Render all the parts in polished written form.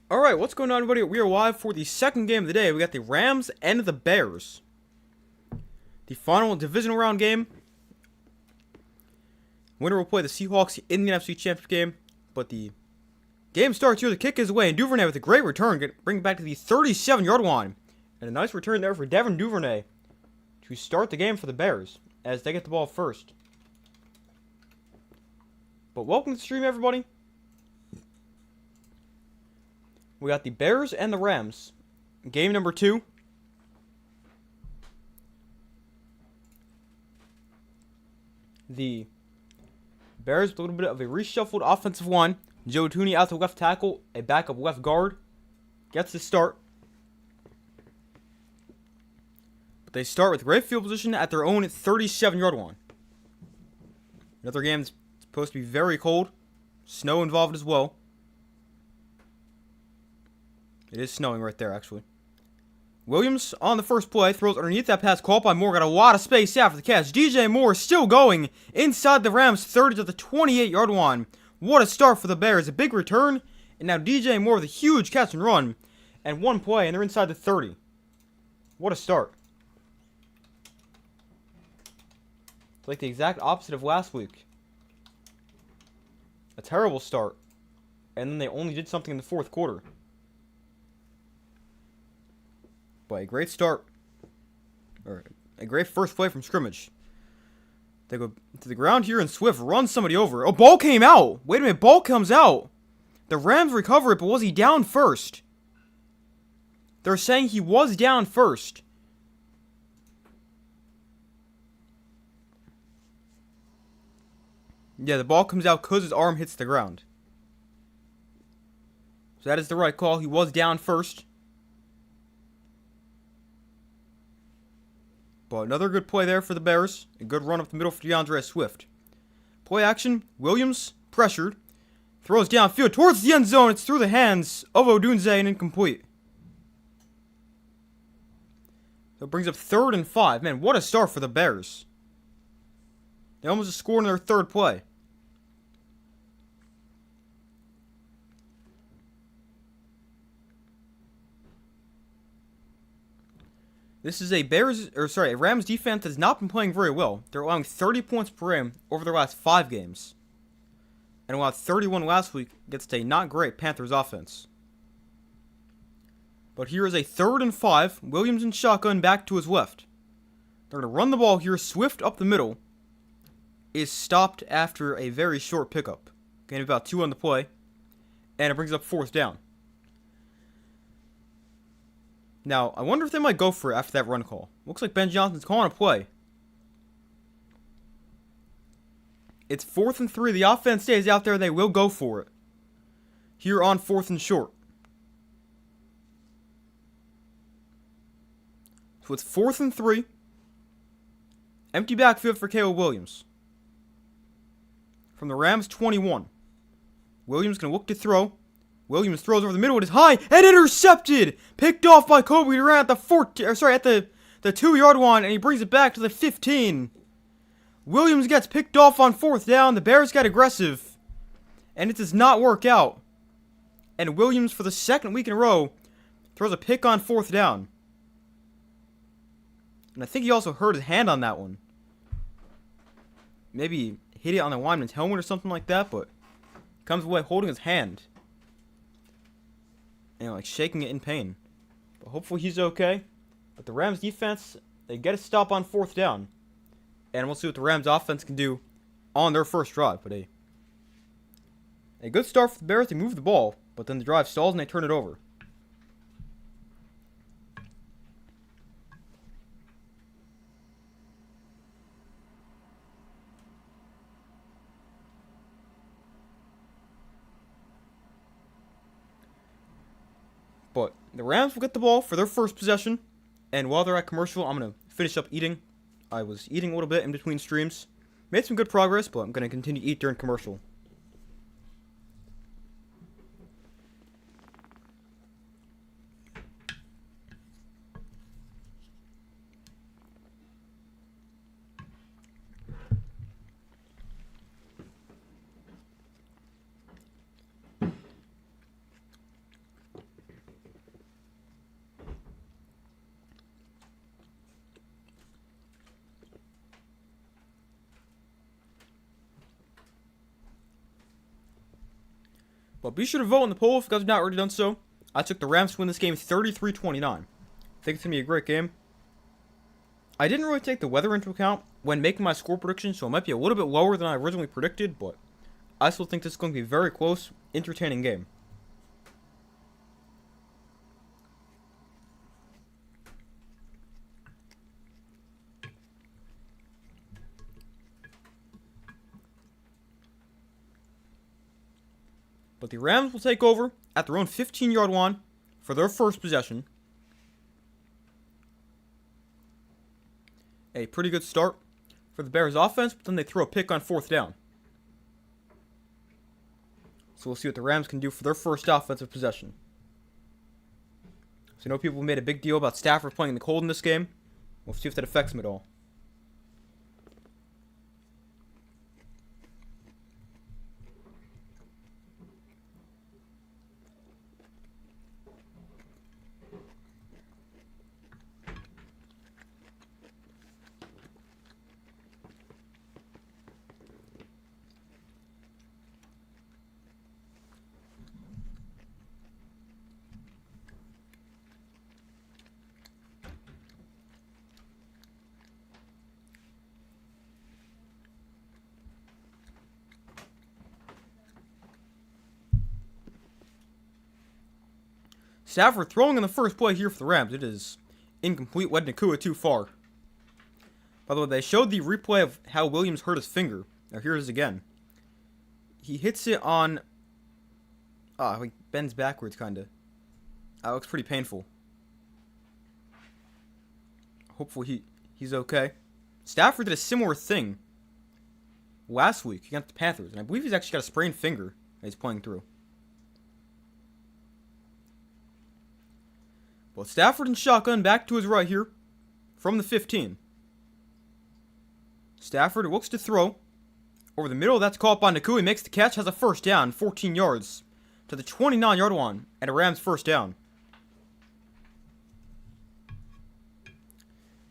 Alright, what's going on, everybody? We are live for the second game of the day. We got the Rams and the Bears. The final divisional round game. Winner will play the Seahawks in the NFC Championship game. But the game starts here. The kick is away, and Duvernay with a great return. Bring it back to the 37-yard line. And a nice return there for Devin Duvernay to start the game for the Bears as they get the ball first. But welcome to the stream, everybody. We got the Bears and the Rams. Game number 2. The Bears with a little bit of a reshuffled offensive line. Joe Tooney out to left tackle, a backup left guard. Gets the start. But they start with great field position at their own 37-yard line. Another game that's supposed to be very cold. Snow involved as well. It is snowing right there, actually. Williams on the first play throws underneath that pass caught by Moore. Got a lot of space after the catch. DJ Moore still going inside the Rams 30 to the 28-yard line. What a start for the Bears. A big return. And now DJ Moore with a huge catch and run. And one play, and they're inside the 30. What a start. It's like the exact opposite of last week. A terrible start. And then they only did something in the fourth quarter. But a great start, or a great first play from scrimmage. They go to the ground here, and Swift runs somebody over. Oh, ball came out. Wait a minute, ball comes out. The Rams recover it, but was he down first? They're saying he was down first. Yeah, the ball comes out because his arm hits the ground. So that is the right call. He was down first. But another good play there for the Bears. A good run up the middle for DeAndre Swift. Play action. Williams, pressured. Throws downfield towards the end zone. It's through the hands of Odunze and incomplete. So it brings up 3rd and 5. Man, what a start for the Bears. They almost just scored in their third play. This is a Rams defense that's not been playing very well. They're allowing 30 points per game over their last 5 games. And allowed 31 last week against a not great Panthers offense. But here is a 3rd and 5. Williams in shotgun back to his left. They're going to run the ball here. Swift up the middle is stopped after a very short pickup. Gain about 2 on the play. And it brings up 4th down. Now, I wonder if they might go for it after that run call. Looks like Ben Johnson's calling a play. It's 4th and 3. The offense stays out there. They will go for it. Here on 4th and short. So it's 4th and 3. Empty backfield for Caleb Williams. From the Rams 21. Williams going to look to throw. Williams throws over the middle. It is high and intercepted. Picked off by Kobe Durant at the 2-yard line, and he brings it back to the 15. Williams gets picked off on 4th down. The Bears got aggressive, and it does not work out. And Williams, for the second week in a row, throws a pick on 4th down. And I think he also hurt his hand on that one. Maybe hit it on the lineman's helmet or something like that, but he comes away holding his hand. And like shaking it in pain. But hopefully he's okay. But the Rams defense, they get a stop on 4th down. And we'll see what the Rams offense can do on their first drive. But a good start for the Bears. They move the ball, but then the drive stalls and they turn it over. But the Rams will get the ball for their first possession. And while they're at commercial, I'm going to finish up eating. I was eating a little bit in between streams. Made some good progress, but I'm going to continue to eat during commercial. But be sure to vote in the poll if you guys have not already done so. I took the Rams to win this game 33-29. I think it's going to be a great game. I didn't really take the weather into account when making my score prediction, so it might be a little bit lower than I originally predicted, but I still think this is going to be a very close, entertaining game. But the Rams will take over at their own 15-yard line for their first possession. A pretty good start for the Bears offense, but then they throw a pick on 4th down. So we'll see what the Rams can do for their first offensive possession. So I know people made a big deal about Stafford playing in the cold in this game. We'll see if that affects him at all. Stafford throwing on the first play here for the Rams. It is incomplete, led Nakua too far. By the way, they showed the replay of how Williams hurt his finger. Now here it is again. He hits it on... he bends backwards, kind of. That looks pretty painful. Hopefully he's okay. Stafford did a similar thing last week against the Panthers, and I believe he's actually got a sprained finger that he's playing through. Well, Stafford and shotgun back to his right here from the 15. Stafford looks to throw over the middle. That's caught by Nakua. He makes the catch, has a first down, 14 yards to the 29-yard line, and a Rams first down.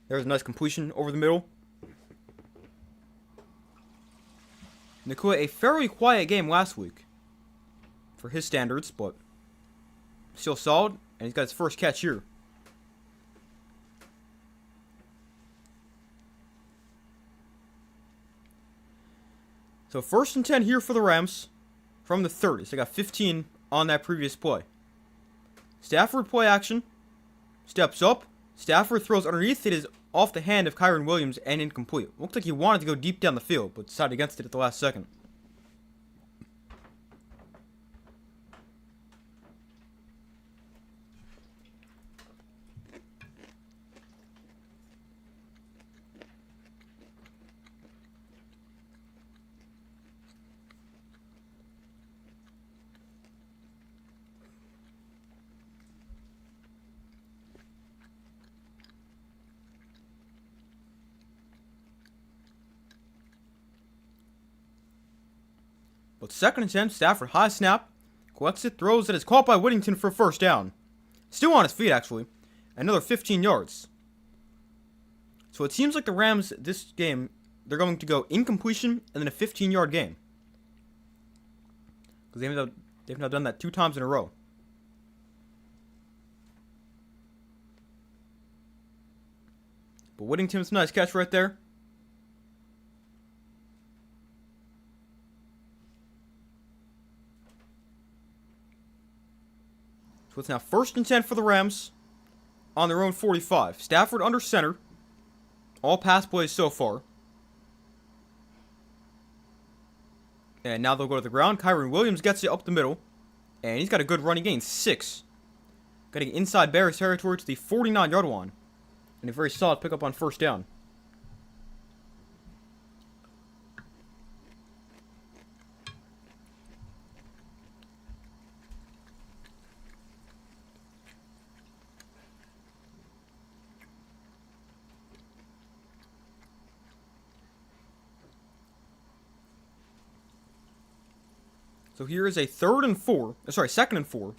There's a nice completion over the middle. Nakua, a fairly quiet game last week for his standards, but still solid. And he's got his first catch here. So 1st and 10 here for the Rams from the 30. So they got 15 on that previous play. Stafford play action. Steps up. Stafford throws underneath. It is off the hand of Kyren Williams and incomplete. Looks like he wanted to go deep down the field, but decided against it at the last second. But 2nd and 10, Stafford high snap, collects it, throws it, is caught by Whittington for a first down. Still on his feet, actually. Another 15 yards. So it seems like the Rams, this game, they're going to go incompletion and then a 15-yard game. Because they've now done that 2 times in a row. But Whittington's a nice catch right there. So it's now 1st and 10 for the Rams on their own 45. Stafford under center. All pass plays so far. And now they'll go to the ground. Kyren Williams gets it up the middle. And he's got a good run. He gains 6. Getting inside Bears territory to the 49-yard line. And a very solid pickup on first down. So here is a 2nd and 4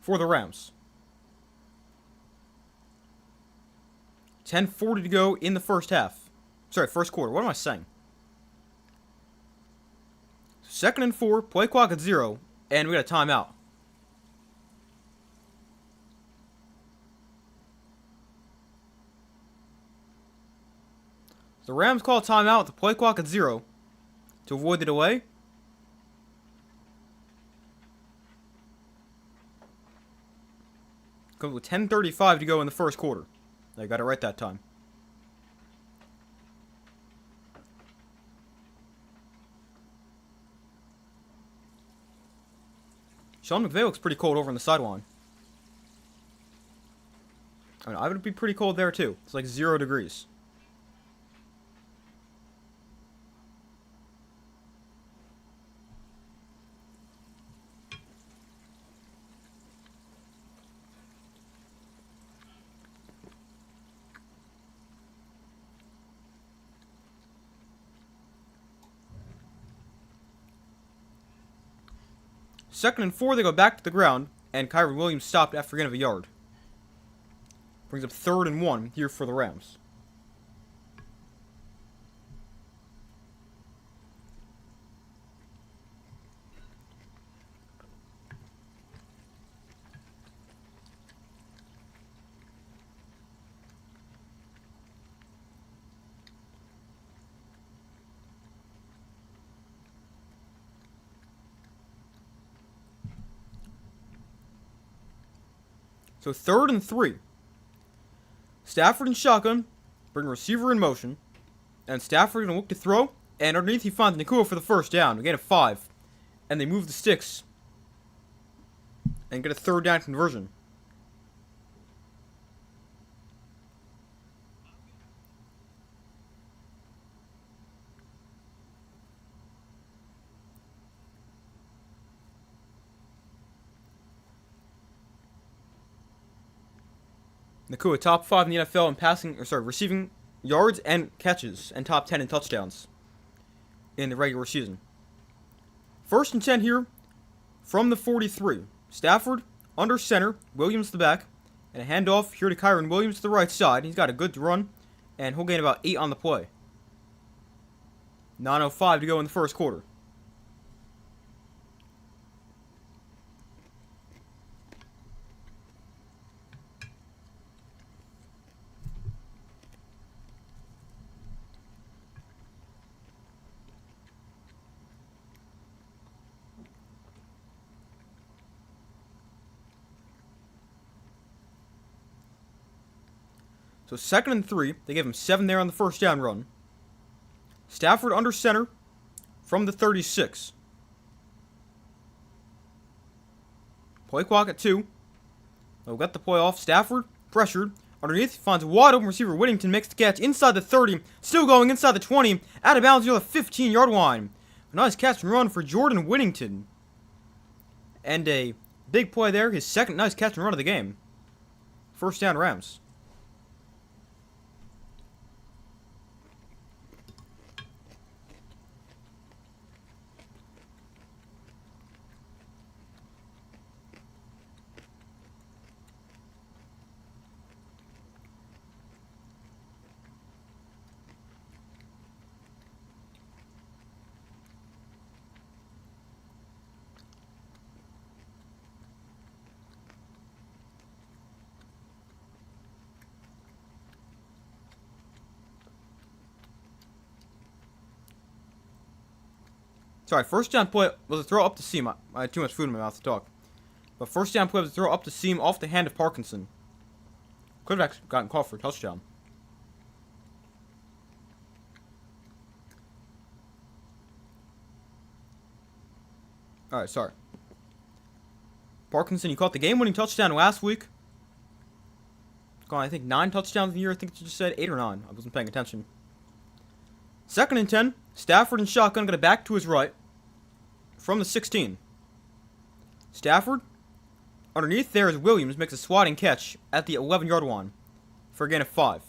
for the Rams. 10:40 to go in the first half. First quarter. What am I saying? 2nd and 4, play clock at 0, And we got a timeout. The Rams call a timeout with the play clock at 0 to avoid the delay. Comes with 10:35 to go in the first quarter. I got it right that time. Sean McVay looks pretty cold over on the sideline. I would be pretty cold there too. It's like 0 degrees. Second and 4, they go back to the ground, and Kyren Williams stopped after a gain of a yard. Brings up 3rd and 1 here for the Rams. So 3rd and 3. Stafford and shotgun, bring receiver in motion, and Stafford gonna look to throw, and underneath he finds Nakua for the first down. We get a 5, and they move the sticks and get a 3rd down conversion. Nakua, top 5 in the NFL in receiving yards and catches, and top 10 in touchdowns in the regular season. 1st and 10 here from the 43. Stafford under center, Williams the back, and a handoff here to Kyren Williams to the right side. He's got a good run, and he'll gain about 8 on the play. 9:05 to go in the first quarter. So 2nd and 3. They gave him 7 there on the first down run. Stafford under center from the 36. Play clock at 2. They'll get the play off. Stafford pressured. Underneath, finds a wide open receiver. Whittington makes the catch inside the 30. Still going inside the 20. Out of bounds near the 15-yard line. A nice catch and run for Jordan Whittington. And a big play there. His second nice catch and run of the game. First down Rams. Sorry, first down play was a throw up the seam. I had too much food in my mouth to talk. But first down play was a throw up the seam off the hand of Parkinson. Could have actually gotten called for a touchdown. Alright, sorry. Parkinson, you caught the game-winning touchdown last week. Gone, I think, 9 touchdowns in the year. I think you just said 8 or 9. I wasn't paying attention. 2nd and 10. Stafford and shotgun got it back to his right. From the 16. Stafford. Underneath there is Williams. Makes a swatting catch at the 11-yard line. For a gain of 5.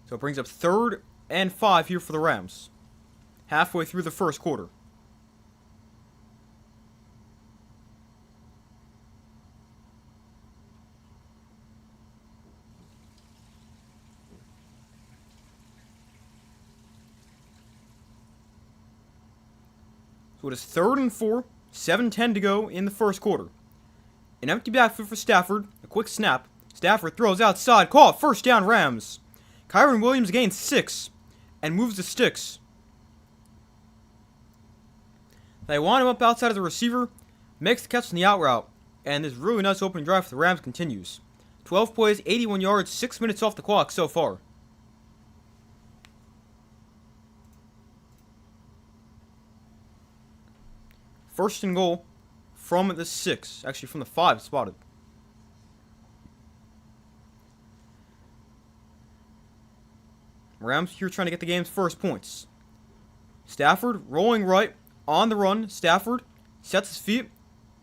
So it brings up 3rd and 5 here for the Rams. Halfway through the first quarter. So it is 3rd and 4, 7:10 to go in the first quarter. An empty backfield for Stafford, a quick snap. Stafford throws outside, caught, first down Rams. Kyron Williams gains 6 and moves the sticks. They wind him up outside of the receiver, makes the catch on the out route, and this really nice opening drive for the Rams continues. 12 plays, 81 yards, 6 minutes off the clock so far. First and goal from the 6, actually from the 5 spotted. Rams here trying to get the game's first points. Stafford rolling right on the run. Stafford sets his feet,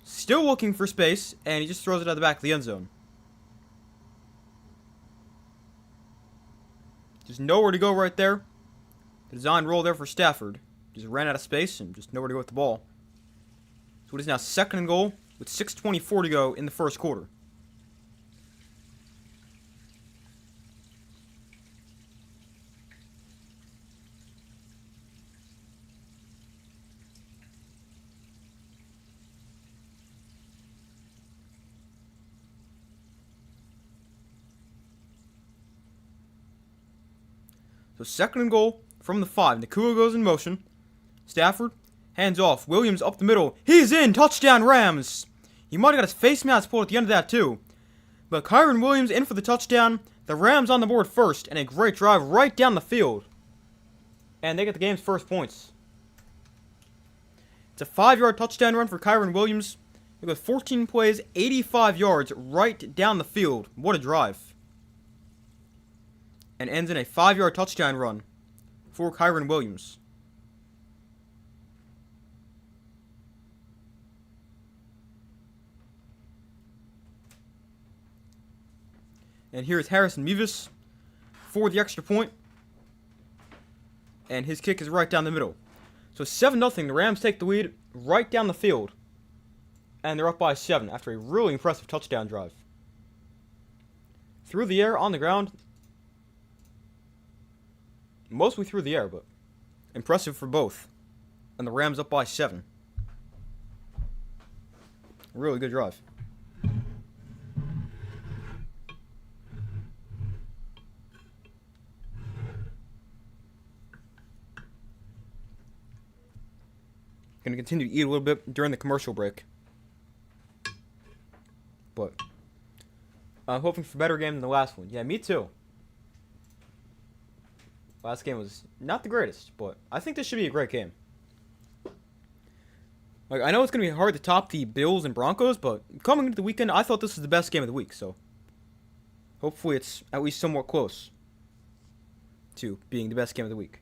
still looking for space, and he just throws it out the back of the end zone. Just nowhere to go right there. The design roll there for Stafford. Just ran out of space and just nowhere to go with the ball. So it is now 2nd and goal with 6:24 to go in the first quarter. So 2nd and goal from the 5. Nakua goes in motion. Stafford, hands off. Williams up the middle. He's in! Touchdown Rams! He might have got his face mask pulled at the end of that too. But Kyron Williams in for the touchdown. The Rams on the board first, and a great drive right down the field. And they get the game's first points. It's a 5-yard touchdown run for Kyron Williams. It goes 14 plays, 85 yards right down the field. What a drive. And ends in a 5-yard touchdown run for Kyron Williams. And here's Harrison Mevis for the extra point. And his kick is right down the middle. So 7-0, the Rams take the lead right down the field. And they're up by 7 after a really impressive touchdown drive. Through the air, on the ground. Mostly through the air, but impressive for both. And the Rams up by 7. Really good drive. Going to continue to eat a little bit during the commercial break. But I'm hoping for a better game than the last one. Yeah, me too. Last game was not the greatest, but I think this should be a great game. Like, I know it's going to be hard to top the Bills and Broncos, but coming into the weekend, I thought this was the best game of the week, so hopefully it's at least somewhat close to being the best game of the week.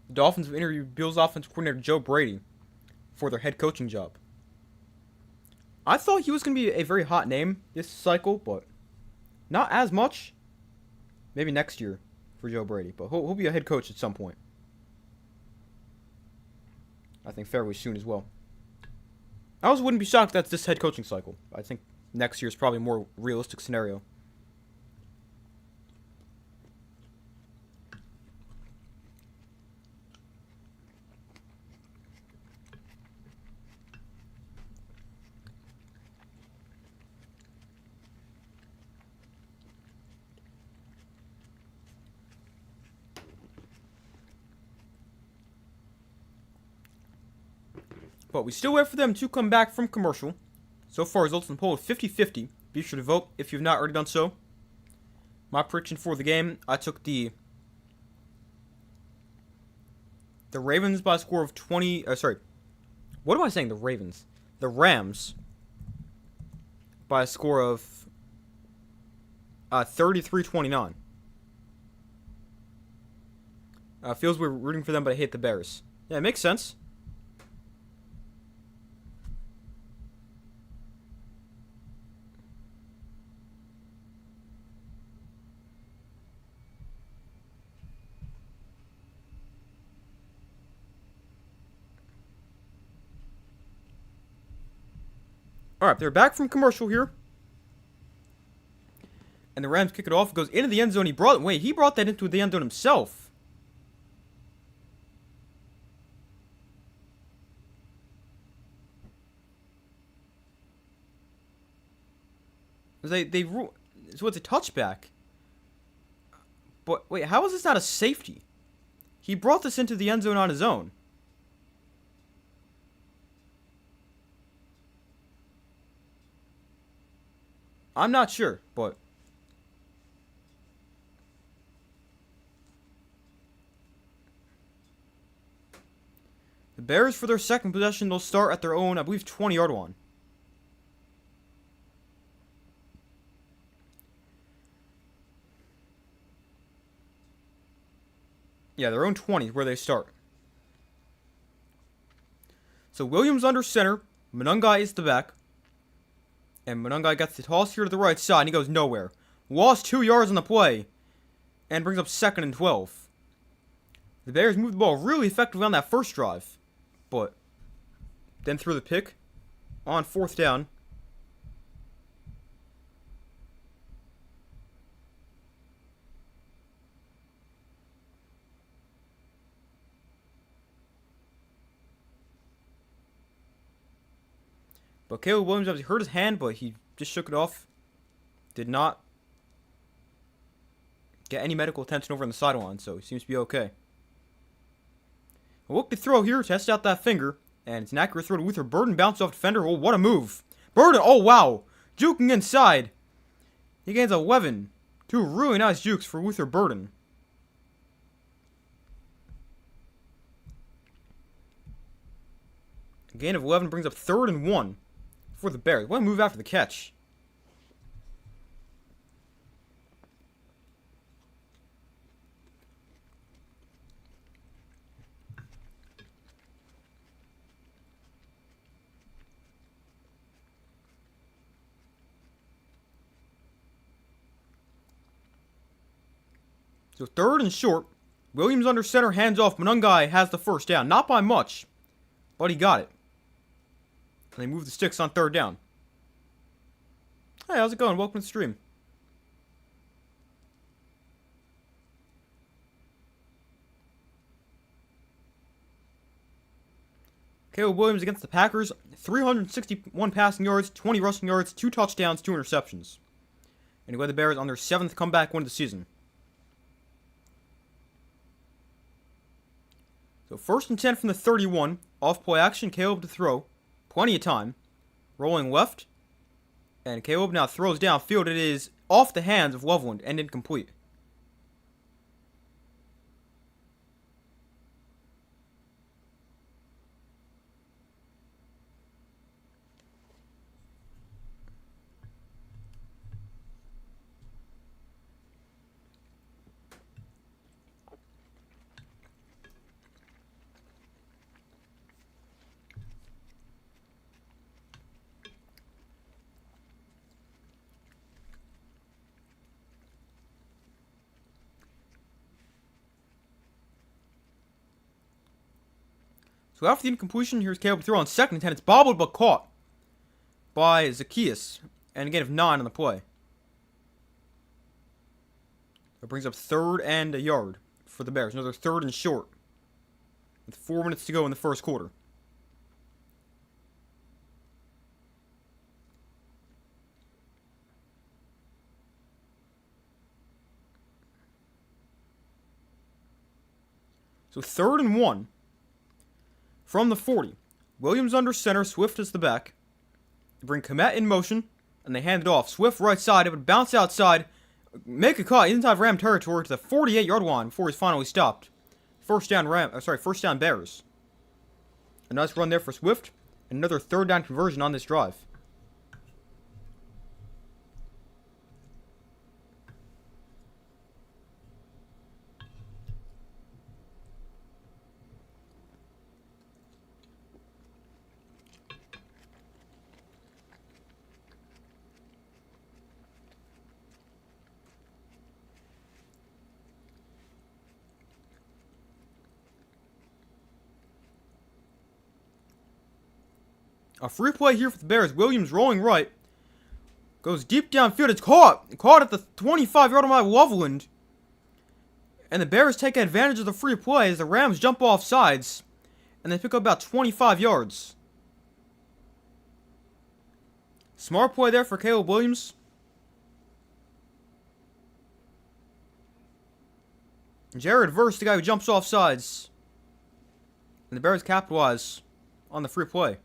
The Dolphins have interviewed Bills offensive coordinator Joe Brady for their head coaching job. I thought he was going to be a very hot name this cycle, but not as much. Maybe next year for Joe Brady, but he'll be a head coach at some point. I think fairly soon as well. I also wouldn't be shocked if that's this head coaching cycle. I think next year is probably a more realistic scenario. But we still wait for them to come back from commercial. So far, results in the poll are 50-50. Be sure to vote if you've not already done so. My prediction for the game, I took the Ravens by a score of 20... What am I saying? The Ravens. The Rams by a score of 33-29. Feels we're rooting for them, but I hate the Bears. Yeah, it makes sense. Alright, they're back from commercial here. And the Rams kick it off. It goes into the end zone. He brought that into the end zone himself. So it's a touchback. But wait, how is this not a safety? He brought this into the end zone on his own. I'm not sure, but the Bears, for their second possession, they'll start at their own, I believe, 20-yard line. Yeah, their own 20 is where they start. So Williams under center. Monungai is the back. And Monungai gets the toss here to the right side, and he goes nowhere. Lost 2 yards on the play. And brings up 2nd and 12. The Bears moved the ball really effectively on that first drive. But then threw the pick on 4th down. But Caleb Williams obviously hurt his hand, but he just shook it off. Did not get any medical attention over on the sideline, so he seems to be okay. A look to throw here, test out that finger, and it's an accurate throw to Luther Burden, bounce off defender. Oh, what a move. Burden, oh wow, juking inside. He gains 11. 2 really nice jukes for Luther Burden. A gain of 11 brings up 3rd and 1 for the Bears. What a move after the catch. So 3rd and short. Williams under center, hands off. Monungai has the first down. Not by much, but he got it. And they move the sticks on 3rd down. Hey, how's it going? Welcome to the stream. Caleb Williams against the Packers. 361 passing yards, 20 rushing yards, 2 touchdowns, 2 interceptions. And he led the Bears on their 7th comeback win of the season. So 1st and 10 from the 31. Off play action, Caleb to throw. Plenty of time. Rolling left. And Caleb now throws downfield. It is off the hands of Loveland and incomplete. So after the incompletion, here's Caleb to throw on 2nd and 10. It's bobbled but caught by Zacchaeus. And a gain of 9 on the play. That brings up 3rd and a yard for the Bears. Another 3rd and short. With 4 minutes to go in the first quarter. So 3rd and 1. From the 40. Williams under center, Swift is the back. They bring Komet in motion, and they hand it off. Swift right side, it would bounce outside, make a cut inside Ram territory to the 48-yard line before he's finally stopped. First down Bears. A nice run there for Swift, and another 3rd down conversion on this drive. A free play here for the Bears. Williams rolling right. Goes deep downfield. It's caught. Caught at the 25-yard line by Loveland. And the Bears take advantage of the free play as the Rams jump off sides. And they pick up about 25 yards. Smart play there for Caleb Williams. Jared Verse, the guy who jumps off sides. And the Bears capitalize on the free play.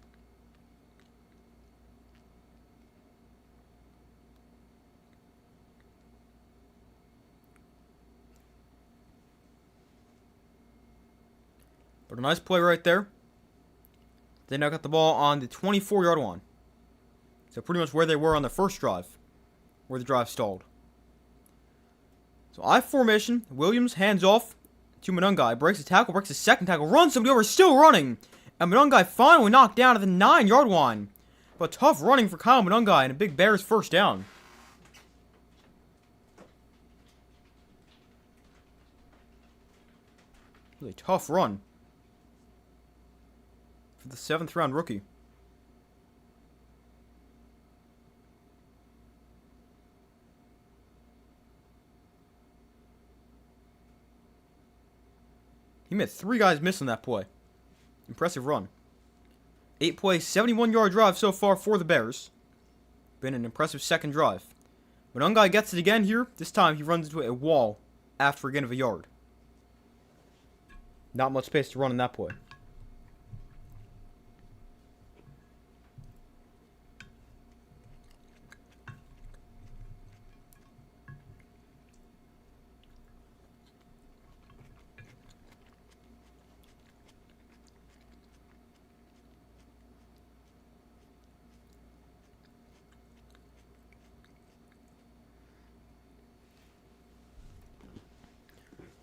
But a nice play right there. They now got the ball on the 24-yard line. So pretty much where they were on the first drive. Where the drive stalled. So I formation. Williams hands off to Monungai. Breaks a tackle. Breaks a second tackle. Runs somebody over. Still running. And Monungai finally knocked down at the 9-yard line. But tough running for Kyle Monungai and a big Bears first down. Really tough run for the 7th round rookie. He made 3 guys miss on that play. Impressive run. 8 plays, 71-yard drive so far for the Bears. Been an impressive second drive. Monungai gets it again here. This time he runs into a wall after a gain of a yard. Not much space to run in that play.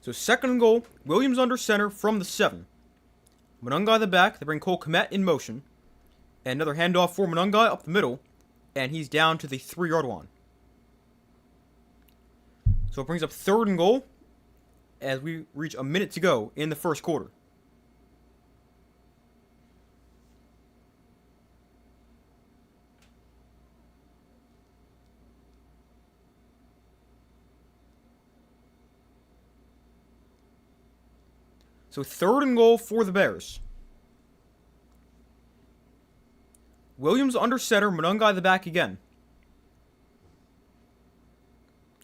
So 2nd and goal, Williams under center from the 7. Monungai the back, they bring Cole Kmet in motion. And another handoff for Monungai up the middle. And he's down to the 3-yard line. So it brings up 3rd and goal as we reach a minute to go in the first quarter. So 3rd and goal for the Bears. Williams under center, Monungai the back again.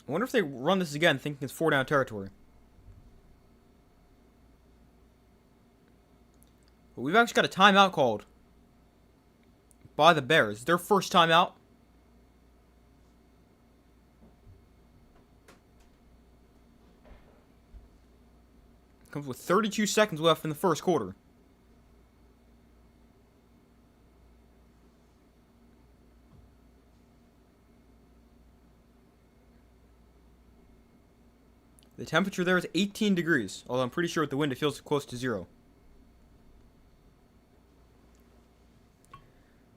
I wonder if they run this again thinking it's 4-down territory. But we've actually got a timeout called by the Bears. Their first timeout. Comes with 32 seconds left in the first quarter. The temperature there is 18 degrees, although I'm pretty sure with the wind it feels close to 0.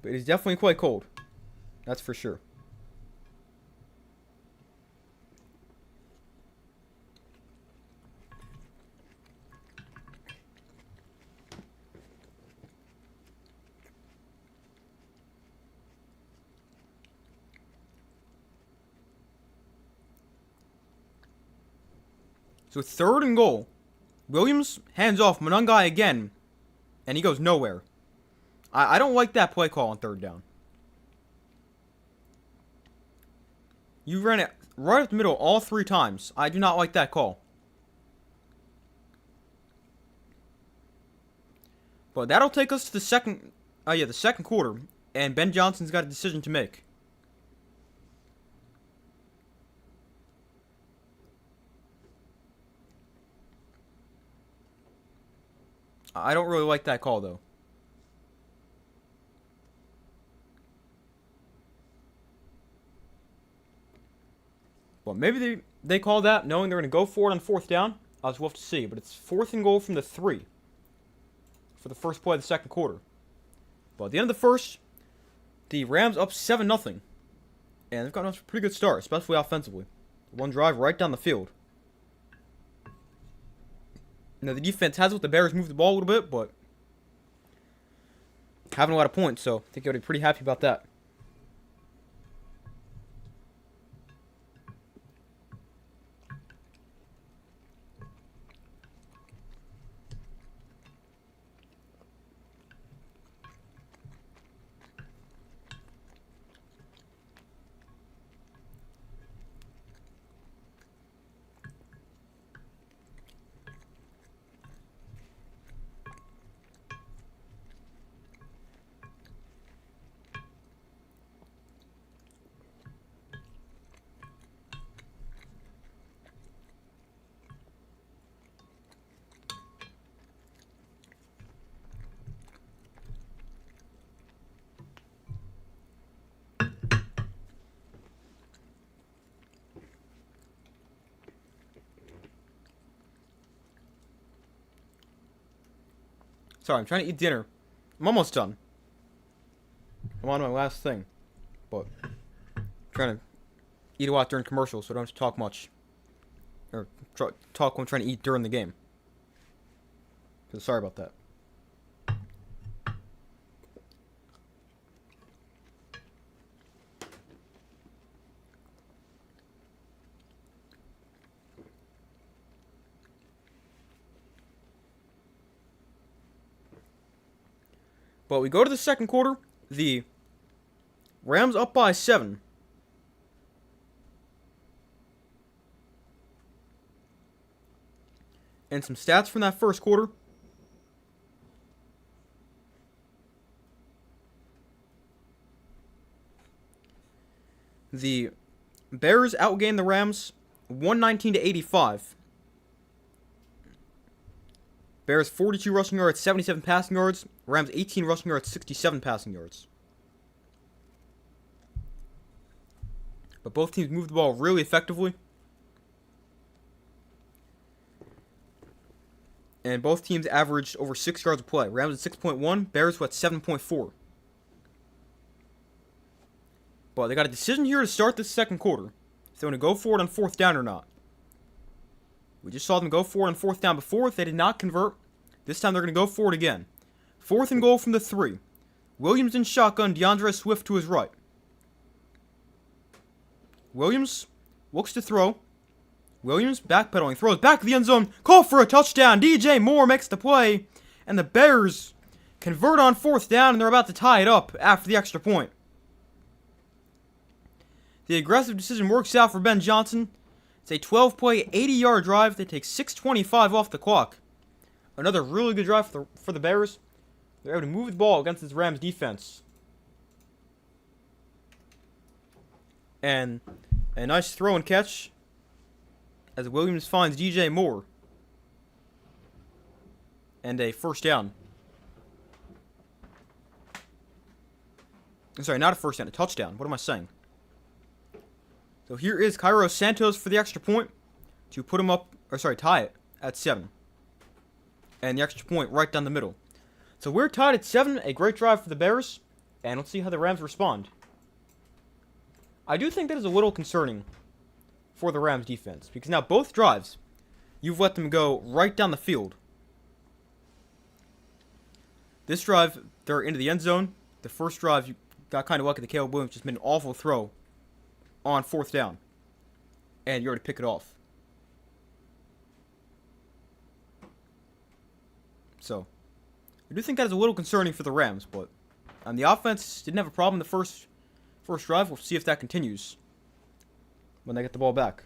But it is definitely quite cold. That's for sure. So 3rd and goal. Williams hands off Monungai again. And he goes nowhere. I don't like that play call on 3rd down. You ran it right up the middle all 3 times. I do not like that call. But that'll take us to the second quarter. And Ben Johnson's got a decision to make. I don't really like that call, though. Well, maybe they call that knowing they're going to go for it on 4th down. I'll just have to see. But it's 4th and goal from the 3 for the first play of the 2nd quarter. But at the end of the first, the Rams up 7-0. And they've gotten off to a pretty good start, especially offensively. One drive right down the field. Now, the defense has let the Bears move the ball a little bit, but having a lot of points, so I think you'll be pretty happy about that. Sorry, I'm trying to eat dinner. I'm almost done. I'm on my last thing. But I'm trying to eat a lot during commercials, so I don't have to talk much. Or talk when I'm trying to eat during the game. So sorry about that. But we go to the second quarter. The Rams up by 7. And some stats from that first quarter. The Bears outgained the Rams 119 to 85. Bears 42 rushing yards, 77 passing yards. Rams 18 rushing yards, 67 passing yards. But both teams moved the ball really effectively. And both teams averaged over 6 yards a play. Rams at 6.1, Bears at 7.4. But they got a decision here to start this second quarter. If they want to go for it on fourth down or not. We just saw them go for it on fourth down before. If they did not convert, this time they're going to go for it again. 4th and goal from the 3. Williams in shotgun, DeAndre Swift to his right. Williams looks to throw. Williams backpedaling, throws back to the end zone. Call for a touchdown. DJ Moore makes the play. And the Bears convert on fourth down, and they're about to tie it up after the extra point. The aggressive decision works out for Ben Johnson. It's a 12-play, 80-yard drive. They take 6:25 off the clock. Another really good drive for the Bears. They're able to move the ball against this Rams defense. And a nice throw and catch as Williams finds DJ Moore. And a first down. I'm sorry, not a first down, a touchdown. What am I saying? So here is Cairo Santos for the extra point to put him up, tie it at 7. And the extra point right down the middle. So we're tied at 7, a great drive for the Bears, and let's see how the Rams respond. I do think that is a little concerning for the Rams defense, because now both drives, you've let them go right down the field. This drive, they're into the end zone. The first drive, you got kind of lucky that Caleb Williams just made an awful throw on fourth down, and you're able to pick it off. So, I do think that is a little concerning for the Rams, but the offense didn't have a problem in the first drive. We'll see if that continues when they get the ball back.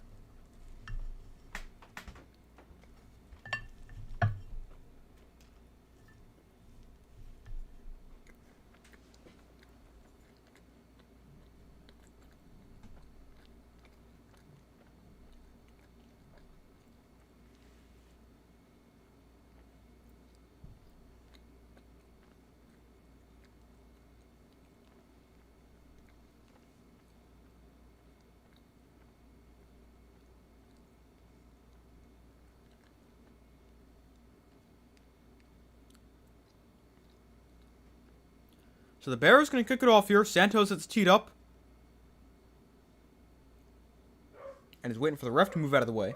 So the Bears going to kick it off here. Santos is teed up. And is waiting for the ref to move out of the way.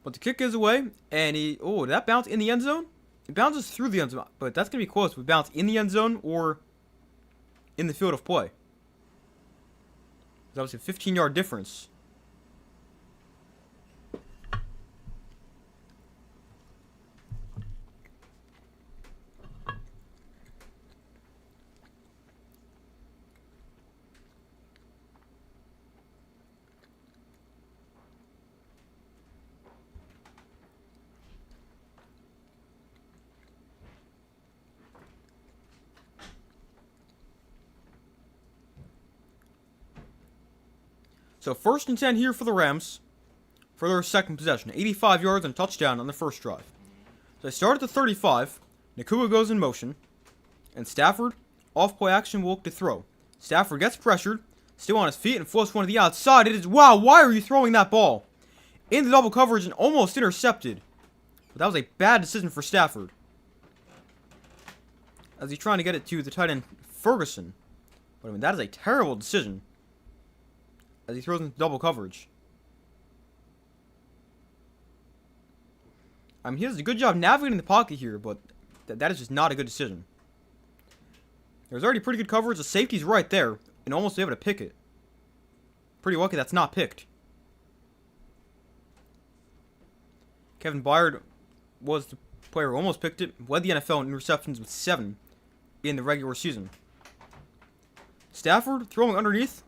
But the kick is away, and did that bounce in the end zone? It bounces through the end zone, but that's going to be close. We bounce in the end zone or in the field of play. That was a 15-yard difference. So 1st and 10 here for the Rams for their second possession. 85 yards and a touchdown on the first drive. So they start at the 35. Nakua goes in motion. And Stafford, off play action, will look to throw. Stafford gets pressured, still on his feet, and floats one to the outside. It is, wow, why are you throwing that ball? Into double coverage and almost intercepted. But that was a bad decision for Stafford, as he's trying to get it to the tight end, Ferguson. But I mean, that is a terrible decision, as he throws into double coverage. I mean, he does a good job navigating the pocket here, but that is just not a good decision. There's already pretty good coverage. The safety's right there, and almost able to pick it. Pretty lucky that's not picked. Kevin Byard was the player who almost picked it. Led the NFL in interceptions with 7 in the regular season. Stafford throwing underneath.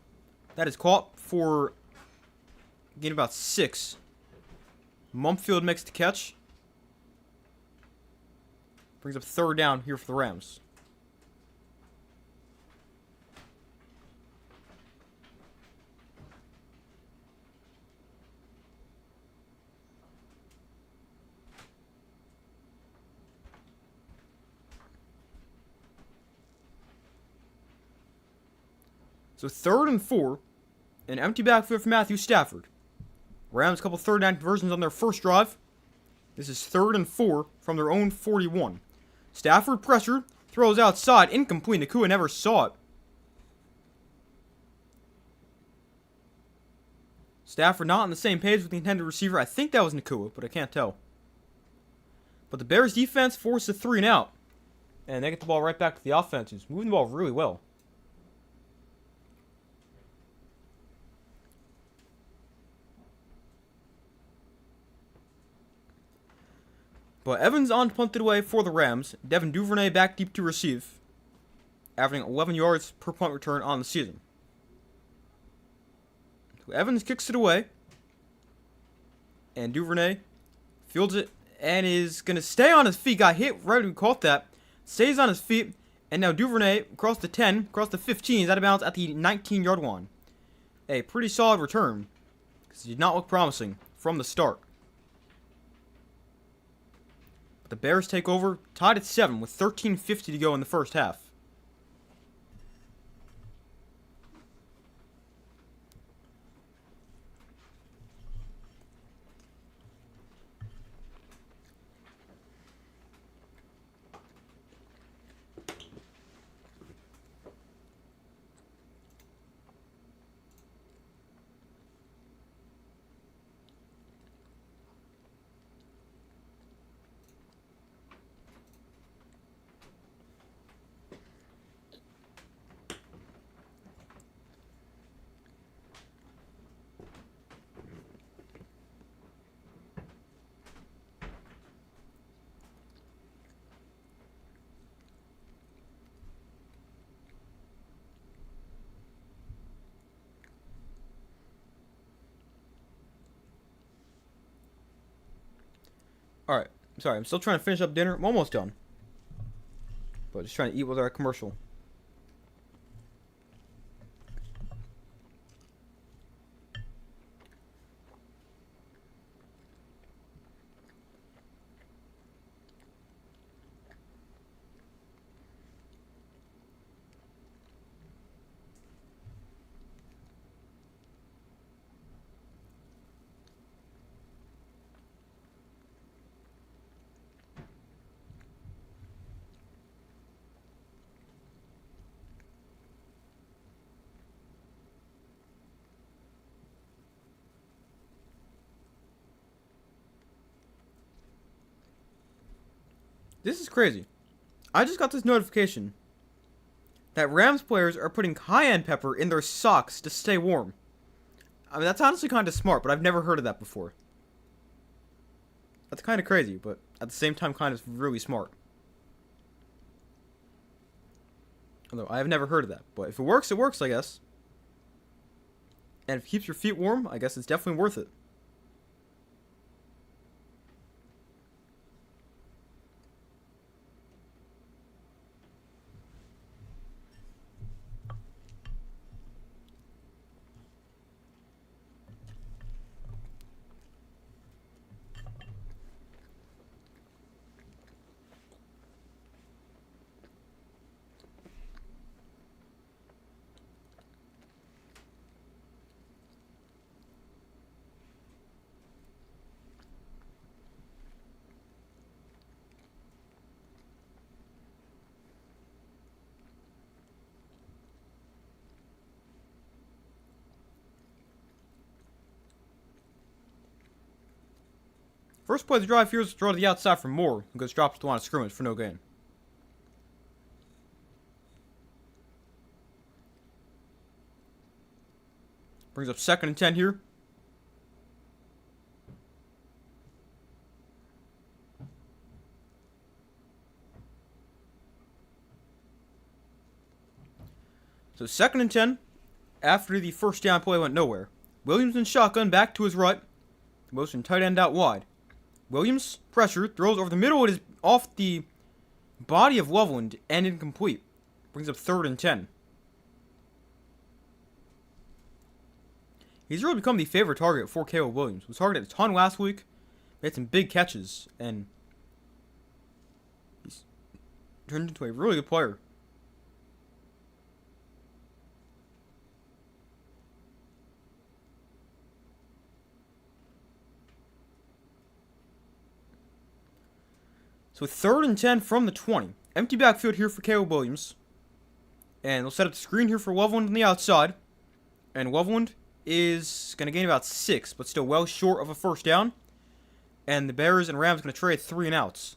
That is caught for gain about 6. Mumfield makes the catch. Brings up 3rd down here for the Rams. So 3rd and 4. An empty backfield for Matthew Stafford. Rams a couple 3rd down conversions on their first drive. This is 3rd and 4 from their own 41. Stafford pressured, throws outside, incomplete. Nakua never saw it. Stafford not on the same page with the intended receiver. I think that was Nakua, but I can't tell. But the Bears defense forced a 3 and out. And they get the ball right back to the offense, who's moving the ball really well. But Evans on punted away for the Rams. Devin Duvernay back deep to receive, averaging 11 yards per punt return on the season. So Evans kicks it away. And Duvernay fields it and is going to stay on his feet. Got hit right when he caught that. Stays on his feet. And now Duvernay across the 10, across the 15, is out of bounds at the 19-yard line. A pretty solid return, because he did not look promising from the start. The Bears take over, tied at 7 with 13:50 to go in the first half. Alright, sorry, I'm still trying to finish up dinner. I'm almost done. But just trying to eat with our commercial. This is crazy. I just got this notification that Rams players are putting cayenne pepper in their socks to stay warm. I mean, that's honestly kind of smart, but I've never heard of that before. That's kind of crazy, but at the same time, kind of really smart. Although, I have never heard of that. But if it works, I guess. And if it keeps your feet warm, I guess it's definitely worth it. First play of the drive here is throw to the outside for Moore, who goes drops to the line of scrimmage for no gain. Brings up 2nd and 10 here. So 2nd and 10, after the first down play went nowhere. Williams in shotgun back to his right. Motion tight end out wide. Williams, pressure, throws over the middle. It is off the body of Loveland and incomplete. Brings up 3rd and 10. He's really become the favorite target for Caleb Williams. Was targeted a ton last week. Made some big catches. And he's turned into a really good player. So 3rd and 10 from the 20. Empty backfield here for Caleb Williams. And they'll set up the screen here for Loveland on the outside. And Loveland is going to gain about 6, but still well short of a first down. And the Bears and Rams are going to trade 3 and outs.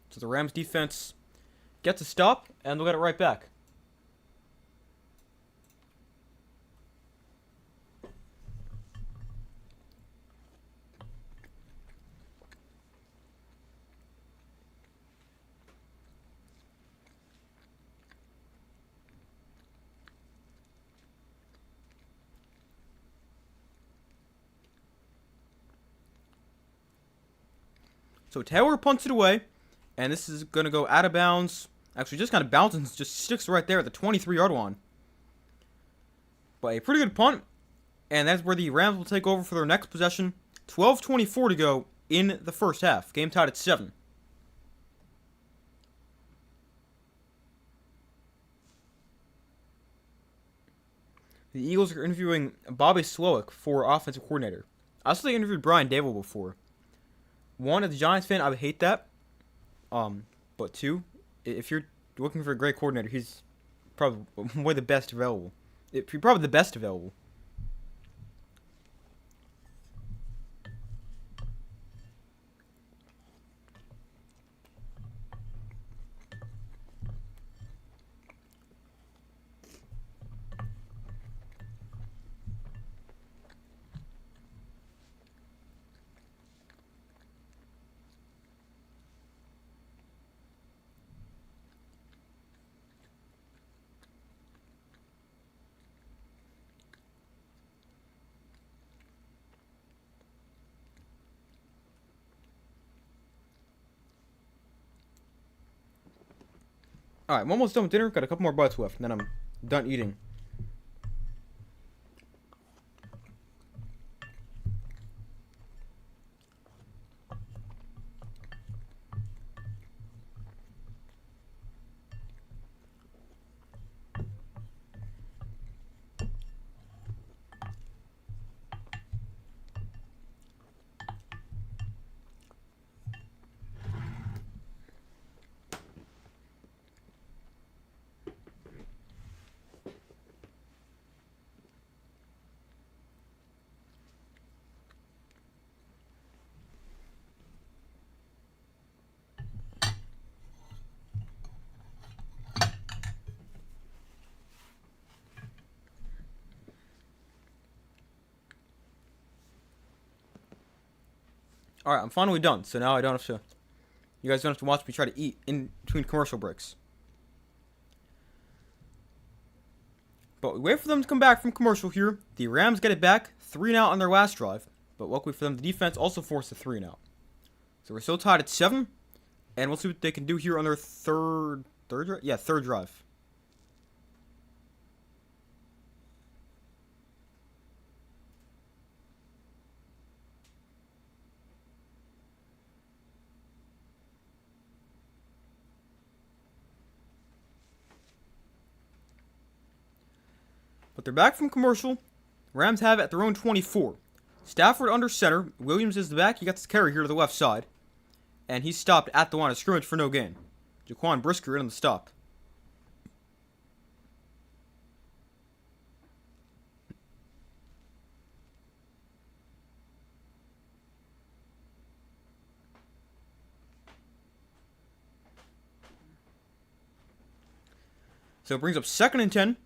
So the Rams defense gets a stop, and they'll get it right back. So Taylor punts it away, and this is going to go out of bounds. Actually, just kind of bounces, just sticks right there at the 23-yard line. But a pretty good punt, and that's where the Rams will take over for their next possession. 12:24 to go in the first half. Game tied at 7. The Eagles are interviewing Bobby Slowick for offensive coordinator. I also interviewed Brian Dable before. 1, as a Giants fan, I would hate that. But 2, if you're looking for a great coordinator, he's probably one of the best available. Probably the best available. Alright, I'm almost done with dinner. Got a couple more bites left, and then I'm done eating. Alright, I'm finally done. So now I don't have to... You guys don't have to watch me try to eat in between commercial breaks. But we wait for them to come back from commercial here. The Rams get it back. 3-and-out on their last drive. But luckily for them, the defense also forced a 3-and-out. So we're still tied at 7. And we'll see what they can do here on their third drive? Yeah, third drive. But they're back from commercial. Rams have it at their own 24. Stafford under center. Williams is the back. He got this carry here to the left side. And he's stopped at the line of scrimmage for no gain. Jaquan Brisker in on the stop. So it brings up 2nd and 10.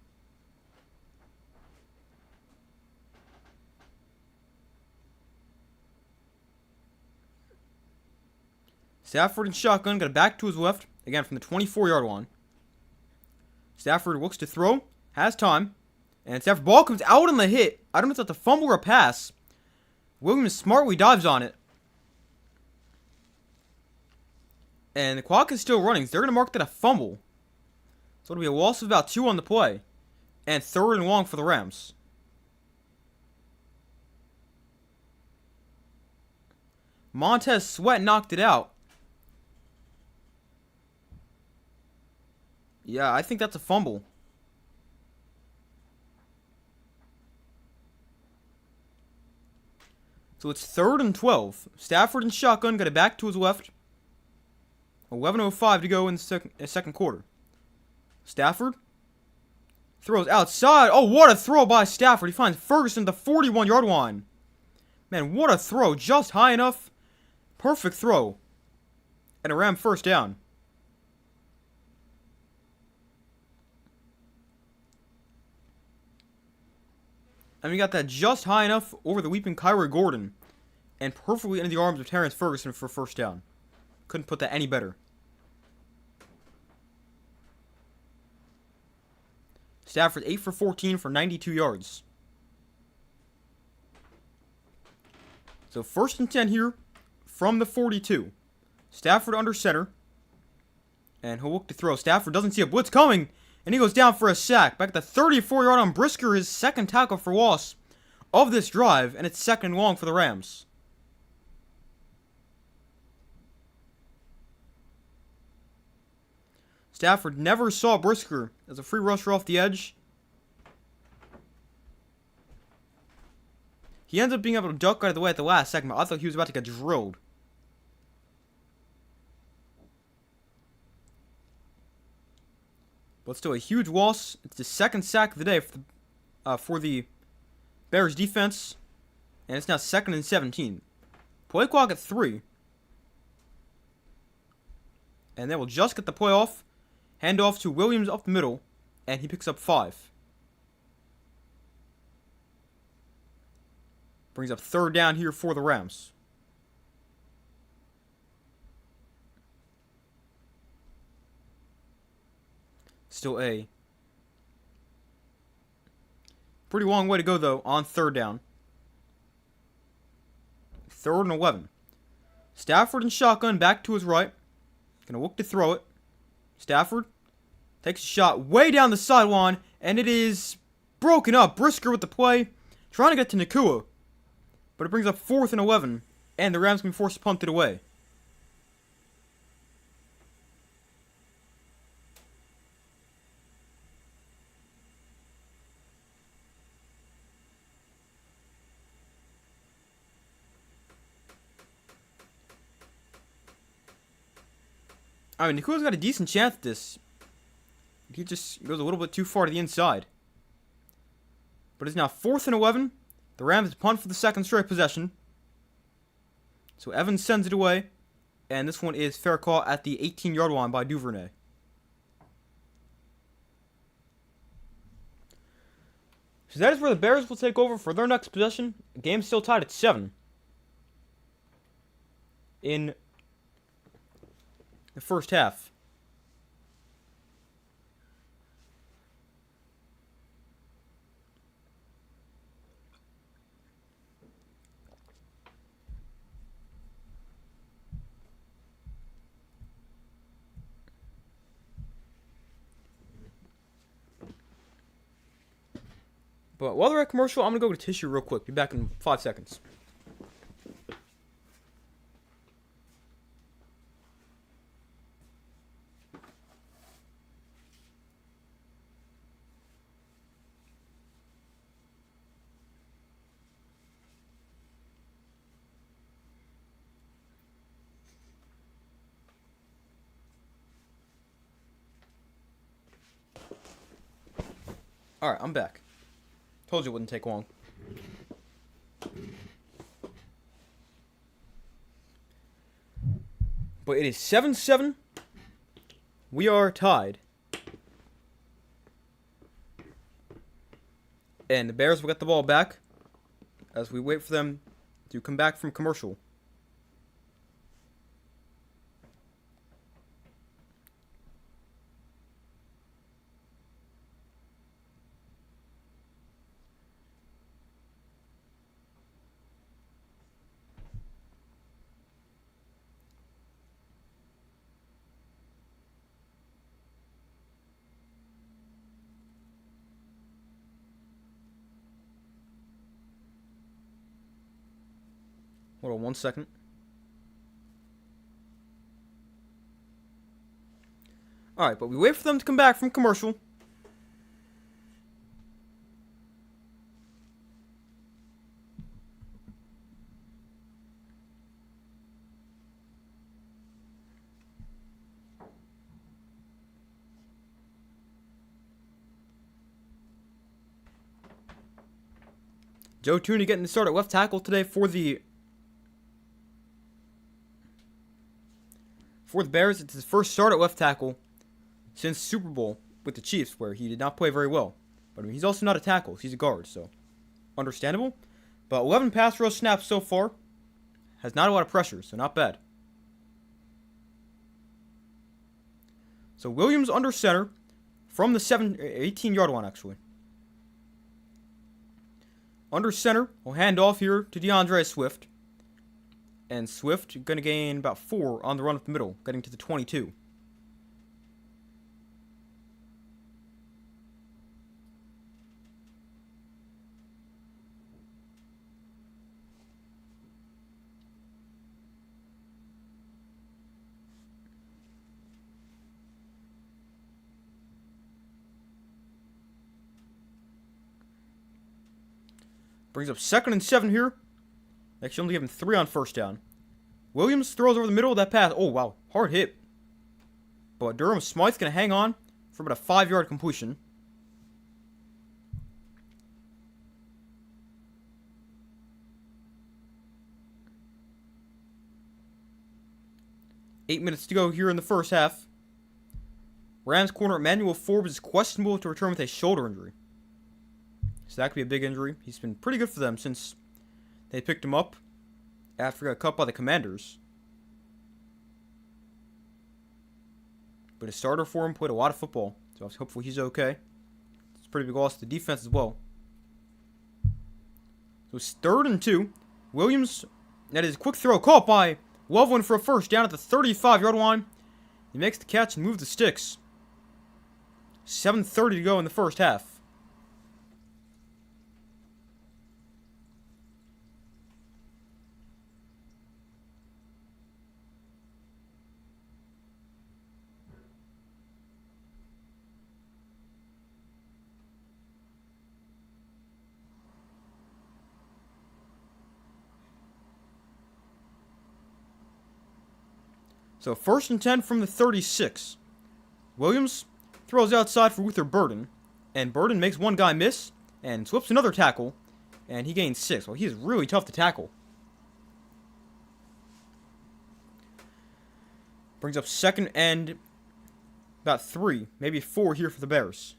Stafford in shotgun, got it back to his left, again from the 24-yard line. Stafford looks to throw, has time, and Stafford ball comes out on the hit. I don't know if that's a fumble or a pass. Williams smartly dives on it. And the clock is still running, so they're going to mark that a fumble. So it'll be a loss of about 2 on the play. And 3rd and long for the Rams. Montez Sweat knocked it out. Yeah, I think that's a fumble. So it's 3rd and 12. Stafford in shotgun, got it back to his left. 11:05 to go in the second quarter. Stafford throws outside. Oh, what a throw by Stafford. He finds Ferguson at the 41-yard line. Man, what a throw. Just high enough. Perfect throw. And a Ram first down. And we got that just high enough over the leaping Kyrie Gordon. And perfectly into the arms of Terrence Ferguson for first down. Couldn't put that any better. Stafford 8 for 14 for 92 yards. So 1st and 10 here from the 42. Stafford under center. And he'll look to throw. Stafford doesn't see a blitz coming. And he goes down for a sack. Back at the 34-yard on Brisker, his 2nd tackle for loss of this drive. And it's 2nd and long for the Rams. Stafford never saw Brisker as a free rusher off the edge. He ends up being able to duck out of the way at the last second. I thought he was about to get drilled. But still a huge loss. It's the 2nd sack of the day for the Bears defense. And it's now 2nd and 17. Play clock at 3. And they will just get the play off. Hand off to Williams up the middle. And he picks up 5. Brings up 3rd down here for the Rams. Still a pretty long way to go, though, on 3rd down. 3rd and 11. Stafford in shotgun, back to his right. Gonna look to throw it. Stafford takes a shot way down the sideline, and it is broken up. Brisker with the play, trying to get to Nakua. But it brings up 4th and 11, and the Rams can be forced to punt it away. I mean, Nakua's got a decent chance at this. He just goes a little bit too far to the inside. But it's now 4th and 11. The Rams punt for the 2nd straight possession. So Evans sends it away. And this one is fair call at the 18-yard line by Duvernay. So that is where the Bears will take over for their next possession. The game's still tied at 7. in the first half. But while they're at commercial, I'm going to go to tissue real quick. Be back in 5 seconds. Alright, I'm back. Told you it wouldn't take long. But it is 7-7. We are tied. And the Bears will get the ball back as we wait for them to come back from commercial. Hold on 1 second. Alright, but we wait for them to come back from commercial. Joe Tooney getting the start at left tackle today for the Bears. It's his first start at left tackle since Super Bowl with the Chiefs, where he did not play very well. But I mean, he's also not a tackle. He's a guard, so understandable. But 11 pass rush snaps so far. Has not a lot of pressure, so not bad. So Williams under center from the 18-yard line, actually. Under center, we'll hand off here to DeAndre Swift. And Swift going to gain about 4 on the run up the middle, getting to the 22. Brings up 2nd and 7 here. Actually, only giving 3 on first down. Williams throws over the middle of that pass. Oh, wow. Hard hit. But Durham Smythe's going to hang on for about a 5-yard completion. Eight minutes to go here in the first half. Rams corner Emmanuel Forbes is questionable to return with a shoulder injury. So that could be a big injury. He's been pretty good for them since they picked him up after he got cut by the Commanders. But a starter for him, played a lot of football. So hopefully he's okay. It's a pretty big loss to the defense as well. So it's 3rd and 2. Williams, that is a quick throw caught by Loveland for a first down at the 35-yard line. He makes the catch and moves the sticks. 7:30 to go in the first half. So 1st and 10 from the 36. Williams throws outside for Luther Burden. And Burden makes one guy miss and slips another tackle. And he gains 6. Well, he is really tough to tackle. Brings up 2nd and about 3, maybe 4 here for the Bears.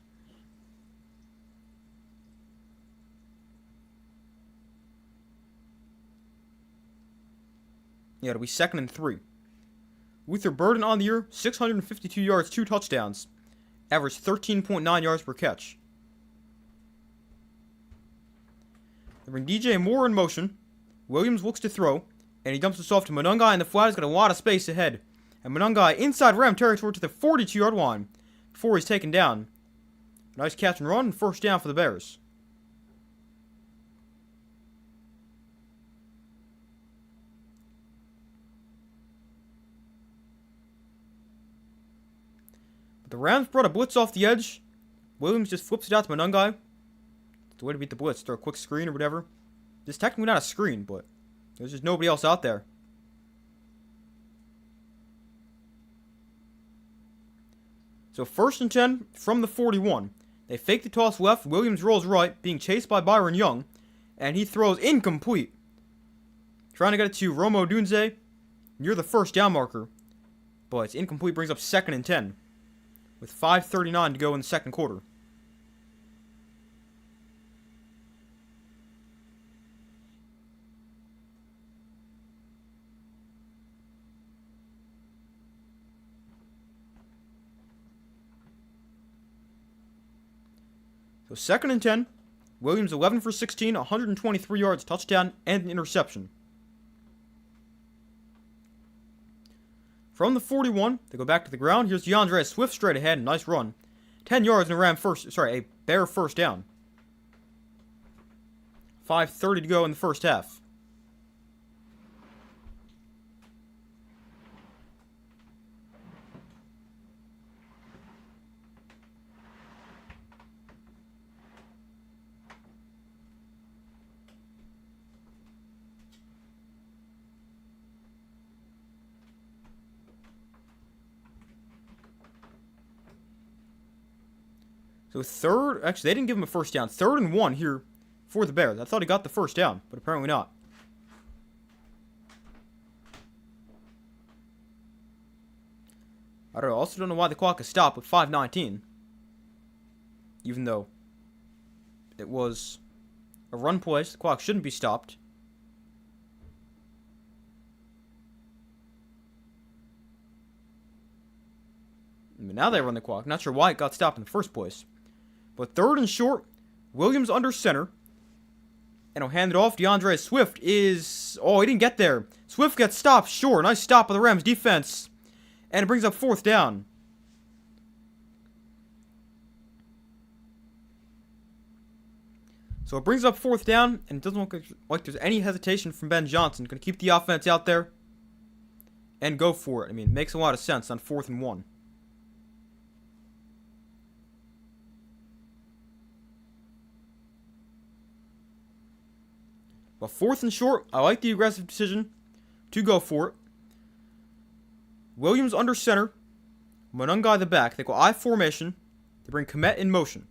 Yeah, it'll be 2nd and 3. With their burden on the year, 652 yards, 2 touchdowns. Average 13.9 yards per catch. They bring DJ Moore in motion. Williams looks to throw, and he dumps this off to Monungai in the flat. He's got a lot of space ahead. And Monungai inside Ram territory to the 42-yard line before he's taken down. Nice catch and run, and first down for the Bears. But the Rams brought a blitz off the edge. Williams just flips it out to Monungai. It's the way to beat the blitz. Throw a quick screen or whatever. It's technically not a screen, but there's just nobody else out there. So 1st and 10 from the 41. They fake the toss left. Williams rolls right, being chased by Byron Young. And he throws incomplete. Trying to get it to Romo Dunze near the first down marker. But it's incomplete, brings up 2nd and 10. With 5:39 to go in the second quarter. So 2nd and 10. Williams 11 for 16, 123 yards, touchdown, and an interception. From the 41, they go back to the ground. Here's DeAndre Swift straight ahead, nice run. 10 yards and a Bear first down. 5:30 to go in the first half. So actually they didn't give him a first down. 3rd and 1 here for the Bears. I thought he got the first down, but apparently not. I also don't know why the clock is stopped with 5:19. Even though it was a run play, so the clock shouldn't be stopped. But now they run the clock. Not sure why it got stopped in the first place. But 3rd and short, Williams under center. And he'll hand it off. DeAndre Swift is... Oh, he didn't get there. Swift gets stopped short. Nice stop by the Rams defense. And it brings up 4th down. So it brings up 4th down. And it doesn't look like there's any hesitation from Ben Johnson. Going to keep the offense out there. And go for it. I mean, it makes a lot of sense on 4th and 1. But 4th and short, I like the aggressive decision to go for it. Williams under center. Monungai the back. They go I formation. They bring Komet in motion.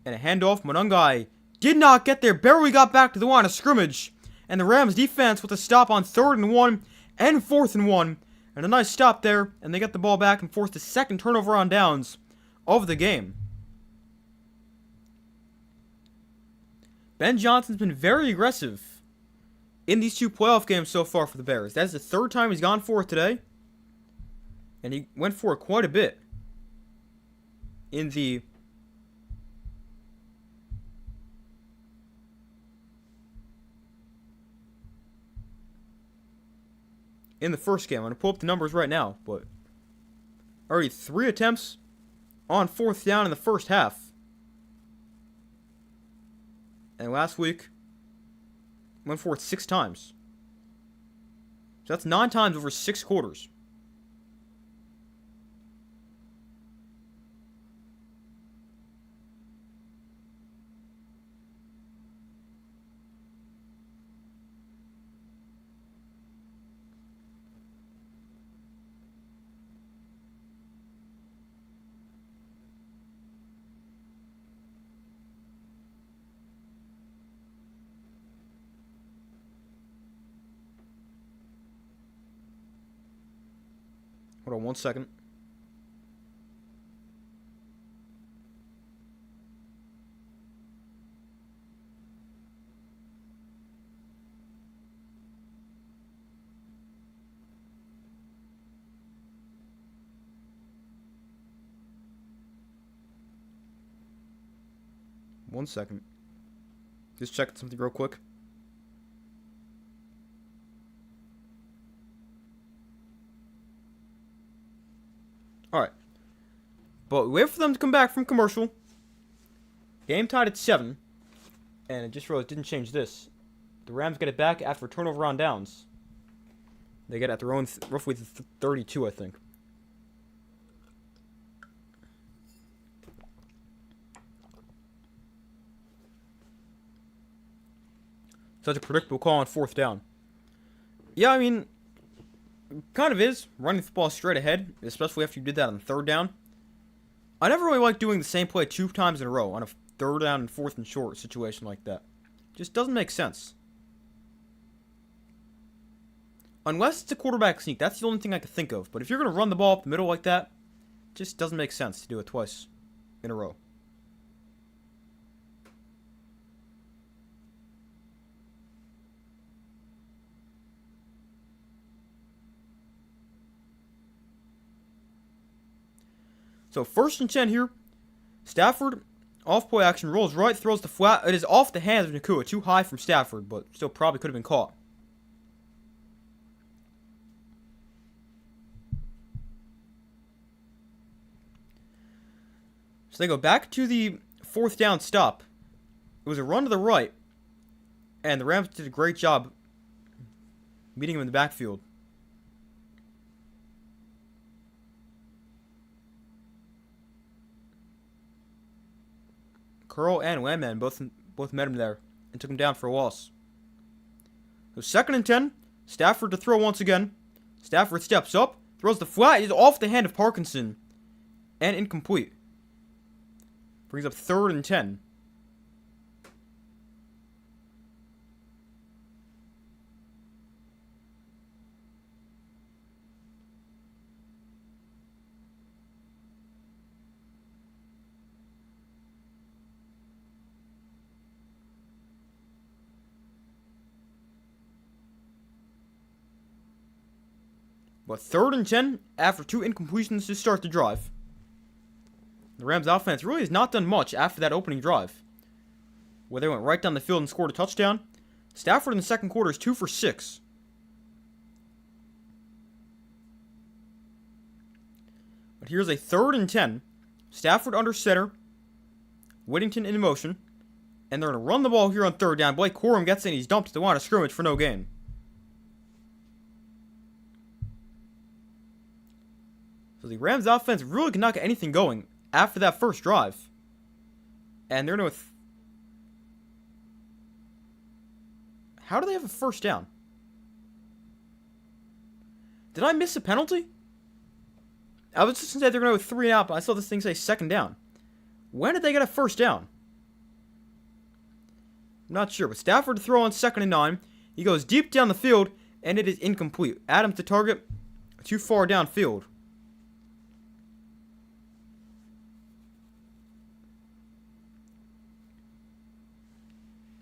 And a handoff. Monungai did not get there. Barely got back to the line of scrimmage. And the Rams defense with a stop on 3rd and 1 and 4th and 1. And a nice stop there. And they get the ball back and force the 2nd turnover on downs of the game. Ben Johnson's been very aggressive in these 2 playoff games so far for the Bears. That is the 3rd time he's gone for it today. And he went for it quite a bit in the first game. I'm going to pull up the numbers right now, but already 3 attempts on 4th down in the first half. And last week, went for it 6 times. So that's 9 times over 6 quarters. Hold on 1 second. 1 second. Just checking something real quick. Alright. But we wait for them to come back from commercial. Game tied at 7. And I just realized it didn't change this. The Rams get it back after turnover on downs. They get it at their own roughly 32, I think. Such a predictable call on 4th down. Yeah, I mean, kind of is. Running the football straight ahead, especially after you did that on 3rd down. I never really like doing the same play 2 times in a row on a 3rd down and 4th and short situation like that. Just doesn't make sense. Unless it's a quarterback sneak, that's the only thing I can think of. But if you're going to run the ball up the middle like that, it just doesn't make sense to do it twice in a row. So 1st and 10 here. Stafford, off play action, rolls right, throws the flat. It is off the hands of Nakua. Too high from Stafford, but still probably could have been caught. So they go back to the 4th down stop. It was a run to the right. And the Rams did a great job meeting him in the backfield. Curl and Landman both met him there and took him down for a loss. So 2nd and 10. Stafford to throw once again. Stafford steps up, throws the flat. It's off the hand of Parkinson. And incomplete. Brings up 3rd and 10. But 3rd and 10 after 2 incompletions to start the drive. The Rams offense really has not done much after that opening drive, where they went right down the field and scored a touchdown. Stafford in the 2nd quarter is 2 for 6. But here's a 3rd and 10. Stafford under center. Whittington in motion. And they're going to run the ball here on 3rd down. Blake Corum gets in. He's dumped to the line of scrimmage for no gain. So the Rams offense really could not get anything going after that first drive. And they're going to... How do they have a 1st down? Did I miss a penalty? I was just going to say they're going to go 3 and out, but I saw this thing say 2nd down. When did they get a 1st down? I'm not sure, but Stafford to throw on 2nd and 9. He goes deep down the field, and it is incomplete. Adams to target, too far downfield.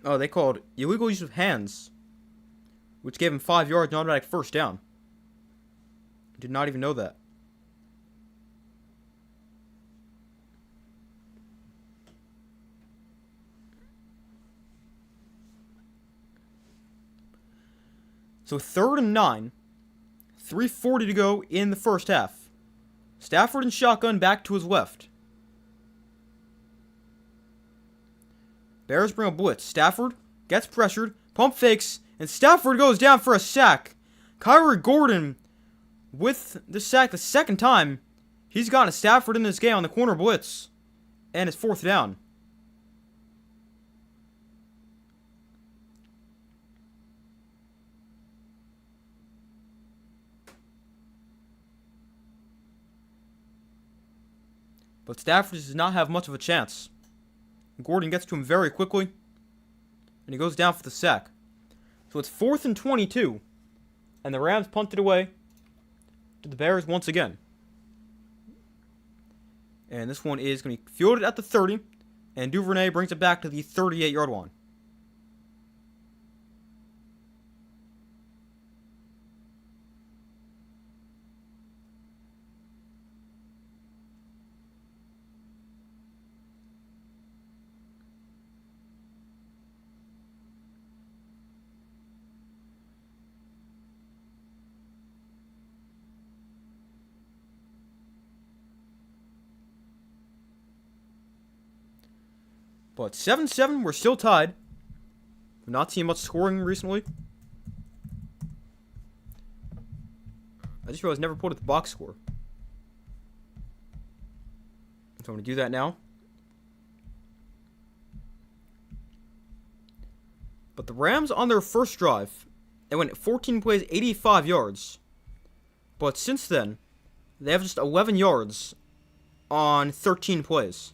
Oh, they called illegal use of hands, which gave him 5 yards and automatic 1st down. Did not even know that. So 3rd and 9, 3:40 to go in the first half. Stafford in shotgun back to his left. Bears bring a blitz. Stafford gets pressured, pump fakes, and Stafford goes down for a sack. Kyrie Gordon with the sack the 2nd time he's gotten a Stafford in this game on the corner blitz. And it's 4th down. But Stafford does not have much of a chance. Gordon gets to him very quickly, and he goes down for the sack. So it's 4th and 22, and the Rams punt it away to the Bears once again. And this one is going to be fielded at the 30, and Duvernay brings it back to the 38-yard line. But 7-7, we're still tied. We're not seeing much scoring recently. I just realized I never pulled up the box score. So I'm going to do that now. But the Rams on their first drive, they went 14 plays, 85 yards. But since then, they have just 11 yards on 13 plays.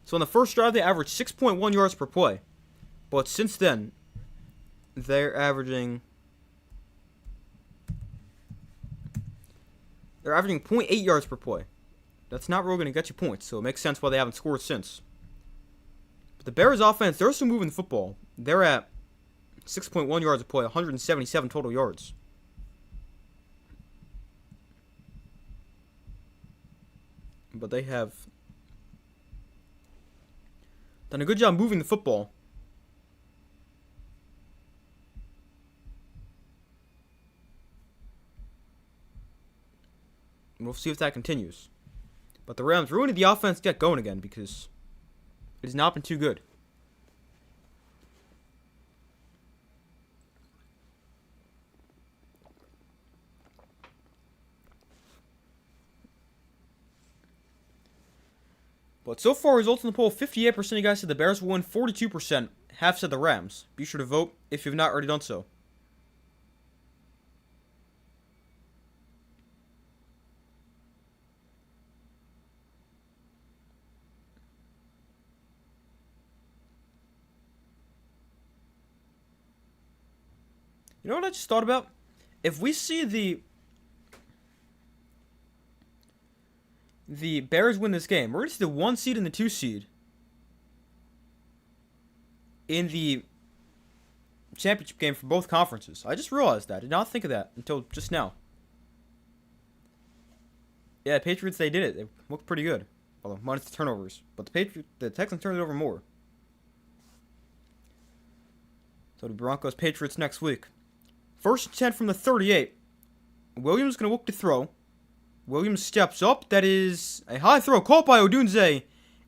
So on the first drive, they averaged 6.1 yards per play. But since then, they're averaging 0.8 yards per play. That's not really going to get you points, so it makes sense why they haven't scored since. But the Bears offense, they're still moving the football. They're at 6.1 yards a play, 177 total yards. But they have done a good job moving the football. And we'll see if that continues. But the Rams really need the offense to get going again because it has not been too good. But so far, results in the poll, 58% of you guys said the Bears will win, 42% have said the Rams. Be sure to vote if you've not already done so. You know what I just thought about? If we see the Bears win this game, we're going to see the 1 seed and the 2 seed in the championship game for both conferences. I just realized that. I did not think of that until just now. Yeah, Patriots, they did it. They looked pretty good. Although, minus the turnovers. But the Texans turned it over more. So the Broncos, Patriots next week. First and 10 from the 38. Williams going to look to throw. Williams steps up. That is a high throw caught by Odunze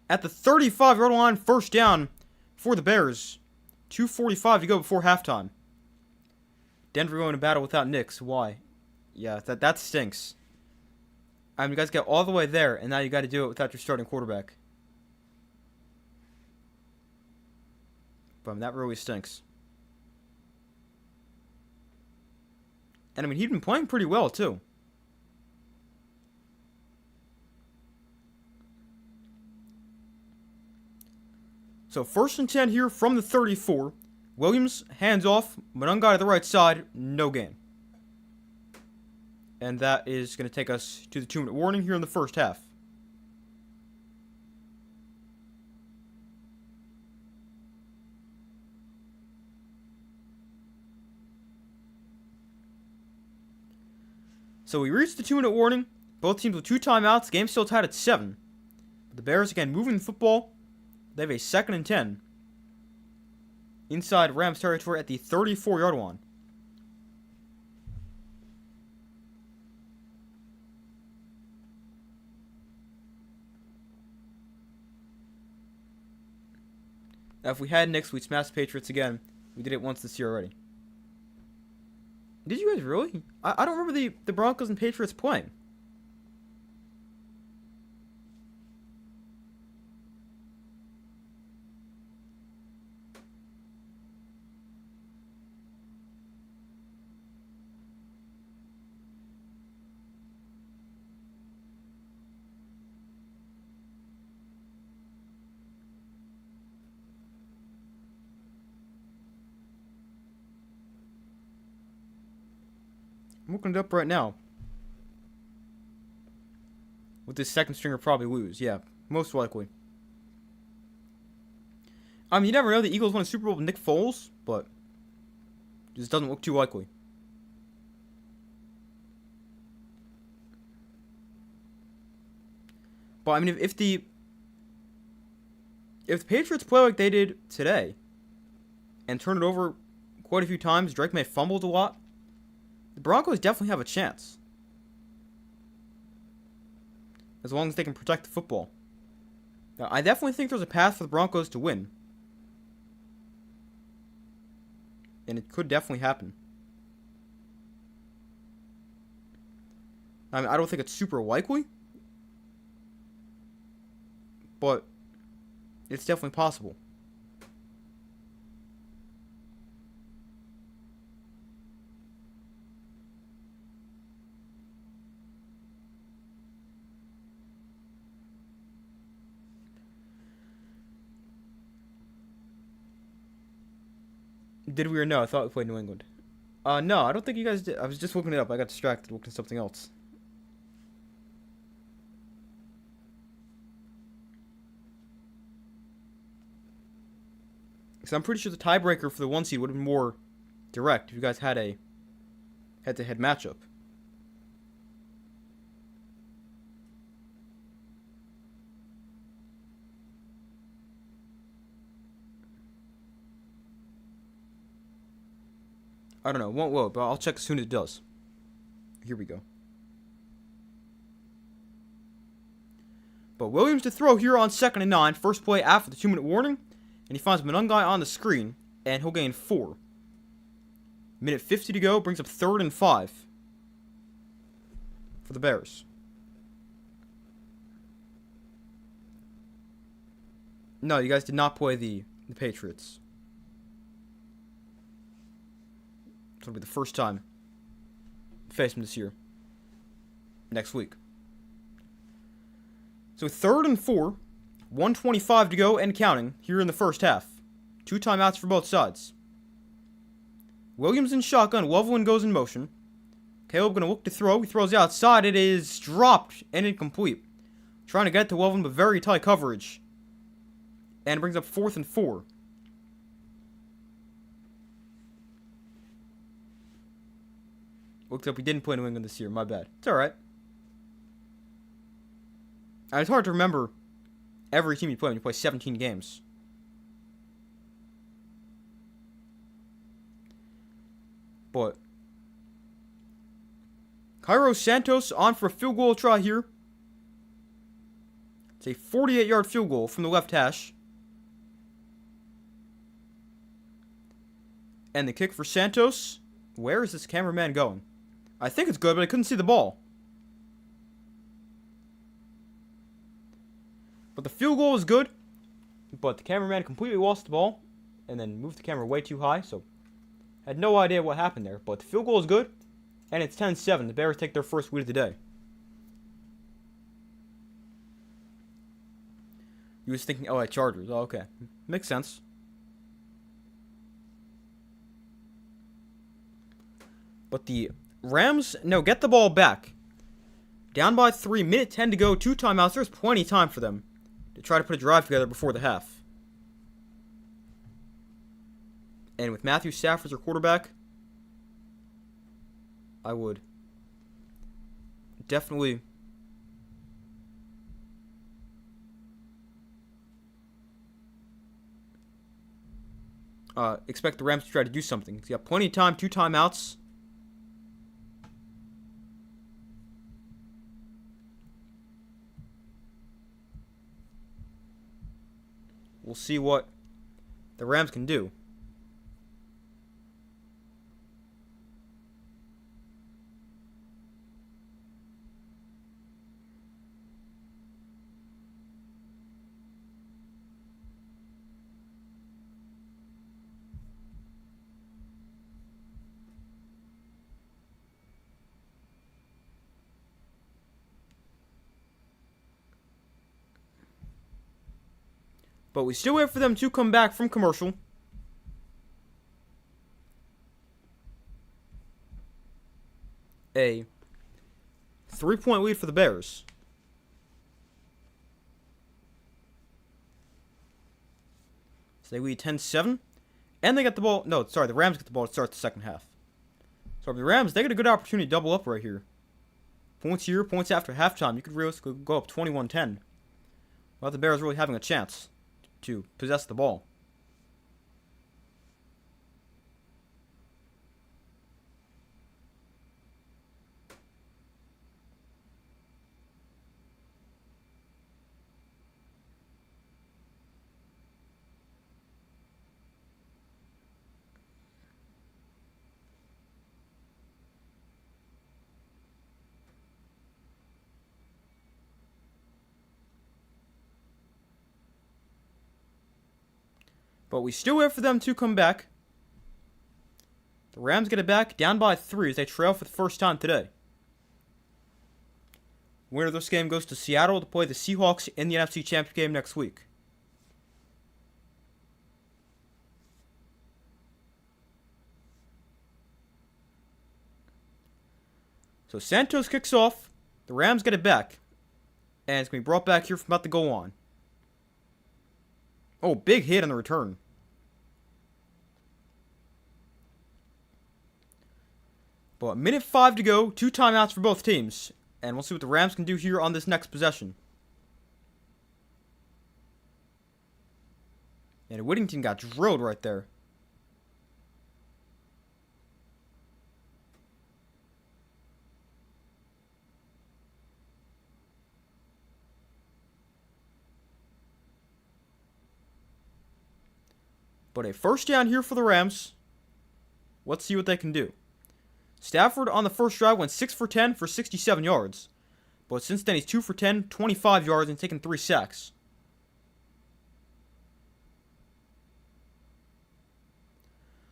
at the 35-yard line. First down for the Bears. 2:45 to go before halftime. Denver going to battle without Nix. Why? Yeah, that stinks. I mean, you guys get all the way there, and now you got to do it without your starting quarterback. But that really stinks. And I mean, he'd been playing pretty well, too. So first and 10 here from the 34. Williams, hands off. Monunga to the right side. No gain. And that is going to take us to the 2-minute warning here in the first half. So we reached the 2-minute warning. Both teams with 2 timeouts. Game still tied at 7. But the Bears again moving the football. They have a 2nd and 10. Inside Rams territory at the 34-yard line. Now if we had Knicks, we'd smash the Patriots again. We did it once this year already. Did you guys really? I don't remember the Broncos and Patriots playing. I'm looking it up right now. With this second stringer probably lose. Yeah, most likely. I mean, you never know. The Eagles won a Super Bowl with Nick Foles, but it just doesn't look too likely. But I mean, if the Patriots play like they did today and turn it over quite a few times, Drake May fumbled a lot. The Broncos definitely have a chance. as long as they can protect the football. Now, I definitely think there's a path for the Broncos to win. And it could definitely happen. I mean, I don't think it's super likely. But it's definitely possible. Did we or no? I thought we played New England. No, I don't think you guys did. I was just looking it up. I got distracted looking at something else. Because I'm pretty sure the tiebreaker for the 1 seed would have been more direct if you guys had a head-to-head matchup. I don't know. Won't load, but I'll check as soon as it does. Here we go. But Williams to throw here on 2nd and 9. First play after the 2-minute warning. And he finds Monungai on the screen. And he'll gain 4. Minute 50 to go. Brings up 3rd and 5. For the Bears. No, you guys did not play the Patriots. It'll be the first time you face them this year. Next week. So 3rd and 4. 1:25 to go and counting here in the first half. 2 timeouts for both sides. Williams in shotgun. Loveland goes in motion. Caleb going to look to throw. He throws outside. It is dropped and incomplete. Trying to get to Loveland, but very tight coverage. And brings up 4th and 4. Looks like we didn't play New England this year. My bad. It's alright. It's hard to remember every team you play when you play 17 games. But Cairo Santos on for a field goal try here. It's a 48-yard field goal from the left hash. And the kick for Santos. Where is this cameraman going? I think it's good, but I couldn't see the ball. But the field goal is good. But the cameraman completely lost the ball. And then moved the camera way too high. So, had no idea what happened there. But the field goal is good. And it's 10-7. The Bears take their first win of the day. You was thinking LA Chargers. Oh, okay. Makes sense. But the Rams, no, get the ball back. Down by 3, minute 10 to go, 2 timeouts. There's plenty of time for them to try to put a drive together before the half. And with Matthew Stafford as your quarterback, I would definitely expect the Rams to try to do something. You got plenty of time, 2 timeouts. We'll see what the Rams can do. But we still wait for them to come back from commercial. A 3-point lead for the Bears. So they lead 10-7. And they get the ball. No, sorry, the Rams get the ball to start the second half. So the Rams, they get a good opportunity to double up right here. Points here, points after halftime. You could realistically go up 21-10. Without the Bears really having a chance to possess the ball. But we still wait for them to come back. The Rams get it back, down by 3 as they trail for the first time today. Winner of this game goes to Seattle to play the Seahawks in the NFC Championship game next week. So Santos kicks off. The Rams get it back. And it's going to be brought back here from about to go on. Oh, big hit on the return. But minute 5 to go. 2 timeouts for both teams. And we'll see what the Rams can do here on this next possession. And Whittington got drilled right there. But a first down here for the Rams. Let's see what they can do. Stafford on the first drive went 6 for 10 for 67 yards. But since then he's 2 for 10, 25 yards, and taken 3 sacks.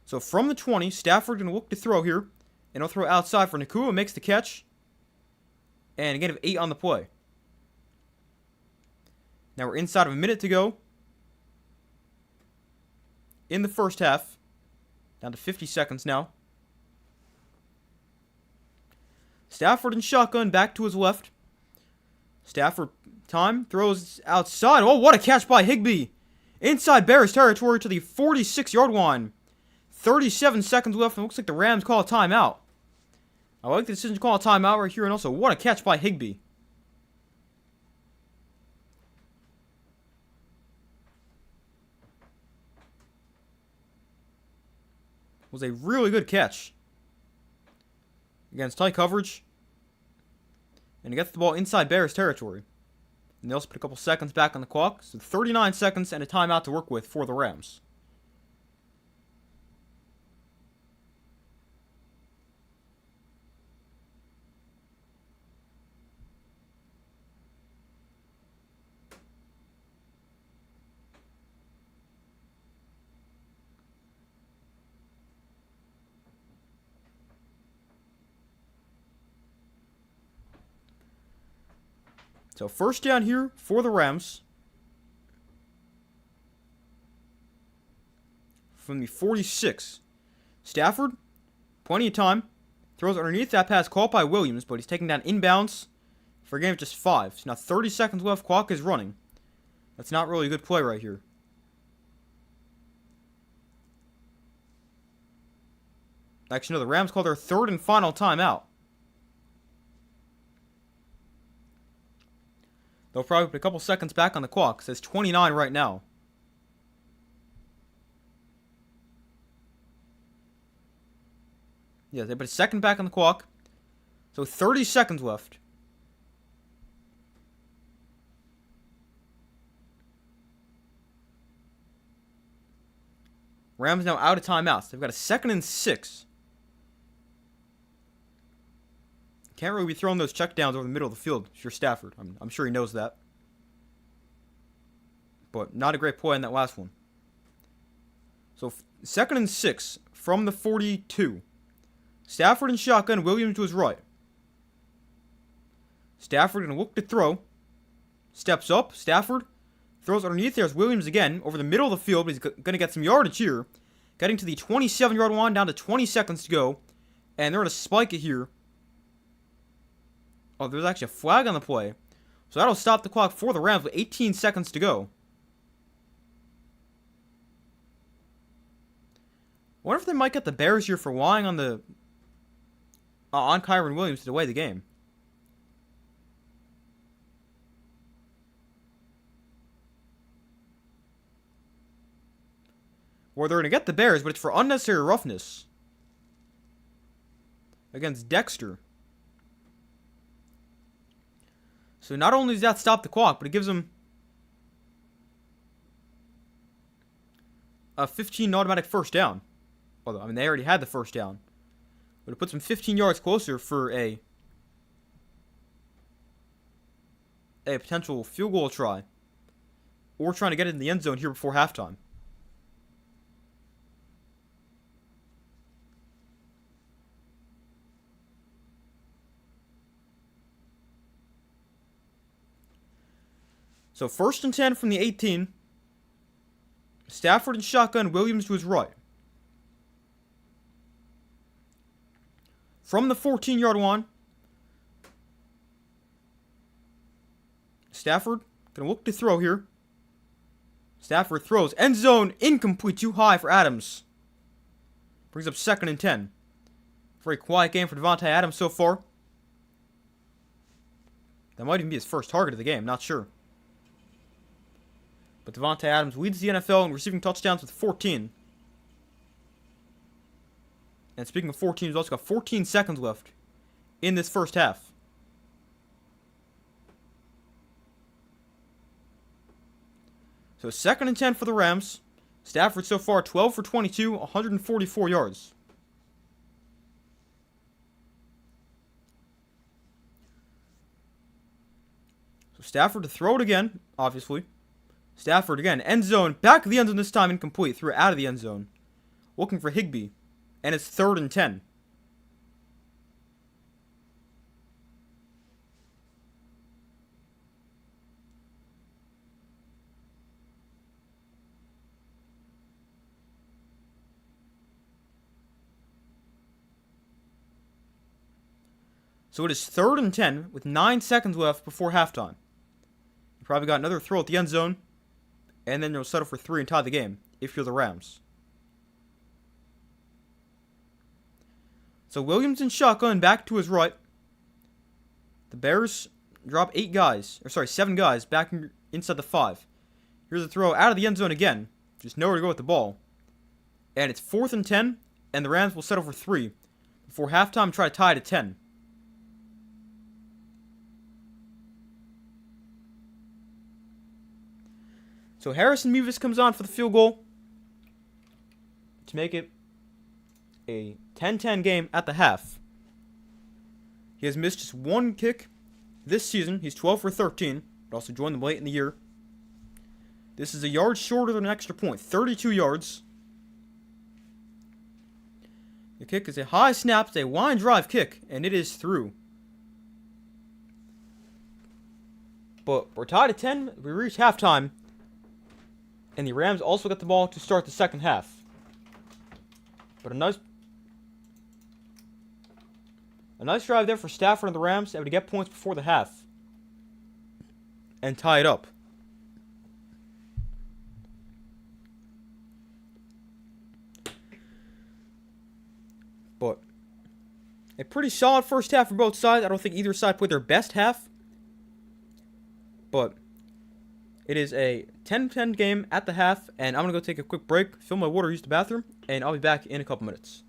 So from the 20, Stafford going to look to throw here. And he'll throw outside for Nakua, makes the catch. And a gain of 8 on the play. Now we're inside of a minute to go in the first half. Down to 50 seconds now. Stafford and shotgun back to his left. Stafford time throws outside. Oh, what a catch by Higbee. Inside Bears territory to the 46-yard line. 37 seconds left, and it looks like the Rams call a timeout. I like the decision to call a timeout right here, and also what a catch by Higbee. Was a really good catch against tight coverage. And he gets the ball inside Bears territory. And they also put a couple seconds back on the clock. So 39 seconds and a timeout to work with for the Rams. So first down here for the Rams. From the 46. Stafford, plenty of time. Throws underneath that pass caught by Williams, but he's taken down inbounds for a gain of just 5. So now 30 seconds left, clock is running. That's not really a good play right here. Actually, no, the Rams call their third and final timeout. They'll probably put a couple seconds back on the clock. It says 29 right now. Yeah, they put a second back on the clock. So 30 seconds left. Rams now out of timeouts. They've got a 2nd and 6. Can't really be throwing those checkdowns over the middle of the field if you're Stafford. I'm sure he knows that. But not a great play in that last one. So 2nd and 6 from the 42. Stafford and shotgun, Williams to his right. Stafford going to look to throw. Steps up. Stafford throws underneath. There's Williams again over the middle of the field. But he's going to get some yardage here. Getting to the 27-yard line, down to 20 seconds to go. And they're going to spike it here. Oh, there's actually a flag on the play. So that'll stop the clock for the Rams with 18 seconds to go. I wonder if they might get the Bears here for relying on the on Kyron Williams to delay the game. Or they're going to get the Bears, but it's for unnecessary roughness against Dexter. So not only does that stop the clock, but it gives them a 15 automatic first down. Although, I mean, they already had the first down. But it puts them 15 yards closer for a potential field goal try. Or trying to get it in the end zone here before halftime. So 1st and 10 from the 18. Stafford and shotgun, Williams to his right. From the 14-yard line, Stafford gonna look to throw here. Stafford throws. End zone, incomplete, too high for Adams. Brings up 2nd and 10. Very quiet game for Davante Adams so far. That might even be his first target of the game, not sure. But Davante Adams leads the NFL in receiving touchdowns with 14. And speaking of 14, he's also got 14 seconds left in this first half. So 2nd and 10 for the Rams. Stafford so far 12 for 22, 144 yards. So Stafford to throw it again, obviously. Stafford again, end zone, back of the end zone this time, incomplete. Threw it out of the end zone. Looking for Higbee. And it's 3rd and 10. So it is 3rd and 10 with 9 seconds left before halftime. You probably got another throw at the end zone. And then you'll settle for 3 and tie the game if you're the Rams. So Williams and shotgun back to his right. The Bears drop 7 guys back inside the 5. Here's a throw out of the end zone again. Just nowhere to go with the ball. And it's 4th and 10, and the Rams will settle for 3 before halftime try to tie it at 10. So Harrison Mevis comes on for the field goal to make it a 10-10 game at the half. He has missed just 1 kick this season. He's 12 for 13. But also joined them late in the year. This is a yard shorter than an extra point. 32 yards. The kick is a high snap. It's a line drive kick. And it is through. But we're tied at 10. We reach halftime. And the Rams also got the ball to start the second half. But a nice drive there for Stafford and the Rams, able to get points before the half. And tie it up. But a pretty solid first half for both sides. I don't think either side played their best half. But it is a 10-10 game at the half, and I'm going to go take a quick break, fill my water, use the bathroom, and I'll be back in a couple minutes.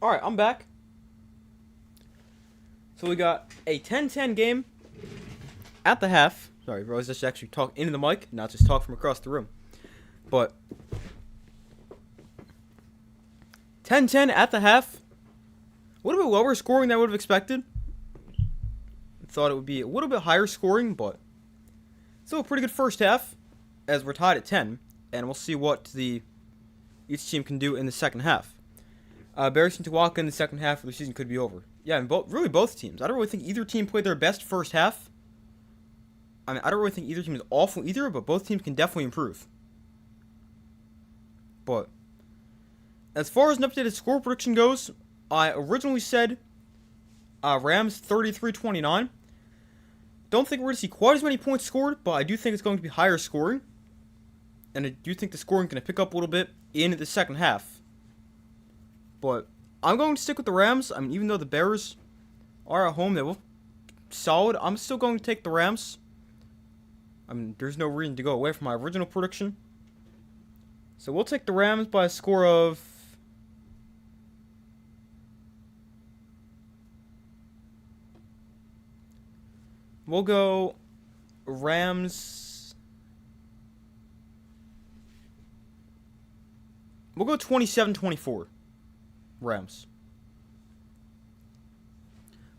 Alright, I'm back. So we got a 10-10 game at the half. Sorry, I was just actually talk into the mic, not just talk from across the room. But 10-10 at the half. A little bit lower scoring than I would have expected. Thought it would be a little bit higher scoring, but still a pretty good first half, as we're tied at 10, and we'll see what each team can do in the second half. Bears seem to walk in the second half, or the season could be over. Yeah, and really both teams. I don't really think either team played their best first half. I mean, I don't really think either team is awful either, but both teams can definitely improve. But as far as an updated score prediction goes, I originally said Rams 33-29. Don't think we're going to see quite as many points scored, but I do think it's going to be higher scoring. And I do think the scoring is going to pick up a little bit in the second half. But I'm going to stick with the Rams. I mean, even though the Bears are at home, they will solid. I'm still going to take the Rams. I mean, there's no reason to go away from my original prediction. So we'll take the Rams by a score of... We'll go Rams... We'll go 27-24. Rams.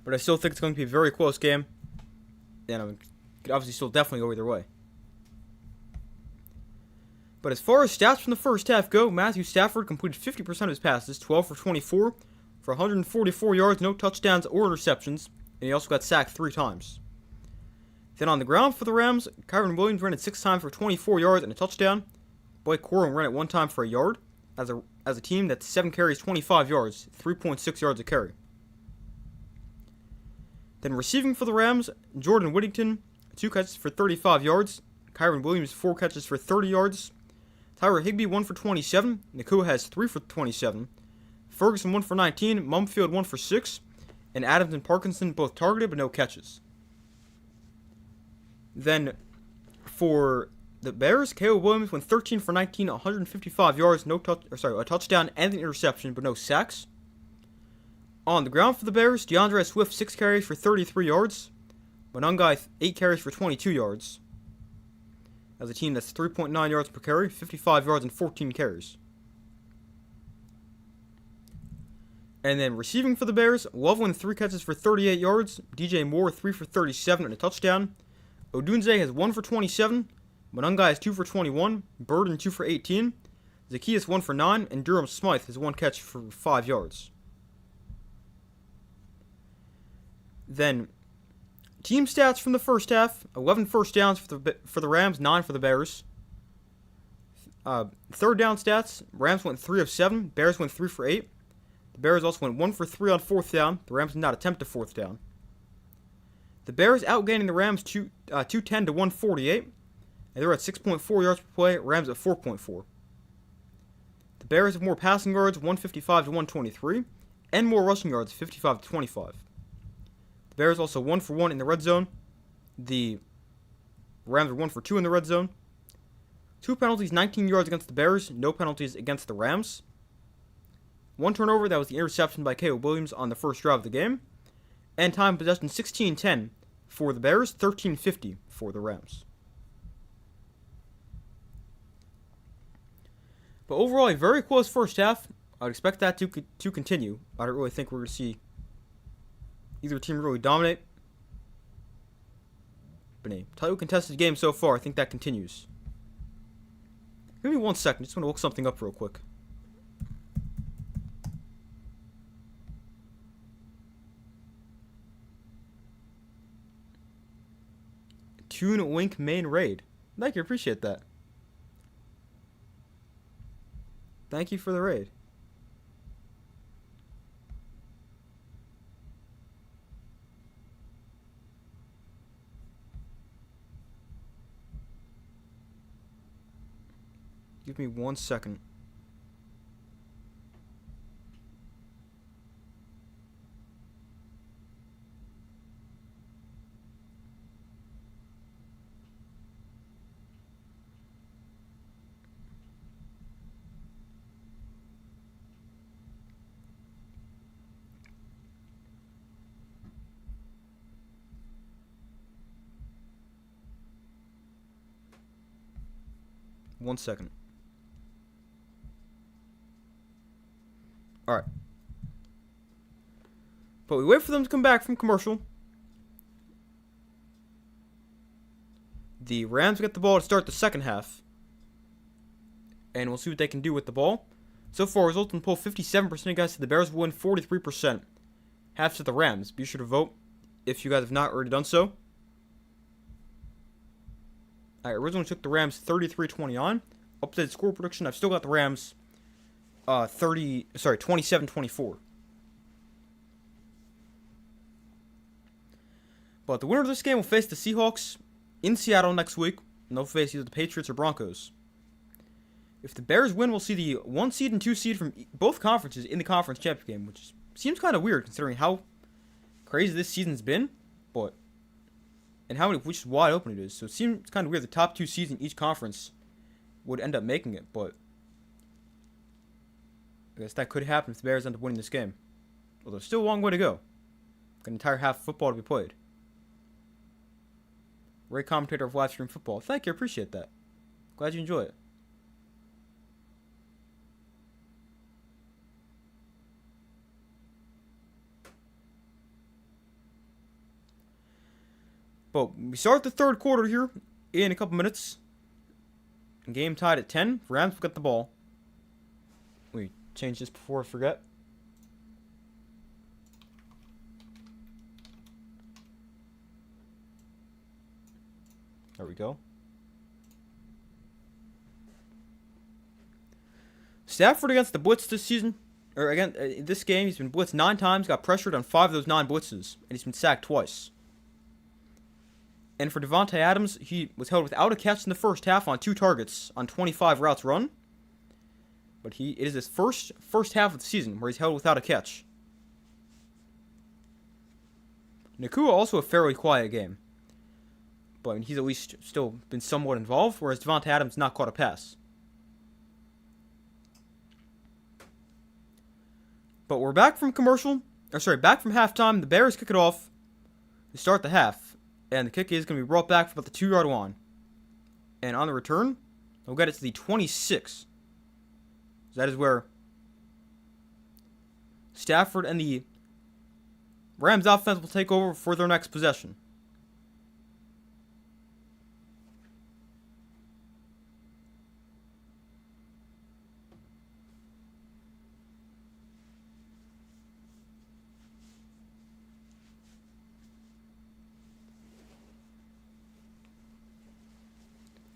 But I still think it's going to be a very close game. And I could obviously still definitely go either way. But as far as stats from the first half go, Matthew Stafford completed 50% of his passes, 12 for 24, for 144 yards, no touchdowns or interceptions, and he also got sacked 3 times. Then on the ground for the Rams, Kyren Williams ran it 6 times for 24 yards and a touchdown. Blake Corum ran it 1 time for a yard. As a team that's 7 carries, 25 yards, 3.6 yards a carry. Then receiving for the Rams, Jordan Whittington, 2 catches for 35 yards. Kyren Williams, 4 catches for 30 yards. Tyler Higbee, 1 for 27. Nakua has 3 for 27. Ferguson, 1 for 19. Mumfield, 1 for 6. And Adams and Parkinson both targeted but no catches. Then for the Bears, Caleb Williams went 13 for 19, 155 yards, a touchdown and an interception, but no sacks. On the ground for the Bears, DeAndre Swift 6 carries for 33 yards, Monangai 8 carries for 22 yards. As a team that's 3.9 yards per carry, 55 yards and 14 carries. And then receiving for the Bears, Loveland 3 catches for 38 yards, DJ Moore 3 for 37 and a touchdown. Odunze has 1 for 27. Monangai has 2 for 21. Burden 2 for 18. Zacchaeus 1 for 9. And Durham Smythe has 1 catch for 5 yards. Then, team stats from the first half. 11 first downs for the Rams, 9 for the Bears. Third down stats. Rams went 3 of 7. Bears went 3 for 8. The Bears also went 1 for 3 on 4th down. The Rams did not attempt a 4th down. The Bears outgaining the Rams 210 to 148. And they're at 6.4 yards per play. Rams at 4.4. The Bears have more passing yards, 155 to 123. And more rushing yards, 55 to 25. The Bears also 1 for 1 in the red zone. The Rams are 1 for 2 in the red zone. 2 penalties, 19 yards against the Bears. No penalties against the Rams. 1 turnover, that was the interception by Caleb Williams on the first drive of the game. And time of possession 16-10 for the Bears, 13-50 for the Rams. But overall, a very close first half. I'd expect that to continue. I don't really think we're going to see either team really dominate. But a tightly contested game so far. I think that continues. Give me 1 second. Just want to look something up real quick. Toon Wink main raid. Thank you. Appreciate that. Thank you for the raid. Give me 1 second. 1 second. Alright. But we wait for them to come back from commercial. The Rams get the ball to start the second half. And we'll see what they can do with the ball. So far, results in the poll 57% of guys said the Bears will win, 43%. Half to the Rams. Be sure to vote if you guys have not already done so. I originally took the Rams 33-20 on. Updated score prediction, I've still got the Rams 27-24. But the winner of this game will face the Seahawks in Seattle next week, and they'll face either the Patriots or Broncos. If the Bears win, we'll see the 1 seed and 2 seed from both conferences in the conference championship game, which seems kind of weird considering how crazy this season's been, and how many which is wide open it is. So it seems kind of weird the top 2 seeds in each conference would end up making it, but I guess that could happen if the Bears end up winning this game. Well, there's still a long way to go. An entire half of football to be played. Great commentator of live stream football. Thank you, I appreciate that. Glad you enjoy it. But we start the third quarter here in a couple minutes. Game tied at 10. Rams will get the ball. We change this before I forget. There we go. Stafford against the blitz this season, or again, in this game, he's been blitzed 9 times, got pressured on 5 of those 9 blitzes, and he's been sacked twice. And for Devontae Adams, he was held without a catch in the first half on 2 targets on 25 routes run. But it is his first half of the season where he's held without a catch. Nakua also a fairly quiet game. But he's at least still been somewhat involved, whereas Devontae Adams not caught a pass. But we're back from back from halftime. The Bears kick it off to start the half. And the kick is going to be brought back for about the 2-yard line. And on the return, they'll get it to the 26. So that is where Stafford and the Rams offense will take over for their next possession.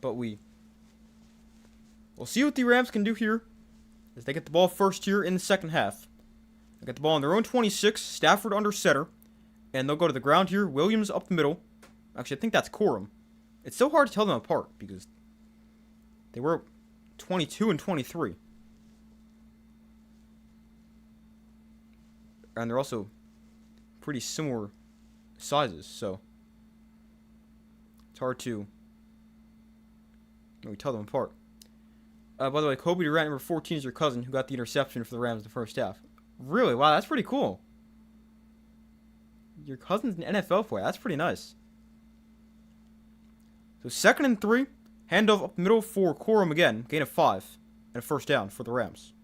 But we'll see what the Rams can do here as they get the ball first here in the second half. They get the ball on their own 26, Stafford under center, and they'll go to the ground here. Williams up the middle. Actually, I think that's Corum. It's so hard to tell them apart because they were 22 and 23. And they're also pretty similar sizes, so it's hard to we tell them apart. By the way, Kobe Durant, number 14, is your cousin who got the interception for the Rams in the first half. Really? Wow, that's pretty cool. Your cousin's an NFL player. That's pretty nice. So 2nd and 3. Handoff up the middle for Corum again. Gain of 5. And a first down for the Rams.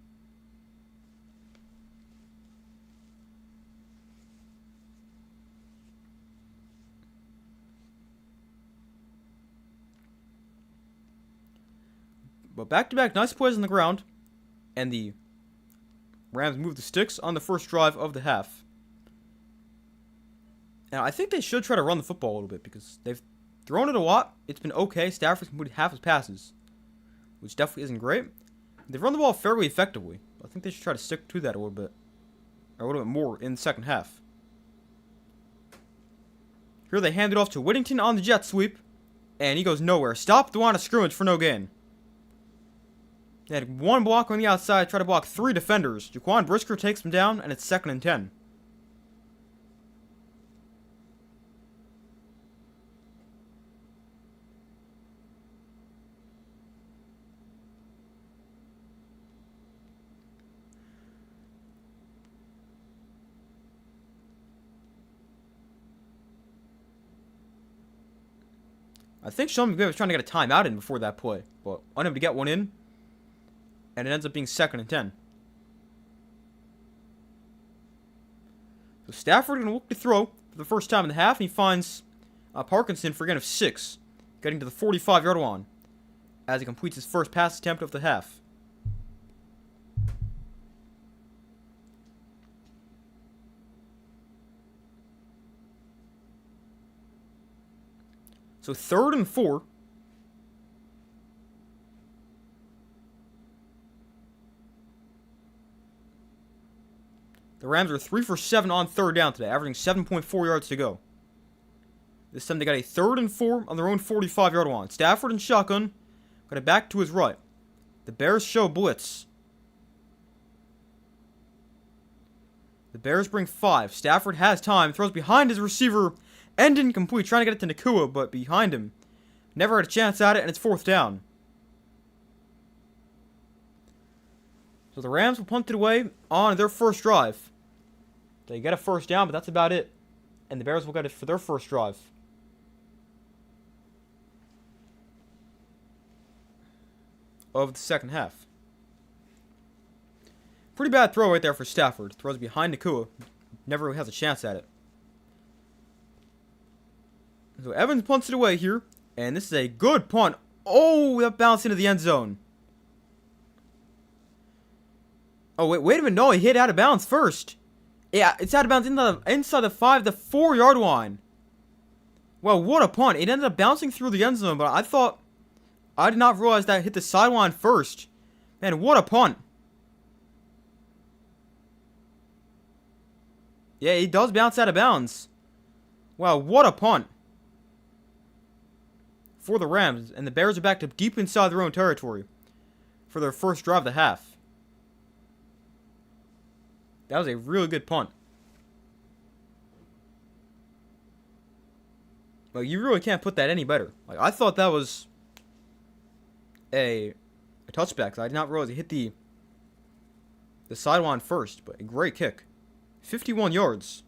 But back-to-back nice plays on the ground. And the Rams move the sticks on the first drive of the half. Now, I think they should try to run the football a little bit because they've thrown it a lot. It's been okay. Stafford's completed half his passes, which definitely isn't great. They've run the ball fairly effectively. I think they should try to stick to that a little bit more in the second half. Here they hand it off to Whittington on the jet sweep, and he goes nowhere. Stop the line of scrimmage for no gain. They had 1 block on the outside, try to block 3 defenders. Jaquan Brisker takes him down, and it's 2nd and 10. I think Sean McVay was trying to get a timeout in before that play, but unable to get one in. And it ends up being 2nd and 10. So Stafford going to look to throw for the first time in the half, and he finds Parkinson for a gain of 6, getting to the 45-yard line as he completes his first pass attempt of the half. So 3rd and 4. The Rams are 3 for 7 on 3rd down today, averaging 7.4 yards to go. This time they got a 3rd and 4 on their own 45-yard line. Stafford and shotgun got it back to his right. The Bears show blitz. The Bears bring 5. Stafford has time, throws behind his receiver, and incomplete, trying to get it to Nakua, but behind him. Never had a chance at it, and it's 4th down. So the Rams will punt it away on their first drive. They get a 1st down, but that's about it. And the Bears will get it for their first drive. Of the second half. Pretty bad throw right there for Stafford. Throws behind Nakua. Never really has a chance at it. So Evans punts it away here. And this is a good punt. Oh, that bounced into the end zone. Oh, wait a minute. No, he hit out of bounds first. Yeah, it's out of bounds inside the 4-yard line. Well, what a punt. It ended up bouncing through the end zone, but I did not realize that it hit the sideline first. Man, what a punt. Yeah, he does bounce out of bounds. Wow, what a punt. For the Rams, and the Bears are back to deep inside their own territory for their first drive of the half. That was a really good punt. Like, you really can't put that any better. Like, I thought that was a touchback, 'cause I did not realize it hit the sideline first, but a great kick. 51 yards.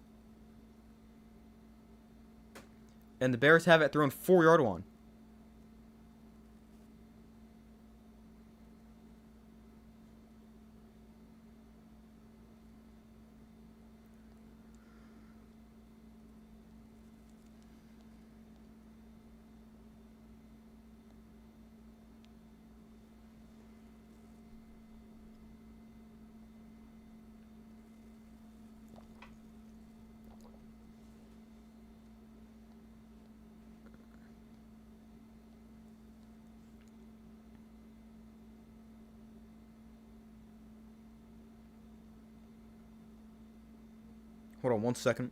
And the Bears have it at their own 4-yard line. Hold on 1 second.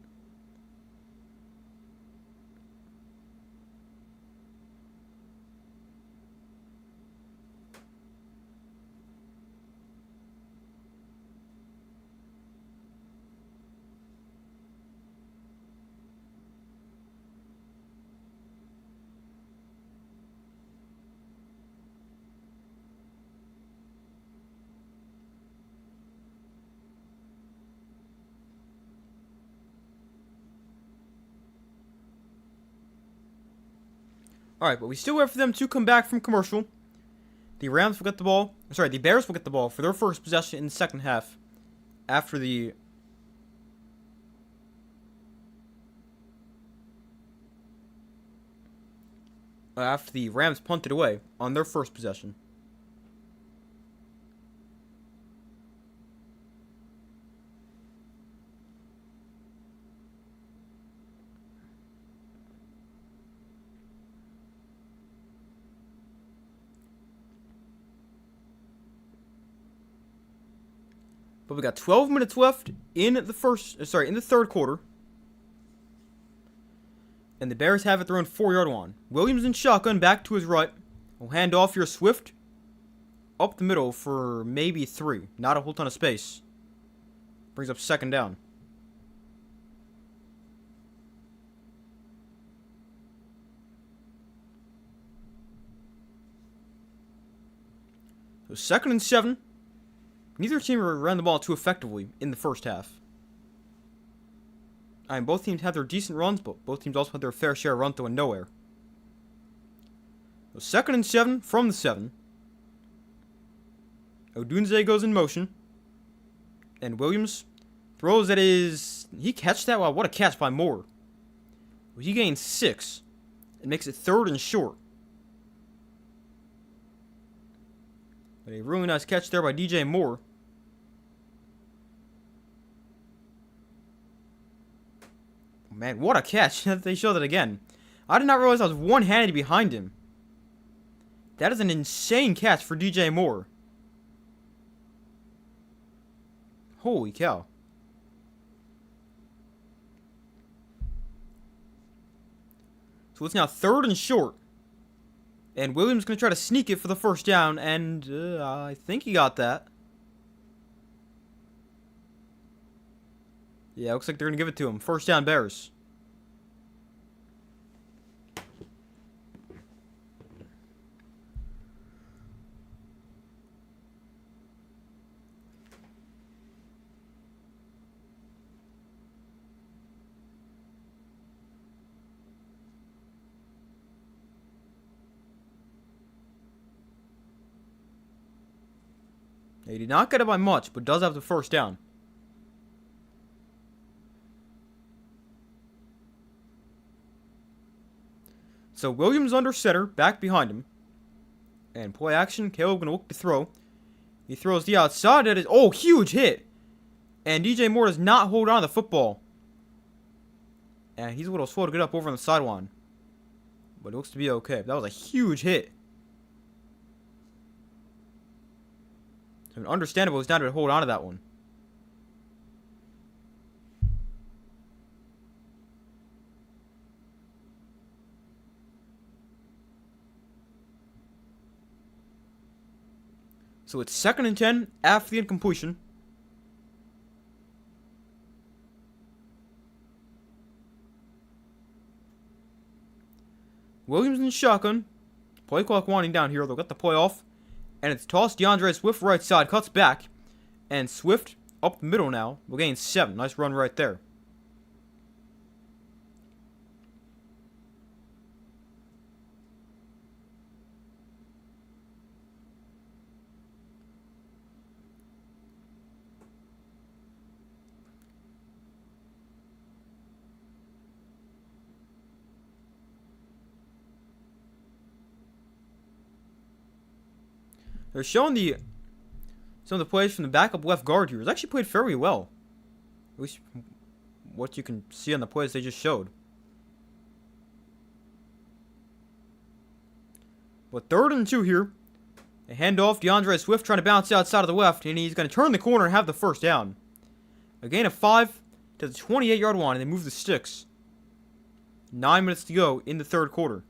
Alright, but we still wait for them to come back from commercial. The Rams will get the ball. Sorry, the Bears will get the ball for their first possession in the second half. After the Rams punted away on their first possession. But we got 12 minutes left in the third quarter. And the Bears have it their own 4-yard line. Williams in shotgun back to his right. Will hand off here Swift up the middle for maybe 3. Not a whole ton of space. Brings up 2nd down. So 2nd and 7. Neither team ran the ball too effectively in the first half. Both teams had their decent runs, but both teams also had their fair share of run going nowhere. So 2nd and 7 from the 7. Odunze goes in motion. And Williams throws at his... He catch that? Wow, what a catch by Moore. He gains 6. It makes it 3rd and short. But a really nice catch there by DJ Moore. Man, what a catch. They show that again. I did not realize I was one-handed behind him. That is an insane catch for DJ Moore. Holy cow. So it's now 3rd and short. And Williams going to try to sneak it for the first down. And I think he got that. Yeah, looks like they're going to give it to him. First down, Bears. He did not get it by much, but does have the first down. So Williams under center, back behind him. And play action, Caleb gonna look to throw. He throws the outside, that is, oh, huge hit! And DJ Moore does not hold on to the football. And he's a little slow to get up over on the sideline. But it looks to be okay. That was a huge hit. So understandable he's not able to hold on to that one. So it's 2nd and 10 after the incompletion. Williams in shotgun. Play clock winding down here. They'll get the play off. And it's tossed. DeAndre Swift right side. Cuts back. And Swift up the middle now. We'll gain 7. Nice run right there. They're showing some of the plays from the backup left guard here. He's actually played fairly well. At least what you can see on the plays they just showed. But 3rd and 2 here. A handoff. DeAndre Swift trying to bounce outside of the left. And he's going to turn the corner and have the first down. A gain of 5 to the 28-yard line. And they move the sticks. 9 minutes to go in the 3rd quarter.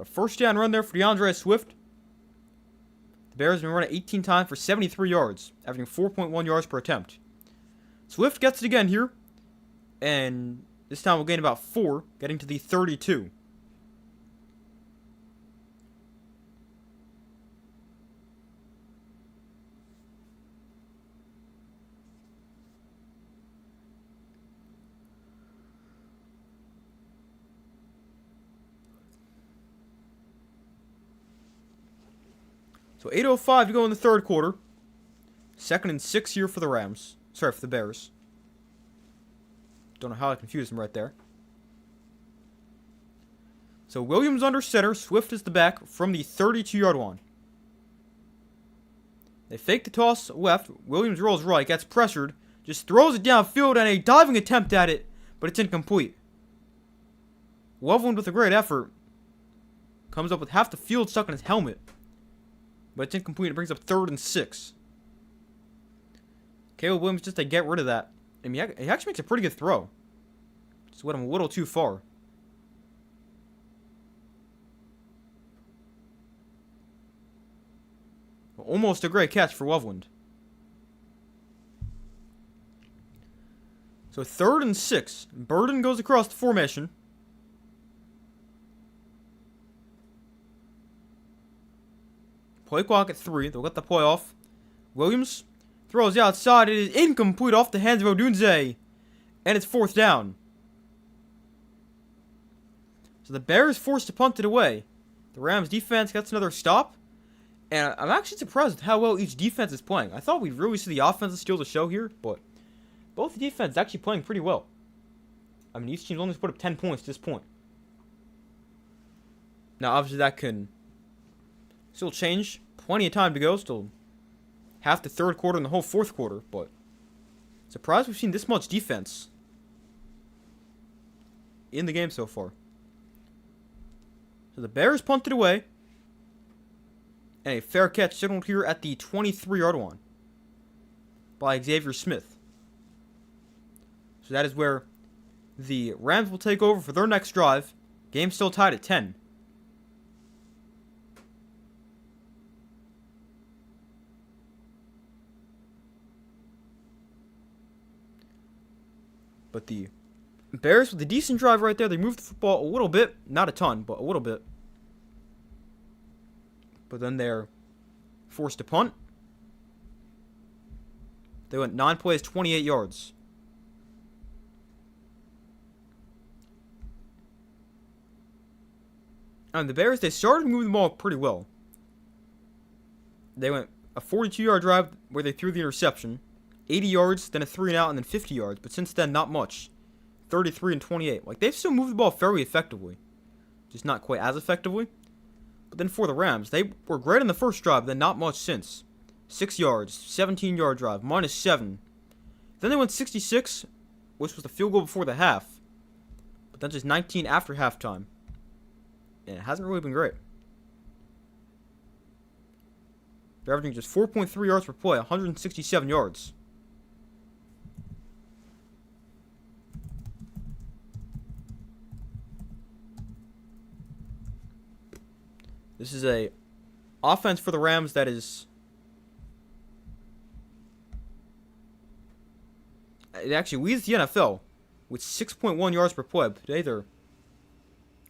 A first down run there for DeAndre Swift. The Bears have been running 18 times for 73 yards, averaging 4.1 yards per attempt. Swift gets it again here. And this time we'll gain about 4, getting to the 32. So 8:05 to go in the 3rd quarter. 2nd and 6 here for the Rams. Sorry, for the Bears. Don't know how I confused them right there. So Williams under center. Swift is the back from the 32-yard line. They fake the toss left. Williams rolls right. Gets pressured. Just throws it downfield and a diving attempt at it. But it's incomplete. Loveland with a great effort. Comes up with half the field stuck in his helmet. But it's incomplete. It brings up 3rd and 6. Caleb Williams just to get rid of that. I mean, he actually makes a pretty good throw. Just went him a little too far. Almost a great catch for Loveland. So 3rd and 6. Burden goes across the formation. Play clock at 3. They'll get the play off. Williams throws outside. It is incomplete off the hands of Odunze. And it's 4th down. So the Bears forced to punt it away. The Rams defense gets another stop. And I'm actually surprised with how well each defense is playing. I thought we'd really see the offensive steal the show here, but both defenses actually playing pretty well. I mean, each team's only put up 10 points at this point. Now, obviously, that can still change. Plenty of time to go. Still half the 3rd quarter and the whole 4th quarter, but surprised we've seen this much defense in the game so far. So the Bears punted away. And a fair catch signaled here at the 23-yard line by Xavier Smith. So that is where the Rams will take over for their next drive. Game still tied at 10. But the Bears with a decent drive right there. They moved the football a little bit. Not a ton, but a little bit. But then they're forced to punt. They went 9 plays, 28 yards. And the Bears, they started moving the ball pretty well. They went a 42-yard drive where they threw the interception. 80 yards, then a 3-and-out, and then 50 yards. But since then, not much. 33 and 28. Like, they've still moved the ball fairly effectively. Just not quite as effectively. But then for the Rams, they were great on the first drive, then not much since. 6 yards, 17-yard drive, -7. Then they went 66, which was the field goal before the half. But then just 19 after halftime. And it hasn't really been great. They're averaging just 4.3 yards per play, 167 yards. This is a offense for the Rams that is... It actually leads the NFL with 6.1 yards per play. Today they're...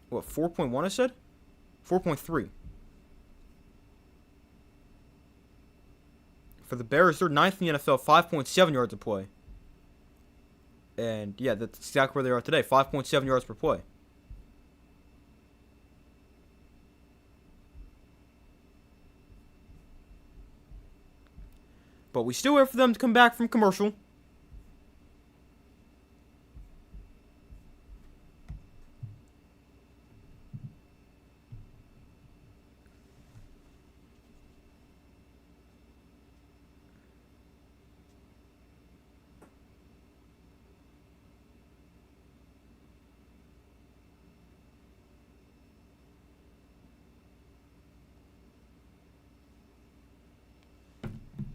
What, 4.1 I said? 4.3. For the Bears, they're 9th in the NFL, 5.7 yards a play. And yeah, that's exactly where they are today, 5.7 yards per play. But we still wait for them to come back from commercial.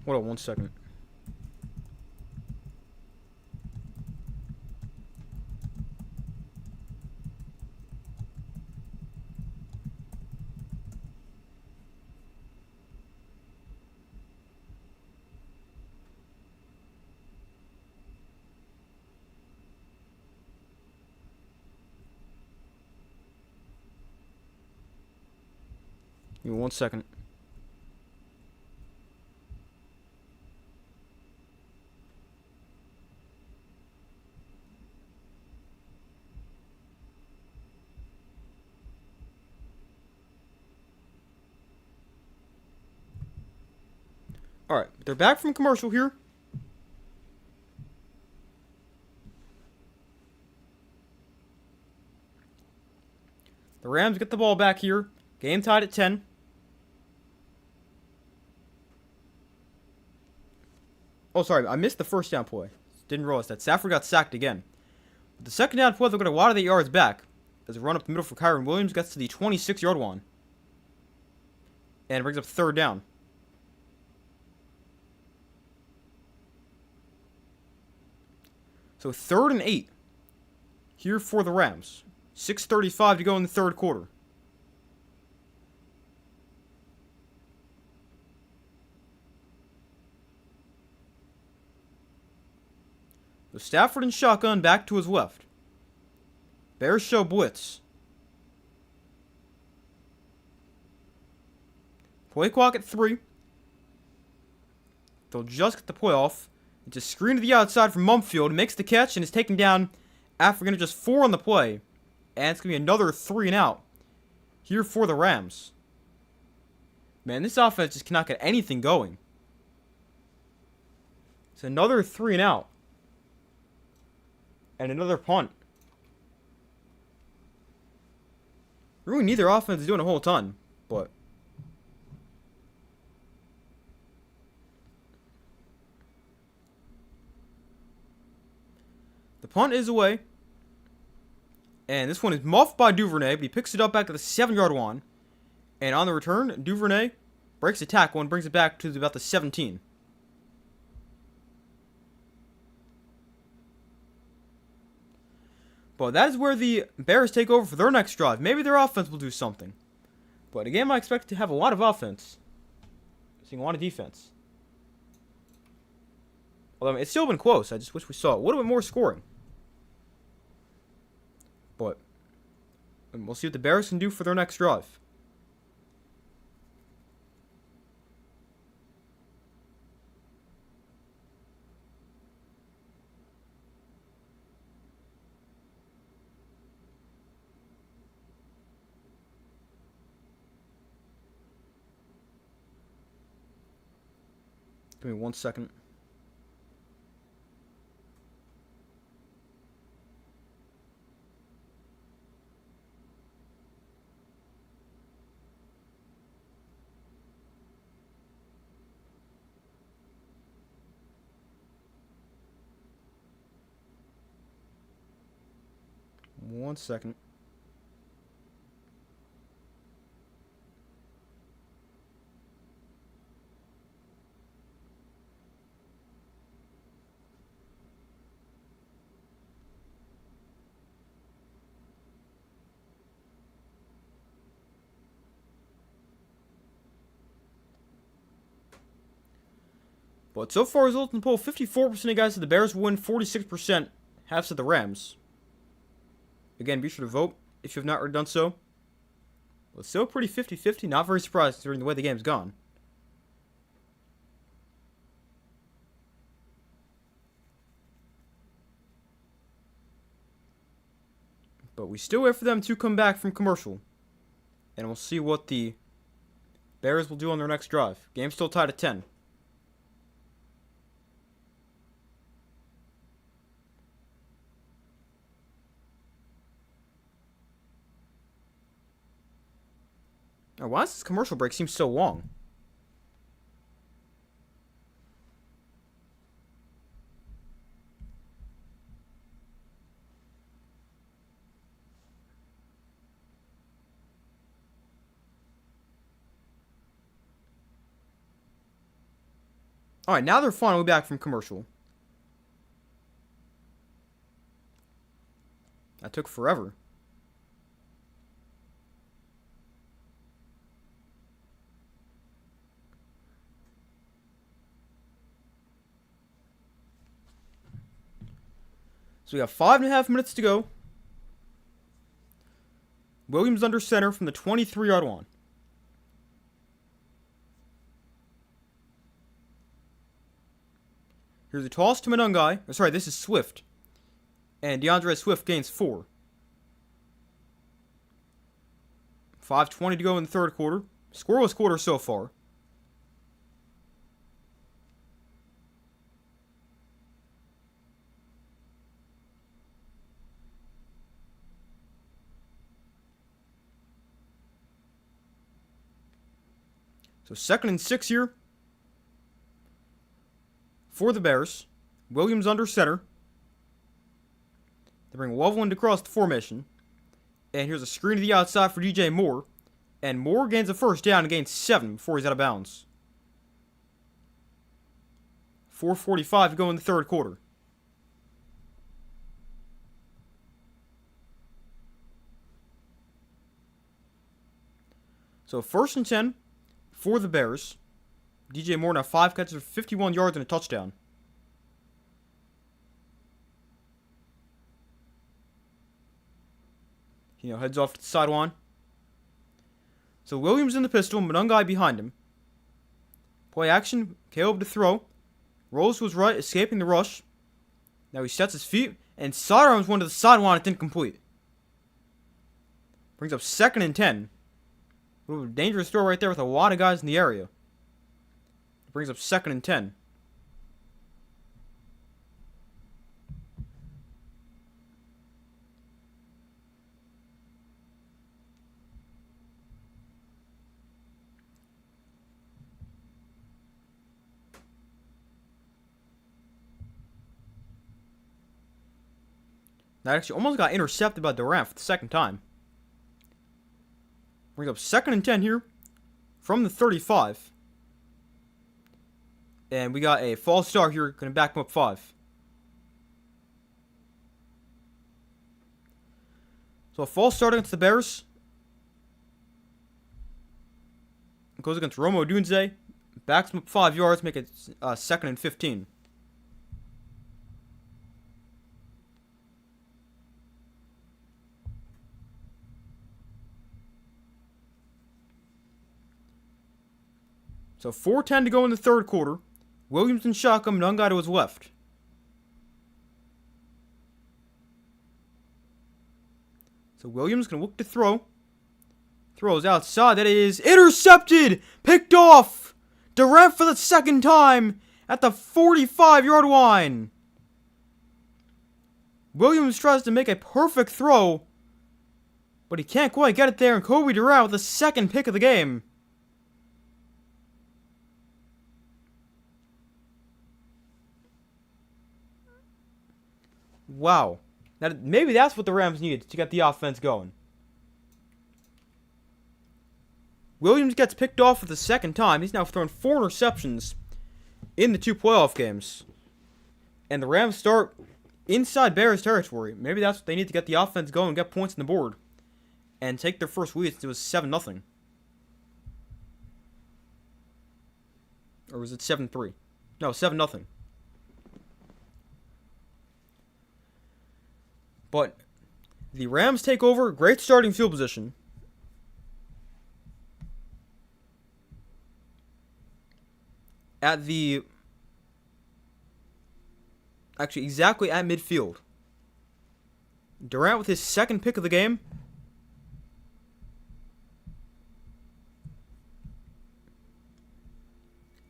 Hold on 1 second. Give me 1 second. Alright, they're back from commercial here. The Rams get the ball back here. Game tied at 10. Oh, sorry, I missed the first down play. Didn't realize that. Stafford got sacked again. But the second down play, they'll get a lot of the yards back. As a run up the middle for Kyron Williams gets to the 26-yard line. And brings up 3rd down. So 3rd and 8 here for the Rams. 6:35 to go in the 3rd quarter. So Stafford and shotgun back to his left. Bears show blitz. Play clock at 3. They'll just get the play off. It's a screen to the outside from Mumfield. Makes the catch and is taken down after getting just 4 on the play. And it's going to be another 3 and out here for the Rams. Man, this offense just cannot get anything going. It's another 3 and out. And another punt. Really, neither offense is doing a whole ton, but the punt is away. And this one is muffed by Duvernay, but he picks it up back to the 7-yard line. And on the return, Duvernay breaks the tackle and brings it back to about the 17. But that is where the Bears take over for their next drive. Maybe their offense will do something. But a game I expect to have a lot of offense. Seeing a lot of defense. Although it's still been close. I just wish we saw a little bit more scoring. But we'll see what the Bears can do for their next drive. Give me 1 second. One second. But so far, results in the poll, 54% of guys said the Bears will win, 46% have said the Rams. Again, be sure to vote if you have not already done so. Well, it's still pretty 50-50. Not very surprised considering the way the game's gone. But we still wait for them to come back from commercial. And we'll see what the Bears will do on their next drive. Game's still tied at 10. Now, why does this commercial break seem so long? Alright, now they're finally back from commercial. That took forever. So we got 5.5 minutes to go. Williams under center from the 23-yard line. Here's a toss to Monungai. Oh, sorry, this is Swift. And DeAndre Swift gains 4. 5:20 to go in the third quarter. Scoreless quarter so far. So 2nd and 6 here for the Bears. Williams under center. They bring Loveland across the formation. And here's a screen to the outside for DJ Moore. And Moore gains a first down and gains 7 before he's out of bounds. 4:45 to go in the third quarter. So 1st and 10 for the Bears. DJ Moore now 5 catches for 51 yards and a touchdown. He now heads off to the sideline. So Williams in the pistol, Monungai behind him. Play action. Caleb to throw. Rolls to his right, escaping the rush. Now he sets his feet, and sidearms one to the sideline. It's incomplete. Brings up 2nd and 10. A little dangerous throw right there with a lot of guys in the area. Brings up 2nd and 10. That actually almost got intercepted by Durant for the 2nd time. Brings up 2nd and 10 here from the 35. And we got a false start here, going to back him up 5. So a false start against the Bears. Goes against Rome Odunze. Backs him up 5 yards, make it 2nd and 15. So 4:10 to go in the 3rd quarter. Williams and shotgun, none guy to his left. So Williams going to look to throw. Throws outside. That is intercepted. Picked off. Durant for the 2nd time at the 45-yard line. Williams tries to make a perfect throw, but he can't quite get it there. And Kobe Durant with the 2nd pick of the game. Wow. Now, maybe that's what the Rams needed to get the offense going. Williams gets picked off for the 2nd time. He's now thrown 4 interceptions in the 2 playoff games. And the Rams start inside Bears territory. Maybe that's what they need to get the offense going, get points on the board, and take their first lead. It was 7-0. Or was it 7-3? No, 7-0. But the Rams take over. Great starting field position. Exactly at midfield. Durant with his 2nd pick of the game.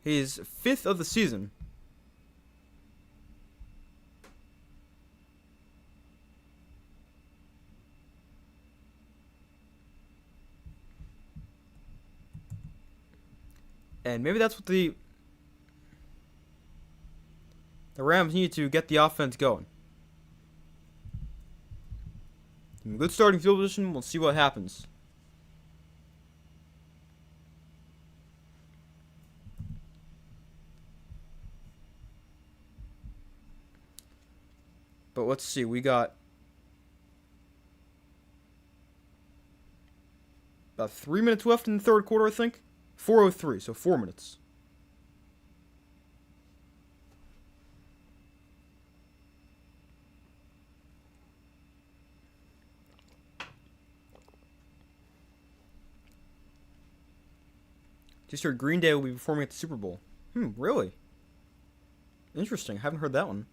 His 5th of the season. And maybe that's what the Rams need to get the offense going. Good starting field position. We'll see what happens. But let's see. We got about 3 minutes left in the 3rd quarter, I think. 4:03, so 4 minutes. Just heard Green Day will be performing at the Super Bowl. Really? Interesting. I haven't heard that one.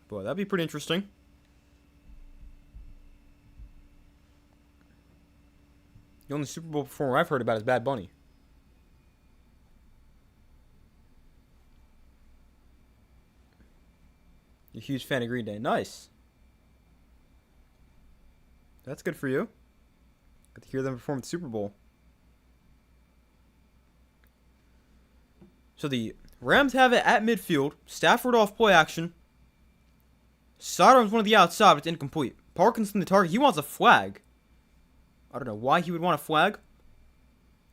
Boy, that'd be pretty interesting. The only Super Bowl performer I've heard about is Bad Bunny. You're a huge fan of Green Day. Nice. That's good for you. Good to hear them perform at the Super Bowl. So the Rams have it at midfield. Stafford off play action. Sidearms one of the outside, but it's incomplete. Parkinson the target. He wants a flag. I don't know why he would want a flag,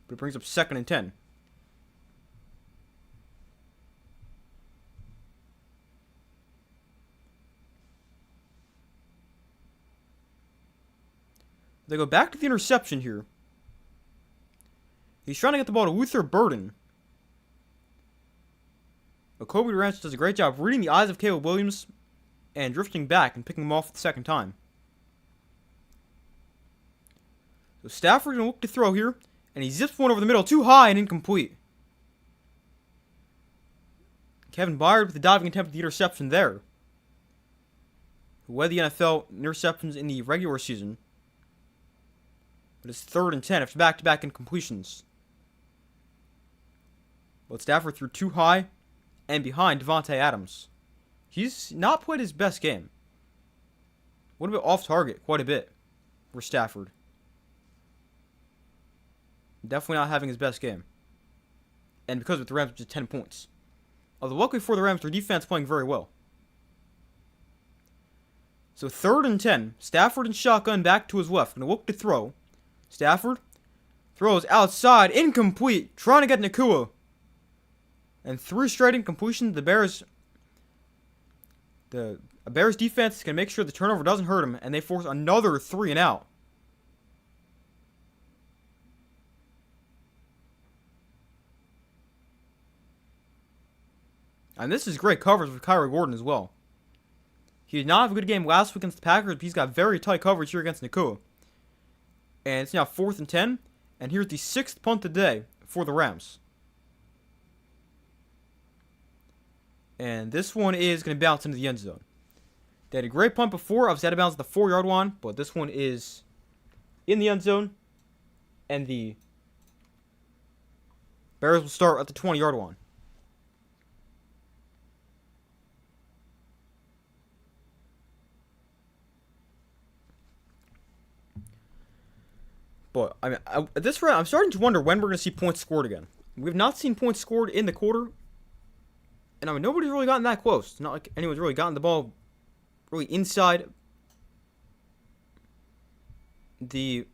but it brings up 2nd and 10. They go back to the interception here. He's trying to get the ball to Luther Burden. But Kobe Durant does a great job reading the eyes of Caleb Williams and drifting back and picking him off the 2nd time. So Stafford going to look to throw here. And he zips one over the middle. Too high and incomplete. Kevin Byard with the diving attempt at the interception there. Who led the NFL interceptions in the regular season. But it's 3rd and 10 after back-to-back incompletions. But Stafford threw too high and behind Devontae Adams. He's not played his best game. What about off target? Quite a bit for Stafford. Definitely not having his best game. And because of the Rams, just 10 points. Although luckily for the Rams, their defense playing very well. So 3rd and 10. Stafford and shotgun back to his left. Going to look to throw. Stafford throws outside. Incomplete. Trying to get Nakua. And 3 straight incompletions. The Bears defense is going to make sure the turnover doesn't hurt him. And they force another 3 and out. And this is great coverage with Kyrie Gordon as well. He did not have a good game last week against the Packers, but he's got very tight coverage here against Nakua. And it's now 4th and 10. And here's the 6th punt of the day for the Rams. And this one is going to bounce into the end zone. They had a great punt before. Obviously, had to bounce at the 4-yard line. But this one is in the end zone. And the Bears will start at the 20-yard line. But I mean, at this rate, I'm starting to wonder when we're going to see points scored again. We've not seen points scored in the quarter. And I mean, nobody's really gotten that close. It's not like anyone's really gotten the ball really inside the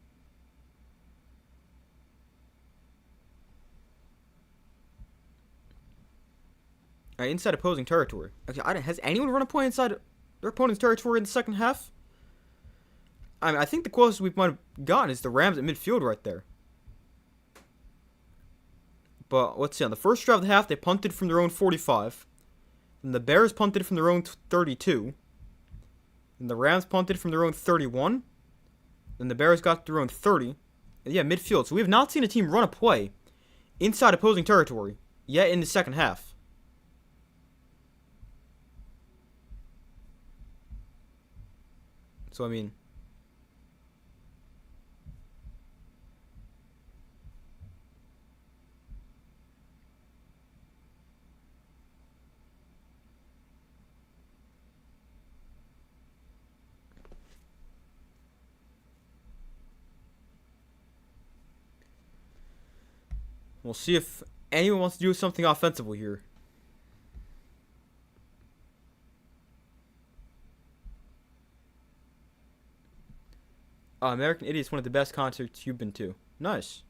inside opposing territory. Actually, has anyone run a play inside their opponent's territory in the second half? I mean, I think the closest we might have gotten is the Rams at midfield right there. But let's see. On the first drive of the half, they punted from their own 45. Then the Bears punted from their own 32. And the Rams punted from their own 31. Then the Bears got their own 30. And yeah, midfield. So we have not seen a team run a play inside opposing territory yet in the second half. So, I mean, we'll see if anyone wants to do something offensively here. American Idiot's one of the best concerts you've been to. Nice.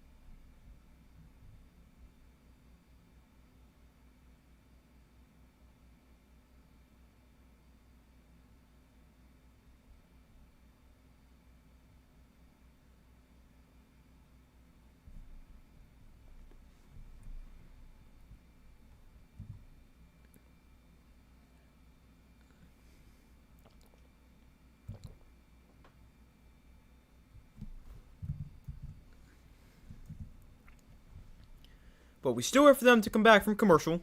But we still wait for them to come back from commercial.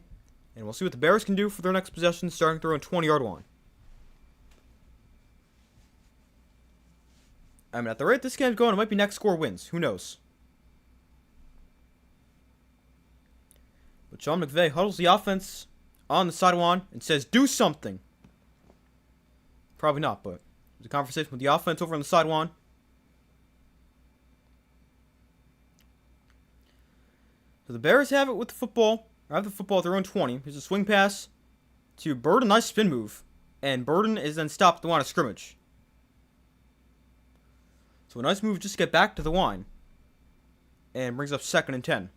And we'll see what the Bears can do for their next possession, starting at their own 20-yard line. I mean, at the rate this game's going, it might be next score wins. Who knows? But Sean McVay huddles the offense on the sideline and says, do something. Probably not, but there's a conversation with the offense over on the sideline. So the Bears have it with the football. Or have the football at their own 20. Here's a swing pass to Burden. Nice spin move. And Burden is then stopped at the line of scrimmage. So a nice move just to get back to the line. And brings up 2nd and 10.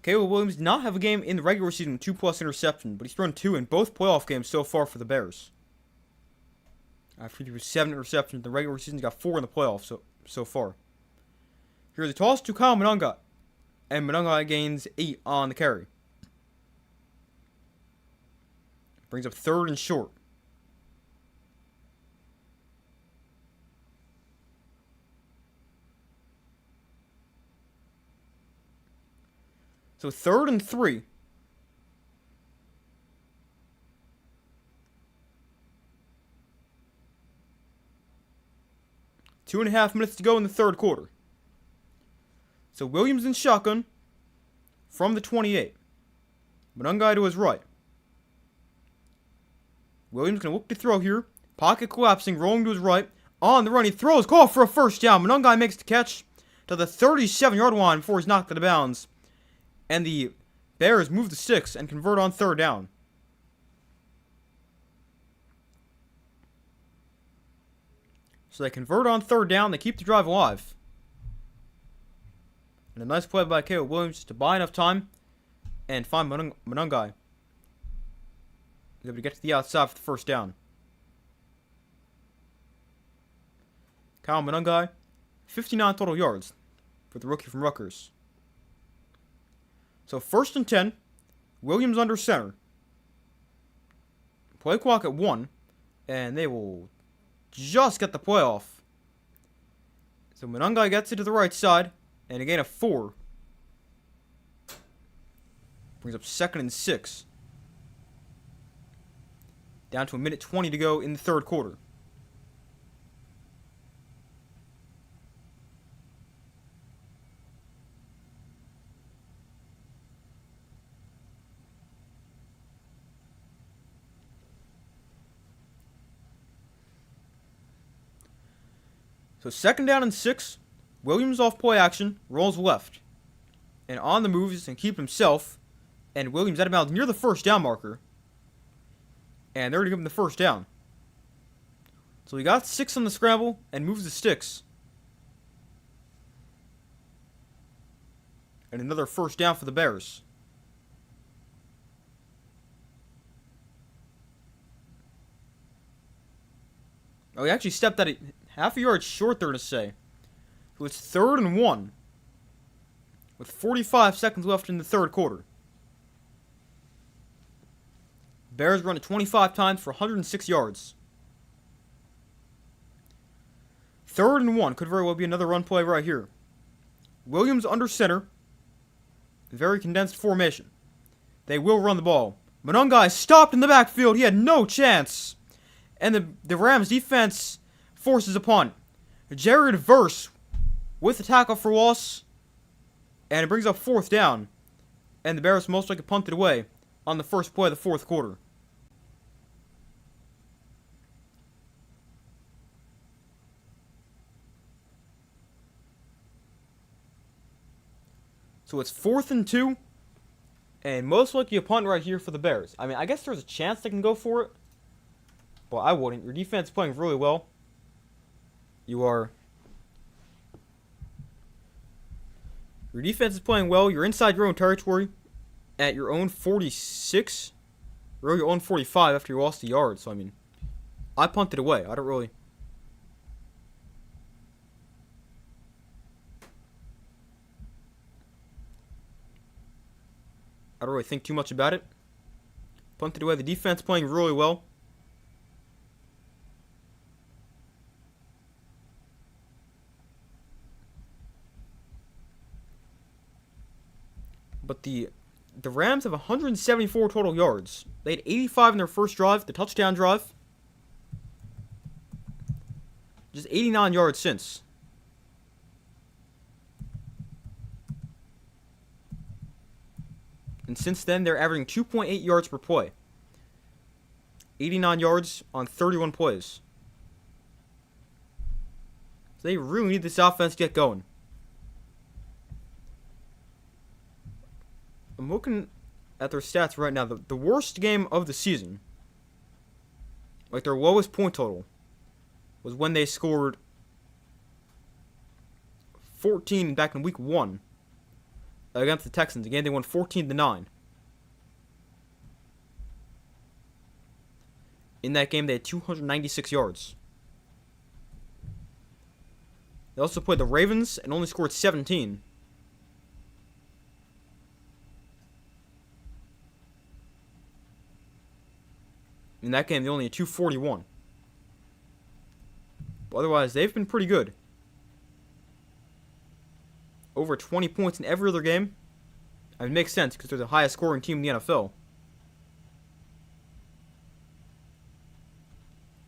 Caleb Williams did not have a game in the regular season with 2+ interceptions, but he's thrown 2 in both playoff games so far for the Bears. After he threw 7 interceptions in the regular season, he got 4 in the playoffs. So so far. Here's a toss to Kyle Monunga. And Monunga gains 8 on the carry. Brings up 3rd and short. So 3rd and 3. Two and a half minutes to go in the 3rd quarter. So Williams in shotgun from the 28. Monunga to his right. Williams going to look to throw here. Pocket collapsing, rolling to his right. On the run, he throws, call for a first down. Monunga makes the catch to the 37-yard line before he's knocked out of bounds. And the Bears move the sticks and convert on 3rd down. So they convert on 3rd down. They keep the drive alive. And a nice play by Caleb Williams to buy enough time and find Monunga. He's able to get to the outside for the first down. Kyle Monunga, 59 total yards for the rookie from Rutgers. So 1st and 10, Williams under center. Play clock at 1, and they will just get the play off. So Monunga gets it to the right side, and a gain of 4. Brings up 2nd and 6. Down to a minute 20 to go in the 3rd quarter. So 2nd down and 6. Williams off play action, rolls left. And on the moves and keep himself. And Williams out of bounds near the first down marker. And they're going to give him the first down. So he got 6 on the scramble and moves the sticks. And another first down for the Bears. Oh, he actually stepped out half a yard short there to say. So it's 3rd and 1. With 45 seconds left in the 3rd quarter. Bears run it 25 times for 106 yards. 3rd and 1. Could very well be another run play right here. Williams under center. Very condensed formation. They will run the ball. Monunga is stopped in the backfield. He had no chance. And the Rams defense forces a punt. Jared Verse with the tackle for loss. And it brings up 4th down. And the Bears most likely punted away on the first play of the 4th quarter. So it's 4th and 2. And most likely a punt right here for the Bears. I mean, I guess there's a chance they can go for it. But I wouldn't. Your defense is playing really well. Your defense is playing well. You're inside your own territory at your own 46. Or your own 45 after you lost the yard. So, I mean, I punted away. I don't really think too much about it. Punted away. The defense playing really well. But the Rams have 174 total yards. They had 85 in their first drive, the touchdown drive. Just 89 yards since. And since then, they're averaging 2.8 yards per play. 89 yards on 31 plays. So they really need this offense to get going. I'm looking at their stats right now. The worst game of the season, like their lowest point total, was when they scored 14 back in week 1 against the Texans. Again, they won 14-9. In that game, they had 296 yards. They also played the Ravens and only scored 17. In that game, they only had 241. But otherwise, they've been pretty good. Over 20 points in every other game. I mean, it makes sense because they're the highest scoring team in the NFL.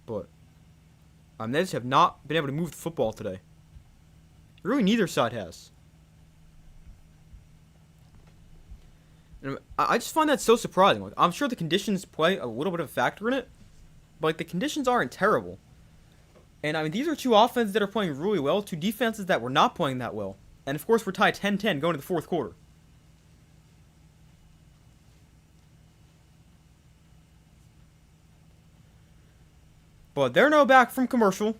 But they just have not been able to move the football today. Really, neither side has. And I just find that so surprising. Like, I'm sure the conditions play a little bit of a factor in it, but like, the conditions aren't terrible. And I mean, these are two offenses that are playing really well, two defenses that were not playing that well. And of course, we're tied 10-10 going to the fourth quarter. But they're now back from commercial.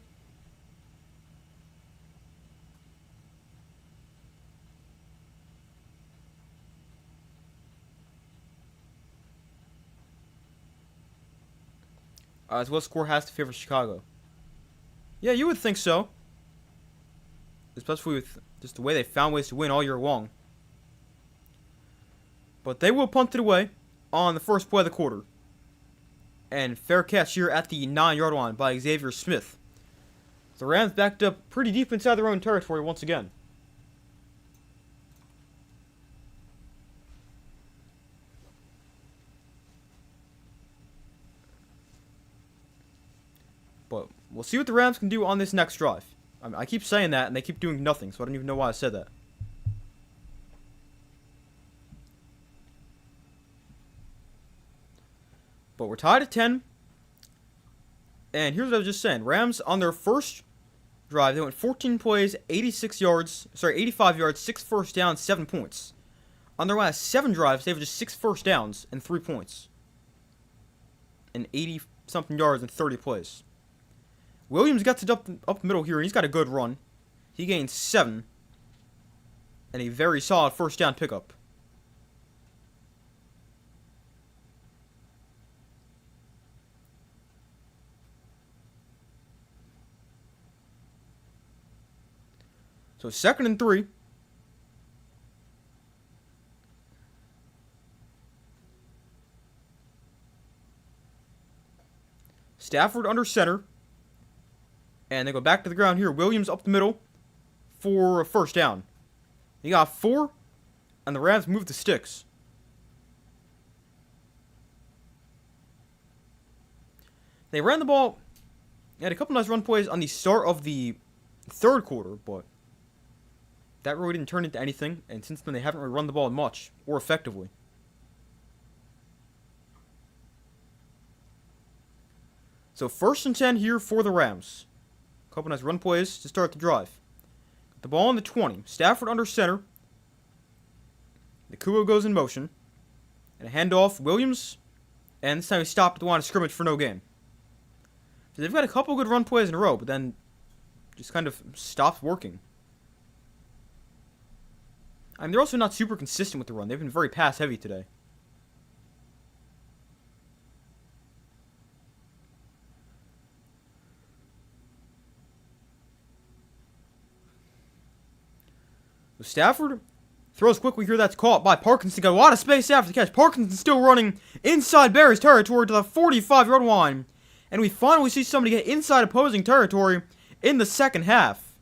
As what score has to favor Chicago? Yeah, you would think so. Especially with just the way they found ways to win all year long. But they will punt it away on the first play of the quarter. And fair catch here at the 9-yard line by Xavier Smith. The Rams backed up pretty deep inside their own territory once again. But we'll see what the Rams can do on this next drive. I keep saying that, and they keep doing nothing, so I don't even know why I said that. But we're tied at 10. And here's what I was just saying. Rams, on their first drive, they went 14 plays, 85 yards, 6 first downs, 7 points. On their last 7 drives, they have just 6 first downs and 3 points. And 80-something yards and 30 plays. Williams gets it up the middle here, and he's got a good run. He gains 7. And a very solid first down pickup. So 2nd and 3. Stafford under center. And they go back to the ground here. Williams up the middle for a first down. He got 4, and the Rams moved the sticks. They ran the ball. They had a couple nice run plays on the start of the third quarter, but that really didn't turn into anything. And since then, they haven't really run the ball much or effectively. So 1st and 10 here for the Rams. A couple nice run plays to start the drive. The ball on the 20. Stafford under center. The Kuo goes in motion. And a handoff. Williams. And this time he stopped at the line of scrimmage for no gain. So they've got a couple good run plays in a row, but then just kind of stopped working. I mean, they're also not super consistent with the run. They've been very pass heavy today. So Stafford throws quickly here. That's caught by Parkinson. Got a lot of space after the catch. Parkinson still running inside Bears territory to the 45-yard line. And we finally see somebody get inside opposing territory in the second half.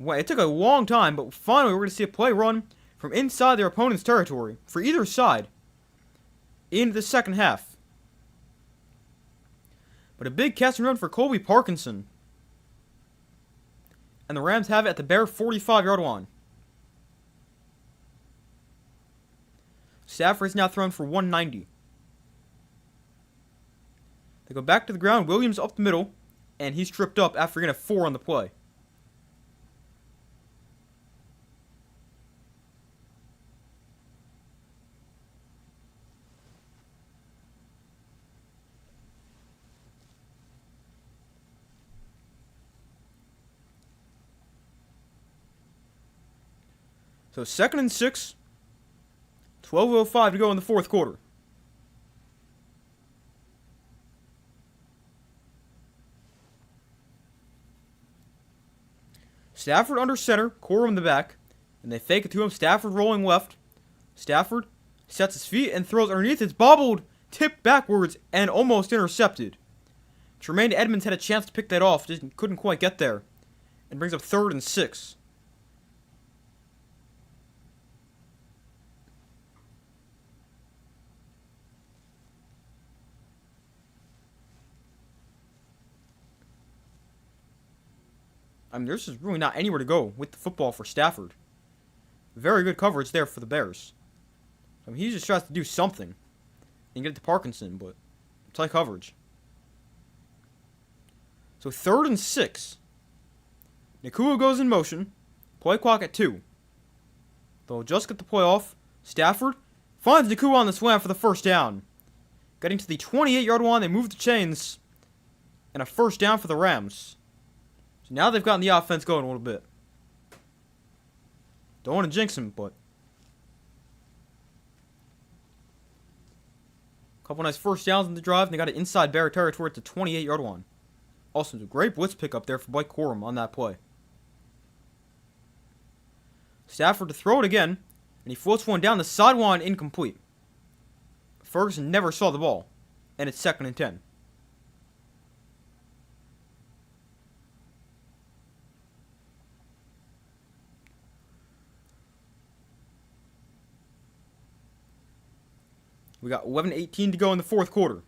Well, it took a long time, but finally we're going to see a play run from inside their opponent's territory for either side in the second half. But a big catch and run for Colby Parkinson. And the Rams have it at the Bear 45-yard line. Stafford is now thrown for 190. They go back to the ground. Williams up the middle. And he's tripped up after getting a 4 on the play. So 2nd and 6. 12:05 to go in the fourth quarter. Stafford under center, Corum in the back, and they fake it to him. Stafford rolling left. Stafford sets his feet and throws underneath. It's bobbled, tipped backwards, and almost intercepted. Tremaine Edmonds had a chance to pick that off, just couldn't quite get there. And brings up 3rd and 6. I mean, there's just really not anywhere to go with the football for Stafford. Very good coverage there for the Bears. I mean, he just tries to do something and get it to Parkinson, but tight coverage. So 3rd and 6. Nakua goes in motion. Play clock at 2. They'll just get the play off. Stafford finds Nakua on the slam for the first down. Getting to the 28-yard line, they move the chains. And a first down for the Rams. So now they've gotten the offense going a little bit. Don't want to jinx him, but a couple nice first downs in the drive, and they got it inside Bear territory at the 28-yard line. Also, a great blitz pickup there for Blake Corum on that play. Stafford to throw it again, and he floats one down the sideline, incomplete. Ferguson never saw the ball, and it's 2nd and 10. We got 11:18 to go in the 4th quarter.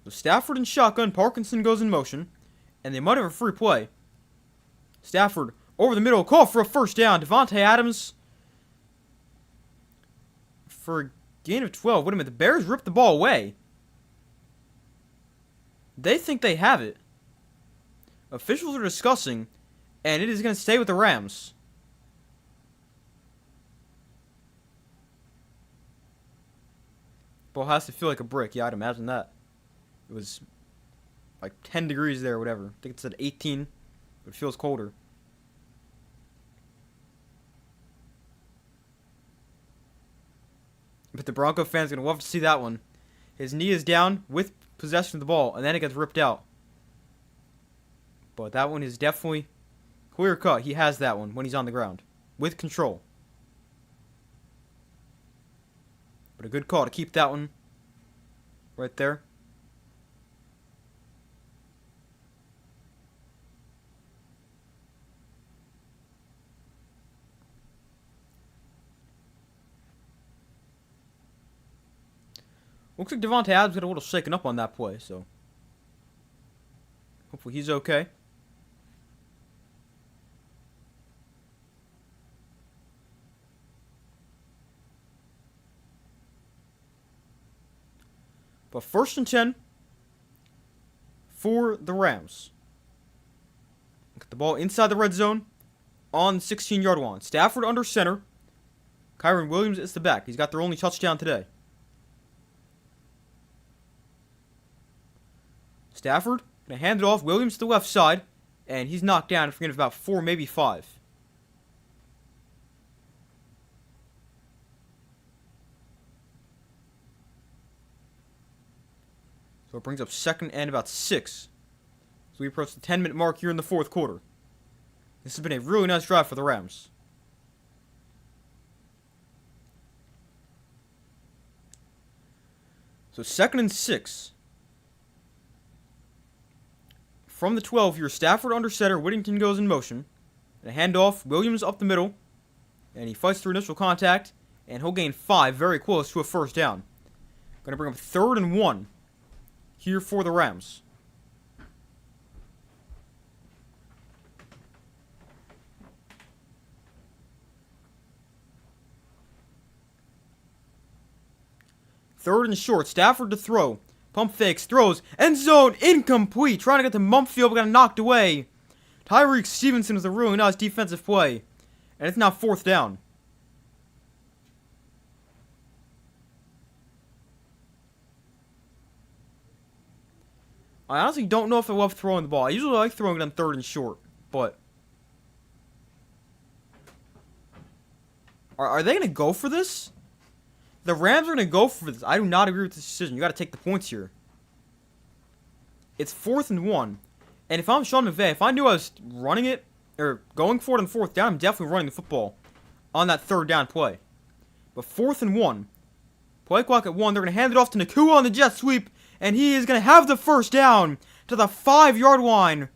So Stafford in shotgun, Parkinson goes in motion, and they might have a free play. Stafford over the middle, call for a first down. Devontae Adams for a gain of 12. Wait a minute, the Bears ripped the ball away. They think they have it. Officials are discussing, and it is going to stay with the Rams. Ball has to feel like a brick. Yeah, I'd imagine that. It was like 10 degrees there or whatever. I think it said 18, but it feels colder. But the Bronco fans are going to love to see that one. His knee is down with possession of the ball, and then it gets ripped out. But that one is definitely clear cut. He has that one when he's on the ground with control. But a good call to keep that one right there. Looks like Devontae Adams got a little shaken up on that play, so hopefully he's okay. But 1st and 10 for the Rams. Get the ball inside the red zone on the 16-yard line. Stafford under center. Kyron Williams is the back. He's got their only touchdown today. Stafford going to hand it off. Williams to the left side. And he's knocked down for about 4, maybe 5. So it brings up 2nd and about 6. So we approach the 10-minute mark here in the 4th quarter. This has been a really nice drive for the Rams. So 2nd and 6. From the 12 here, Stafford under center, Whittington goes in motion. And a handoff, Williams up the middle. And he fights through initial contact. And he'll gain 5, very close to a first down. Going to bring up 3rd and 1 here for the Rams. Third and short, Stafford to throw. Pump fakes, throws, end zone, incomplete. Trying to get to Mumpfield, but got knocked away. Tyreek Stevenson was a really nice defensive play. And it's now 4th down. I honestly don't know if I love throwing the ball. I usually like throwing it on 3rd and short, but are they going to go for this? The Rams are going to go for this. I do not agree with this decision. You got to take the points here. It's 4th and 1. And if I'm Sean McVay, if I knew I was running it, or going for it on 4th down, I'm definitely running the football on that 3rd down play. But 4th and 1. Play clock at 1. They're going to hand it off to Nakua on the jet sweep. And he is going to have the 1st down to the 5-yard line.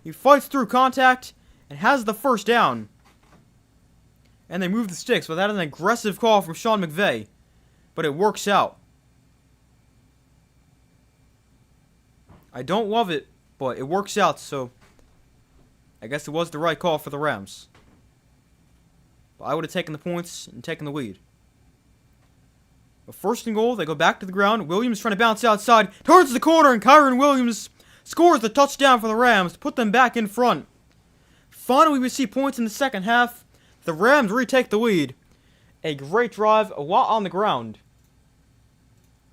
He fights through contact and has the 1st down. And they move the sticks. But that is an aggressive call from Sean McVay. But it works out. I don't love it, but it works out, so I guess it was the right call for the Rams. But I would have taken the points and taken the lead. But 1st and goal, they go back to the ground. Williams trying to bounce outside, turns the corner, and Kyron Williams scores the touchdown for the Rams to put them back in front. Finally, we see points in the 2nd half. The Rams retake the lead. A great drive, a lot on the ground.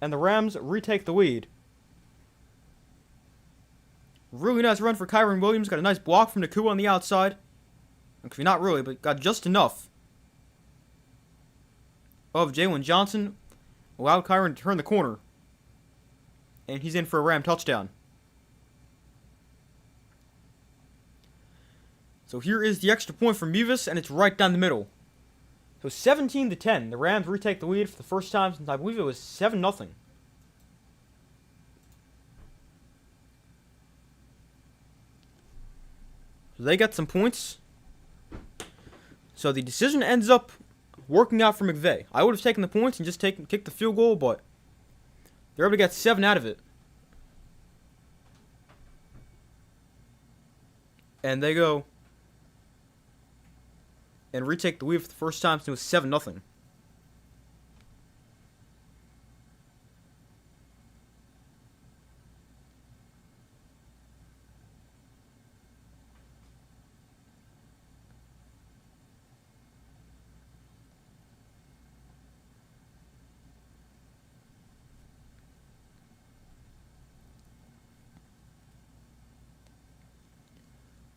And the Rams retake the lead. Really nice run for Kyron Williams. Got a nice block from Nakua on the outside. Actually, not really, but got just enough of Jalen Johnson. Allowed Kyron to turn the corner. And he's in for a Ram touchdown. So here is the extra point from Mevis, and it's right down the middle. So 17-10. The Rams retake the lead for the first time since I believe it was 7-0. So they got some points. So the decision ends up working out for McVay. I would have taken the points and just kicked the field goal, but they're able to get 7 out of it. And they go and retake the lead for the first time since it was 7-0.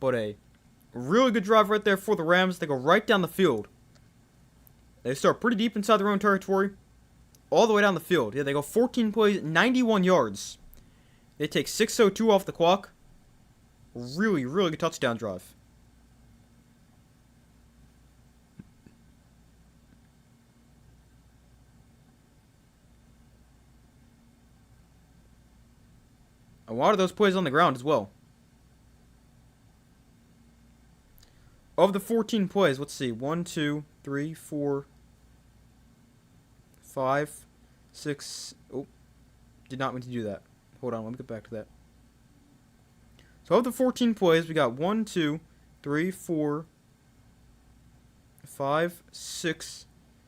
But a really good drive right there for the Rams. They go right down the field. They start pretty deep inside their own territory. All the way down the field. Yeah, they go 14 plays, 91 yards. They take 6:02 off the clock. Really, really good touchdown drive. A lot of those plays on the ground as well. Of the 14 plays, let's see. 1, 2, 3, 4, 5, 6. Oh, did not mean to do that. Hold on, let me get back to that. So of the 14 plays, we got 1, 2, 3, 4, 5, 6,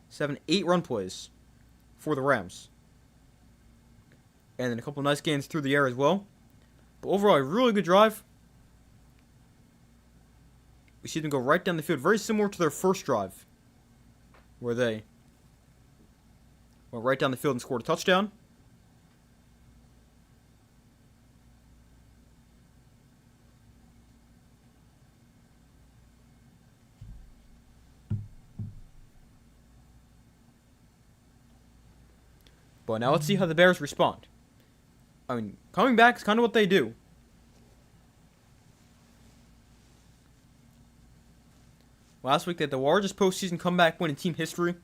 7, 8 run plays for the Rams. And then a couple nice gains through the air as well. But overall, a really good drive. We see them go right down the field, very similar to their first drive, where they went right down the field and scored a touchdown. But now let's see how the Bears respond. I mean, coming back is kind of what they do. Last week, they had the largest postseason comeback win in team history.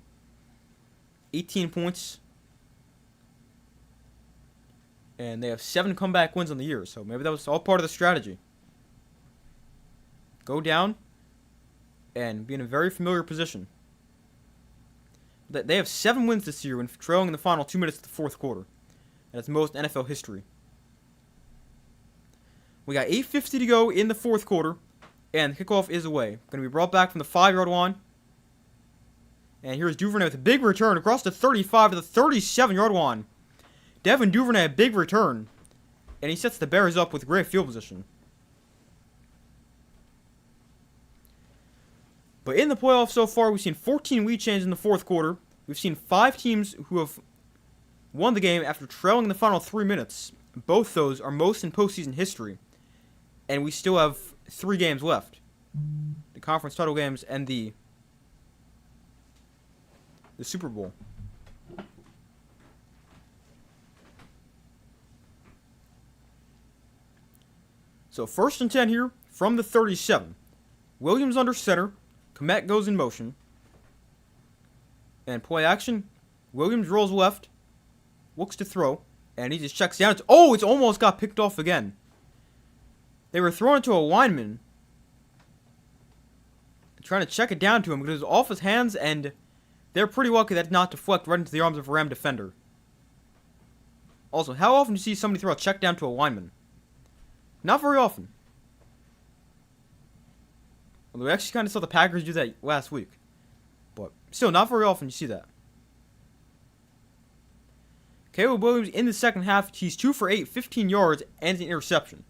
18 points. And they have 7 comeback wins on the year. So maybe that was all part of the strategy. Go down and be in a very familiar position. They have 7 wins this year when trailing in the final 2 minutes of the fourth quarter. And it's most NFL history. We got 8:50 to go in the fourth quarter. And the kickoff is away. Going to be brought back from the 5-yard line. And here's Duvernay with a big return across the 35 to the 37-yard line. Devin Duvernay, a big return. And he sets the Bears up with great field position. But in the playoffs so far, we've seen 14 lead changes in the fourth quarter. We've seen 5 teams who have won the game after trailing in the final 3 minutes. Both those are most in postseason history. And we still have 3 games left. The conference title games and the Super Bowl. So 1st and 10 here from the 37. Williams under center. Komet goes in motion. And play action. Williams rolls left. Looks to throw. And he just checks down. It's almost got picked off again. They were throwing it to a lineman. Trying to check it down to him because it was off his hands, and they're pretty lucky that did not deflect right into the arms of a Ram defender. Also, how often do you see somebody throw a check down to a lineman? Not very often. Although we actually kind of saw the Packers do that last week. But still, not very often you see that. Caleb Williams in the second half, he's 2 for 8, 15 yards, and an interception.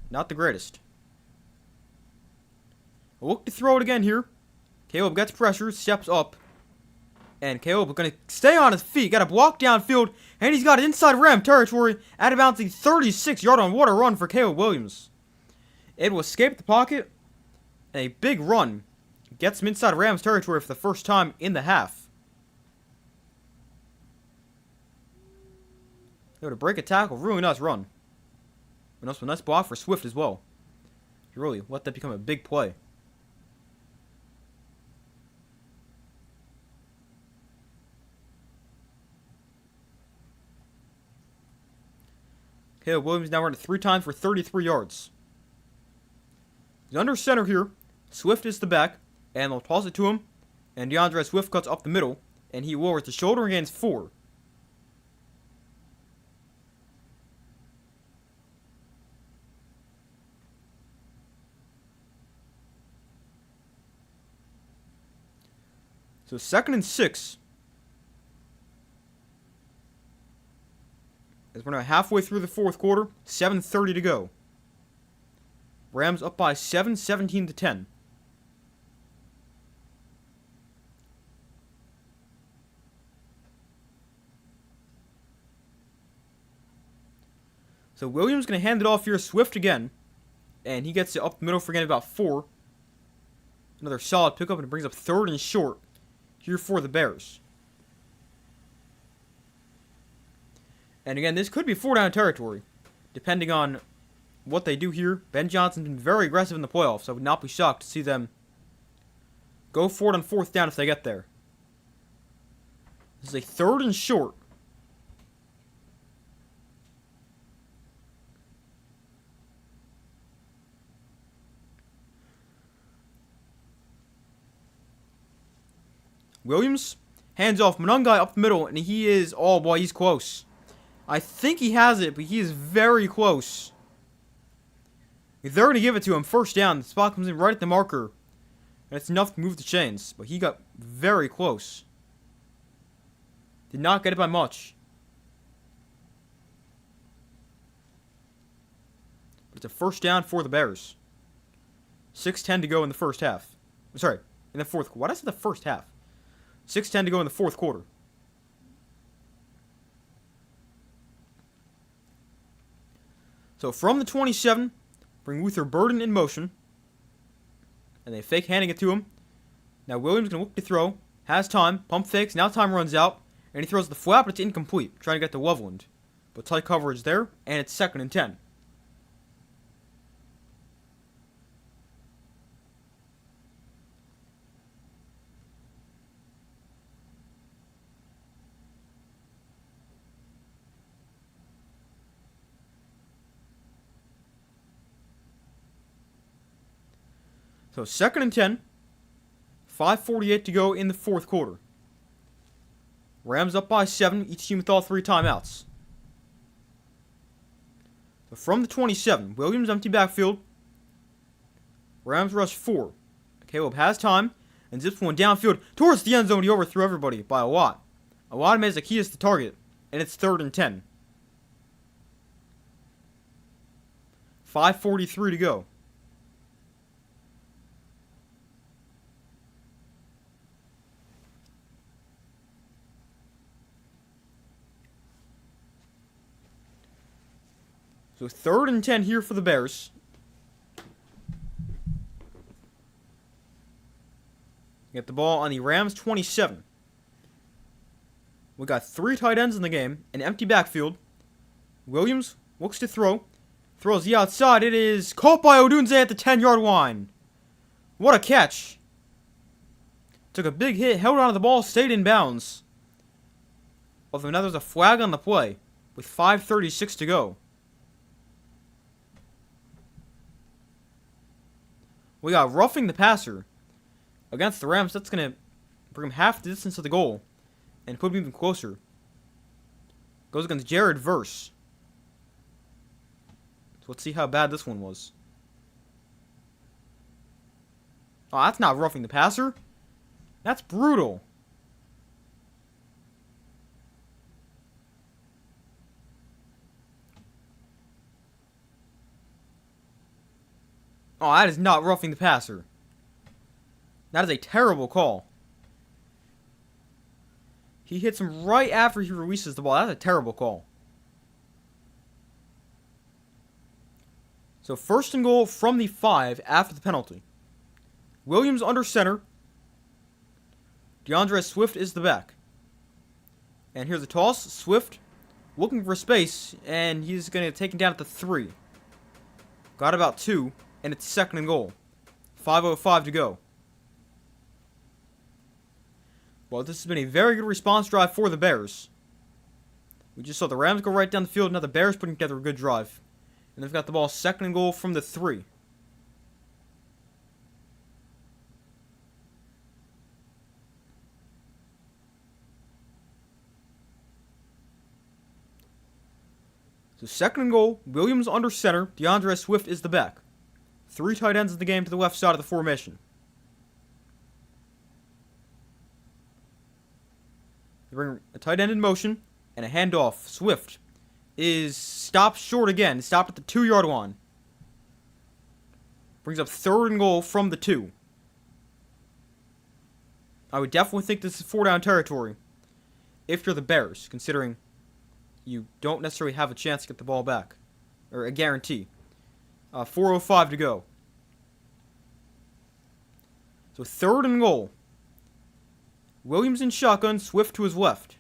Not the greatest. A look to throw it again here. Caleb gets pressure, steps up. And Caleb is going to stay on his feet. Got a block downfield. And he's got inside Ram territory at about the 36-yard on water run for Caleb Williams. It will escape the pocket. And a big run gets him inside Rams territory for the first time in the half. Able to break a tackle. Really nice run. And also a nice block for Swift as well. You really let that become a big play. Caleb Williams now running 3 times for 33 yards. He's under center here. Swift is the back. And they'll toss it to him. And DeAndre Swift cuts up the middle. And he lowers the shoulder and gains 4. So 2nd and 6. As we're now halfway through the 4th quarter, 7:30 to go. Rams up by 7, 17-10. So Williams going to hand it off here. Swift again. And he gets it up the middle for again about 4. Another solid pickup, and it brings up 3rd and short here for the Bears. And again, this could be 4-down territory, depending on what they do here. Ben Johnson's been very aggressive in the playoffs, so I would not be shocked to see them go for it on 4th down if they get there. This is a 3rd and short. Williams hands off Monungai up the middle, and he is, oh boy, he's close. I think he has it, but he is very close. They're going to give it to him. 1st down. The spot comes in right at the marker. And it's enough to move the chains. But he got very close. Did not get it by much. But it's a 1st down for the Bears. 6:10 to go in the first half. Sorry, in the 4th. What did I say the first half? 6:10 to go in the 4th quarter. So from the 27, bring Luther Burden in motion. And they fake handing it to him. Now Williams going to look to throw. Has time. Pump fakes. Now time runs out. And he throws the flat, but it's incomplete. Trying to get to Loveland. But tight coverage there. And it's 2nd and 10. So 2nd and 10. 5:48 to go in the 4th quarter. Rams up by 7. Each team with all 3 timeouts. So from the 27. Williams empty backfield. Rams rush 4. Caleb has time. And zips one downfield towards the end zone. He overthrew everybody by a lot. A lot of made Zacchaeus the target. And it's 3rd and 10. 5:43 to go. So 3rd and 10 here for the Bears. Get the ball on the Rams 27. We got 3 tight ends in the game, an empty backfield. Williams looks to throw. Throws the outside. It is caught by Odunze at the 10-yard line. What a catch. Took a big hit, held onto the ball, stayed in bounds. Although now there's a flag on the play with 5:36 to go. We got roughing the passer against the Rams. That's going to bring him half the distance to the goal and put him even closer. Goes against Jared Verse. So let's see how bad this one was. Oh, that's not roughing the passer. That's brutal. Oh, that is not roughing the passer. That is a terrible call. He hits him right after he releases the ball. That's a terrible call. So 1st and goal from the 5 after the penalty. Williams under center. DeAndre Swift is the back. And here's a toss. Swift looking for space, and he's going to take him down at the 3. Got about 2, and it's 2nd and goal. 5:05 to go. Well, this has been a very good response drive for the Bears. We just saw the Rams go right down the field, now the Bears putting together a good drive. And they've got the ball 2nd and goal from the 3. So 2nd and goal, Williams under center, DeAndre Swift is the back. 3 tight ends in the game to the left side of the formation. They bring a tight end in motion and a handoff. Swift is stopped short again, stopped at the 2-yard line. Brings up 3rd and goal from the 2. I would definitely think this is 4-down territory if you're the Bears, considering you don't necessarily have a chance to get the ball back. Or a guarantee. 4:05 to go. So 3rd and goal. Williams in shotgun, Swift to his left.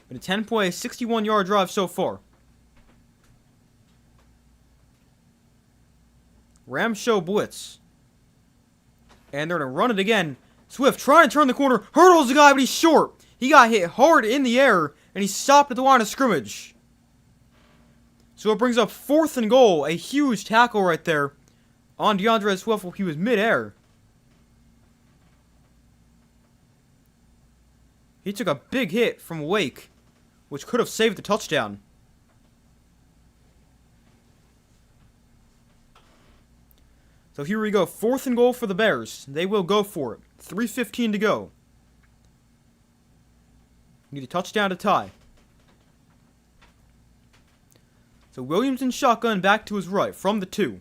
Been a 10-play, 61-yard drive so far. Rams show blitz. And they're going to run it again. Swift trying to turn the corner. Hurdles the guy, but he's short. He got hit hard in the air, and he stopped at the line of scrimmage. So it brings up 4th and goal. A huge tackle right there on DeAndre Swift while he was midair. He took a big hit from Wake, which could have saved the touchdown. So here we go. 4th and goal for the Bears. They will go for it. 3:15 to go. Need a touchdown to tie. So Williams in shotgun back to his right from the 2.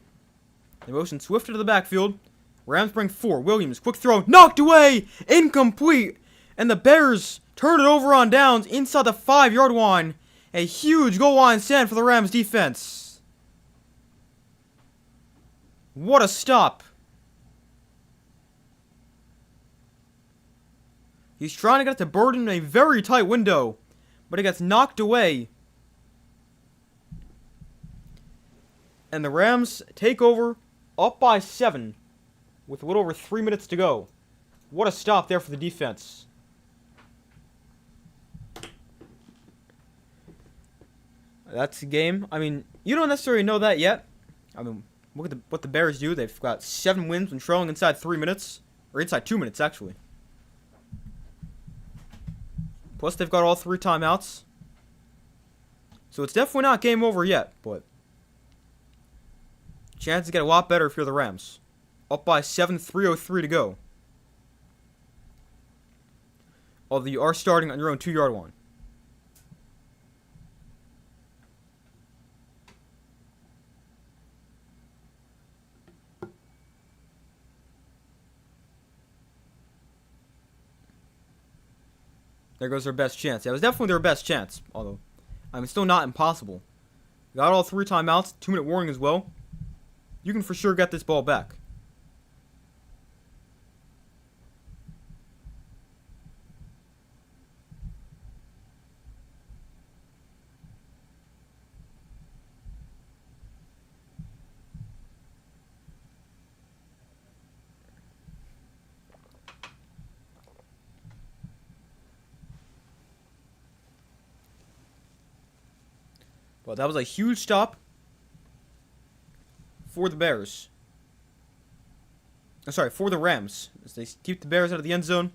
They motion Swift to the backfield. Rams bring 4. Williams, quick throw, knocked away, incomplete. And the Bears turn it over on downs inside the 5-yard line. A huge goal line stand for the Rams defense. What a stop. He's trying to get to Burden in a very tight window, but it gets knocked away. And the Rams take over up by 7 with a little over 3 minutes to go. What a stop there for the defense. That's the game. I mean, you don't necessarily know that yet. I mean, look at what the Bears do. They've got 7 wins when trailing inside 3 minutes. Or inside 2 minutes, actually. Plus, they've got all 3 timeouts. So it's definitely not game over yet, but chances get a lot better if you're the Rams. Up by 7, 3:03 to go. Although you are starting on your own 2-yard line. There goes their best chance. Yeah, it was definitely their best chance, although, I mean, still not impossible. Got all 3 timeouts, 2-minute warning as well. You can for sure get this ball back. But that was a huge stop for the Bears. I'm sorry, for the Rams. As they keep the Bears out of the end zone.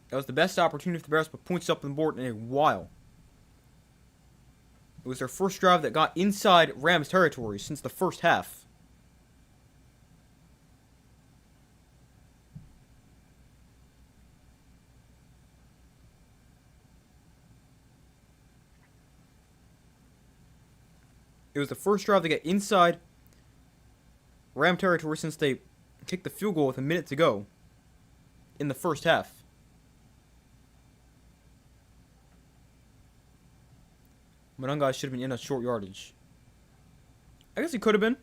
That was the best opportunity for the Bears to put points up on the board in a while. It was their first drive that got inside Rams territory since the first half. It was the first drive to get inside Ram territory since they kicked the field goal with a minute to go in the first half. Monungai should have been in a short yardage. I guess he could have been.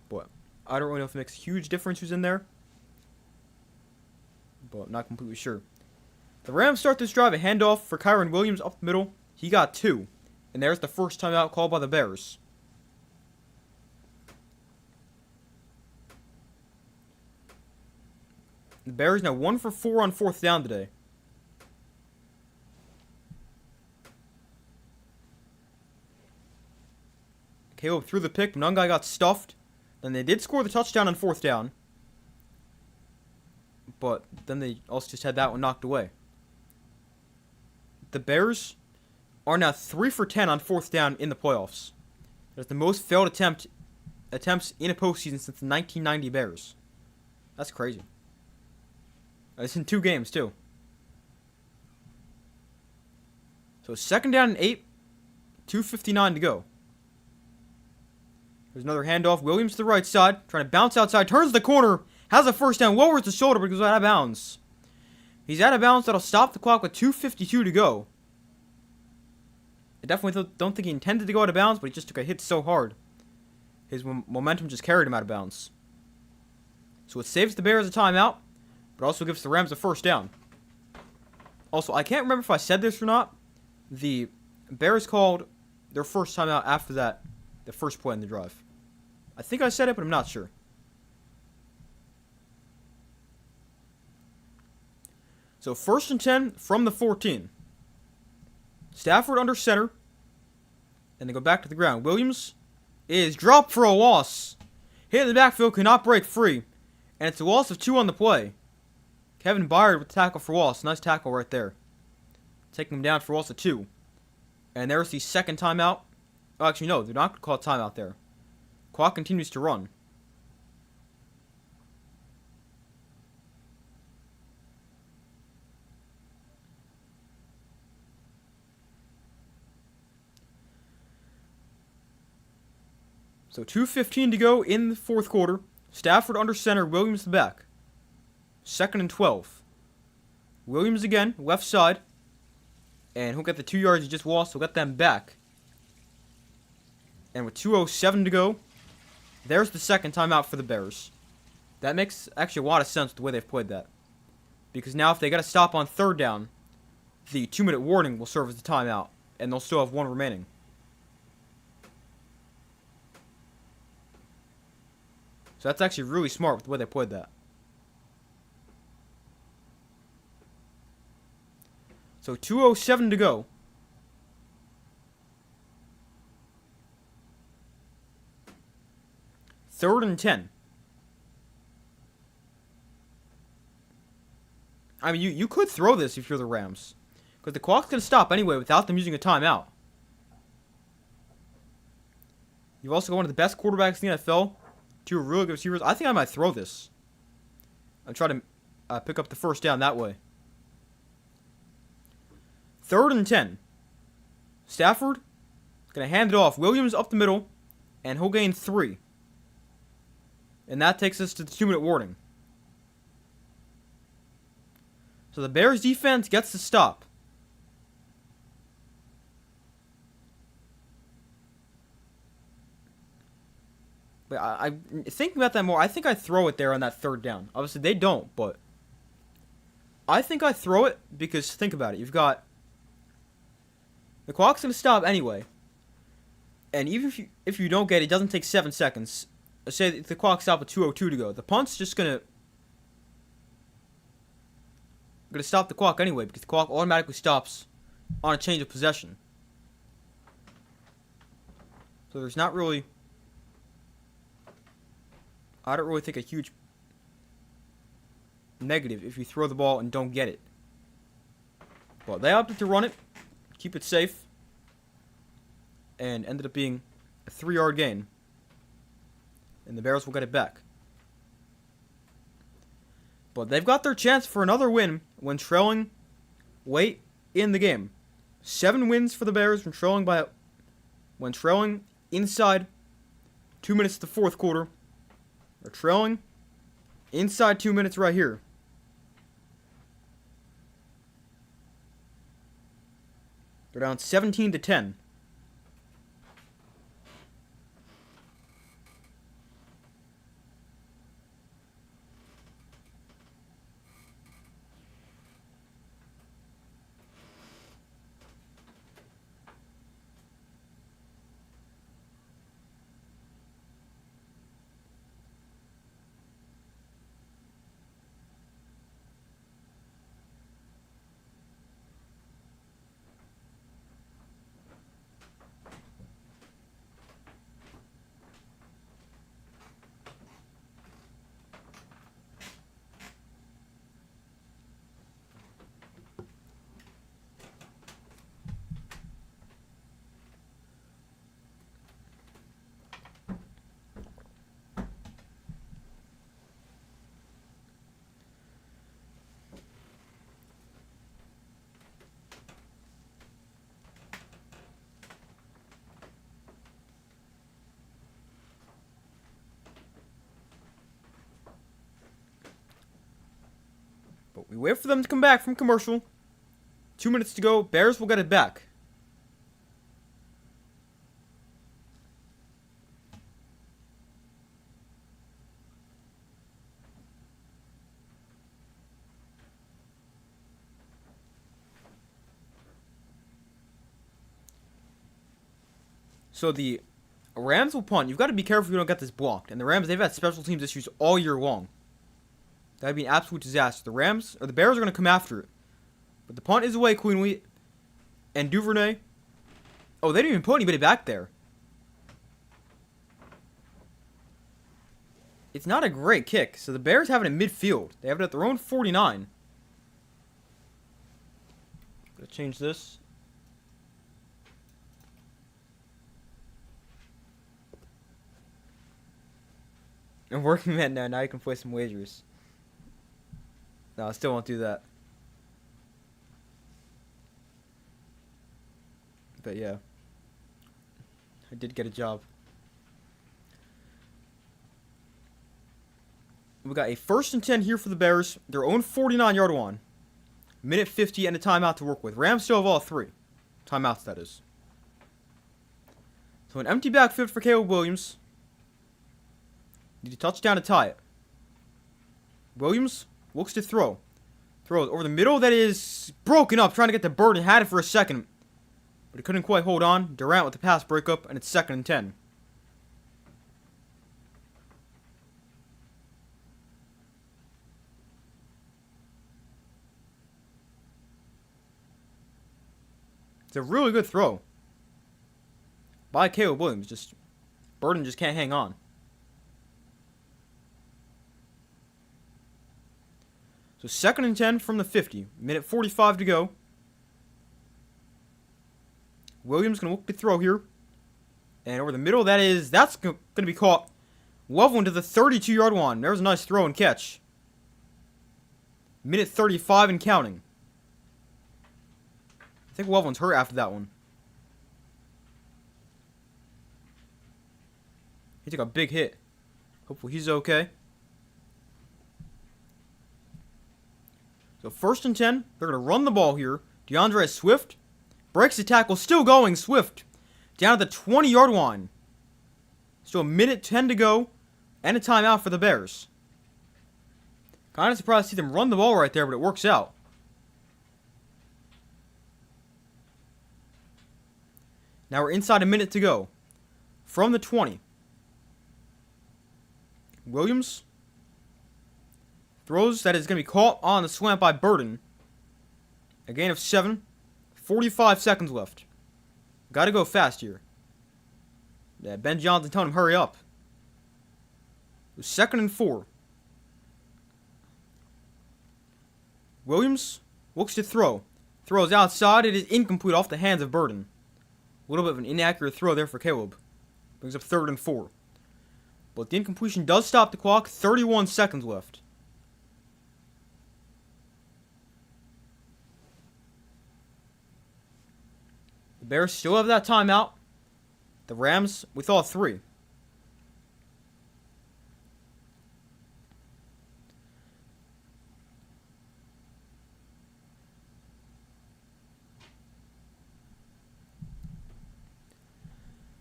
But I don't really know if it makes a huge difference who's in there. But I'm not completely sure. The Rams start this drive, a handoff for Kyron Williams up the middle. He got 2. And there's the first timeout called by the Bears. The Bears now 1 for 4 on 4th down today. Caleb threw the pick. Monungai got stuffed. Then they did score the touchdown on 4th down. But then they also just had that one knocked away. The Bears are now 3 for 10 on 4th down in the playoffs. That's the most failed attempts in a postseason since the 1990 Bears. That's crazy. It's in 2 games, too. So 2nd down and 8. 2:59 to go. There's another handoff. Williams to the right side. Trying to bounce outside. Turns the corner. Has a first down. Lowers the shoulder but goes out of bounds. He's out of bounds. That'll stop the clock with 2:52 to go. I definitely don't think he intended to go out of bounds, but he just took a hit so hard. His momentum just carried him out of bounds. So it saves the Bears a timeout, but also gives the Rams a first down. Also, I can't remember if I said this or not. The Bears called their first timeout after that, the first play in the drive. I think I said it, but I'm not sure. So 1st and 10 from the 14. Stafford under center. And they go back to the ground. Williams is dropped for a loss. Hit in the backfield, cannot break free. And it's a loss of 2 on the play. Kevin Byard with the tackle for loss. Nice tackle right there. Taking him down for loss of 2. And there's the second timeout. Oh, actually, no. They're not going to call a timeout there. Clock continues to run. So 2:15 to go in the 4th quarter. Stafford under center, Williams the back. 2nd and 12. Williams again, left side. And he'll get the 2 yards he just lost. He'll get them back. And with 2:07 to go, there's the second timeout for the Bears. That makes actually a lot of sense with the way they've played that. Because now if they got to stop on 3rd down, the 2-minute warning will serve as the timeout. And they'll still have 1 remaining. So that's actually really smart with the way they played that. So 2:07 to go. Third and 10. I mean, you could throw this if you're the Rams. Because the clock's going to stop anyway without them using a timeout. You've also got one of the best quarterbacks in the NFL. 2 really good receivers. I think I might throw this. I'm trying to pick up the first down that way. 3rd and 10. Stafford going to hand it off. Williams up the middle. And he'll gain 3. And that takes us to the 2-minute warning. So the Bears defense gets the stop. But I thinking about that more, I think I throw it there on that 3rd down. Obviously they don't, but I think I throw it because think about it. You've got the clock's gonna stop anyway. And even if you don't get it, it doesn't take 7 seconds. Let's say the clock stopped with 2:02 to go. The punt's just gonna stop the clock anyway because the clock automatically stops on a change of possession. So there's not really, I don't really think a huge negative if you throw the ball and don't get it. But they opted to run it, keep it safe, and ended up being a 3-yard gain. And the Bears will get it back. But they've got their chance for another win when trailing late in the game. 7 wins for the Bears when trailing inside 2 minutes to the 4th quarter. They're trailing inside 2 minutes right here. They're down 17-10. But we wait for them to come back from commercial. 2 minutes to go. Bears will get it back. So the Rams will punt. You've got to be careful you don't get this blocked. And the Rams, they've had special teams issues all year long. That'd be an absolute disaster. The Bears are going to come after it. But the punt is away, Queenwheat. And Duvernay. Oh, they didn't even put anybody back there. It's not a great kick. So the Bears have it in midfield. They have it at their own 49. Gotta change this. I'm working that now. Now you can play some wagers. No, I still won't do that. But yeah. I did get a job. We got a 1st and 10 here for the Bears. Their own 49-yard line. Minute 50 and a timeout to work with. Rams still have all 3. Timeouts, that is. So an empty backfield for Caleb Williams. Need a touchdown to tie it. Williams looks to throw. Throws over the middle. That is broken up. Trying to get the bird and had it for a second. But he couldn't quite hold on. Durant with the pass breakup. And it's 2nd and 10. It's a really good throw by Caleb Williams. Burden just can't hang on. So 2nd and 10 from the 50. Minute 45 to go. Williams going to look to throw here. And over the middle, that's going to be caught. Leveling to the 32-yard line. There's a nice throw and catch. Minute 35 and counting. I think Loveland's hurt after that one. He took a big hit. Hopefully he's okay. So 1st and 10. They're going to run the ball here. DeAndre Swift breaks the tackle. Still going. Swift down at the 20-yard line. Still a minute 10 to go. And a timeout for the Bears. Kind of surprised to see them run the ball right there, but it works out. Now we're inside a minute to go. From the 20. Williams throws that is going to be caught on the slant by Burden. A gain of 7. 45 seconds left. Got to go fast here. Yeah, Ben Johnson telling him hurry up. It was 2nd and 4. Williams looks to throw. Throws outside. It is incomplete off the hands of Burden. A little bit of an inaccurate throw there for Caleb. Brings up 3rd and 4. But the incompletion does stop the clock. 31 seconds left. The Bears still have that timeout. The Rams, we thought 3.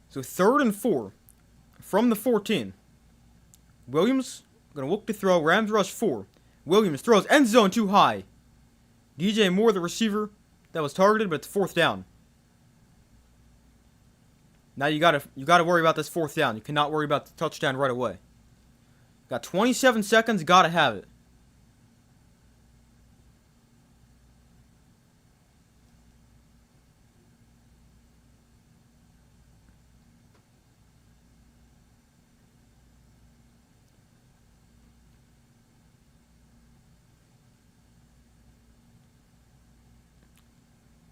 So 3rd and 4 from the 14. Williams going to look to throw. Rams rush 4. Williams throws end zone too high. DJ Moore, the receiver, that was targeted, but it's 4th down. Now you gotta worry about this 4th down. You cannot worry about the touchdown right away. Got 27 seconds. Gotta have it.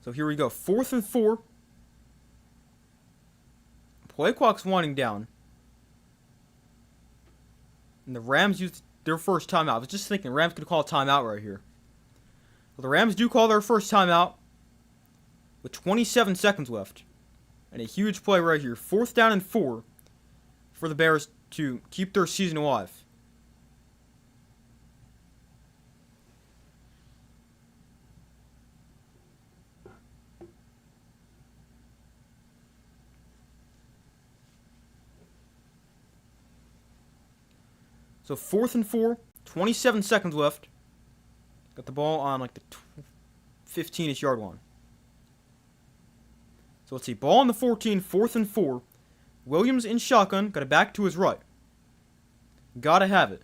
So here we go. 4th and 4. Play clock's winding down. And the Rams used their first timeout. I was just thinking, Rams could call a timeout right here. Well, the Rams do call their first timeout with 27 seconds left. And a huge play right here. 4th down and 4 for the Bears to keep their season alive. So 4th and 4, 27 seconds left. Got the ball on like the 15-ish yard line. So let's see. Ball on the 14, 4th and 4. Williams in shotgun. Got it back to his right. Gotta have it.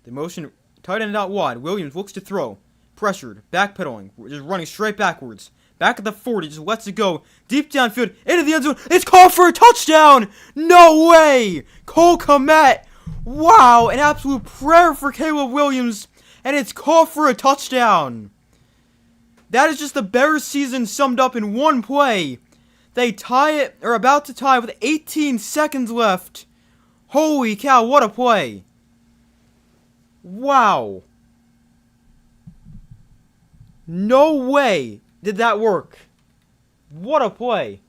The motion tight end out wide. Williams looks to throw. Pressured. Backpedaling. Just running straight backwards. Back at the 40. Just lets it go. Deep downfield. Into the end zone. It's called for a touchdown! No way! Cole Kmet. Wow, an absolute prayer for Caleb Williams, and it's called for a touchdown. That is just the Bears season summed up in one play. They tie it, or about to tie with 18 seconds left. Holy cow, what a play. Wow. No way did that work. What a play.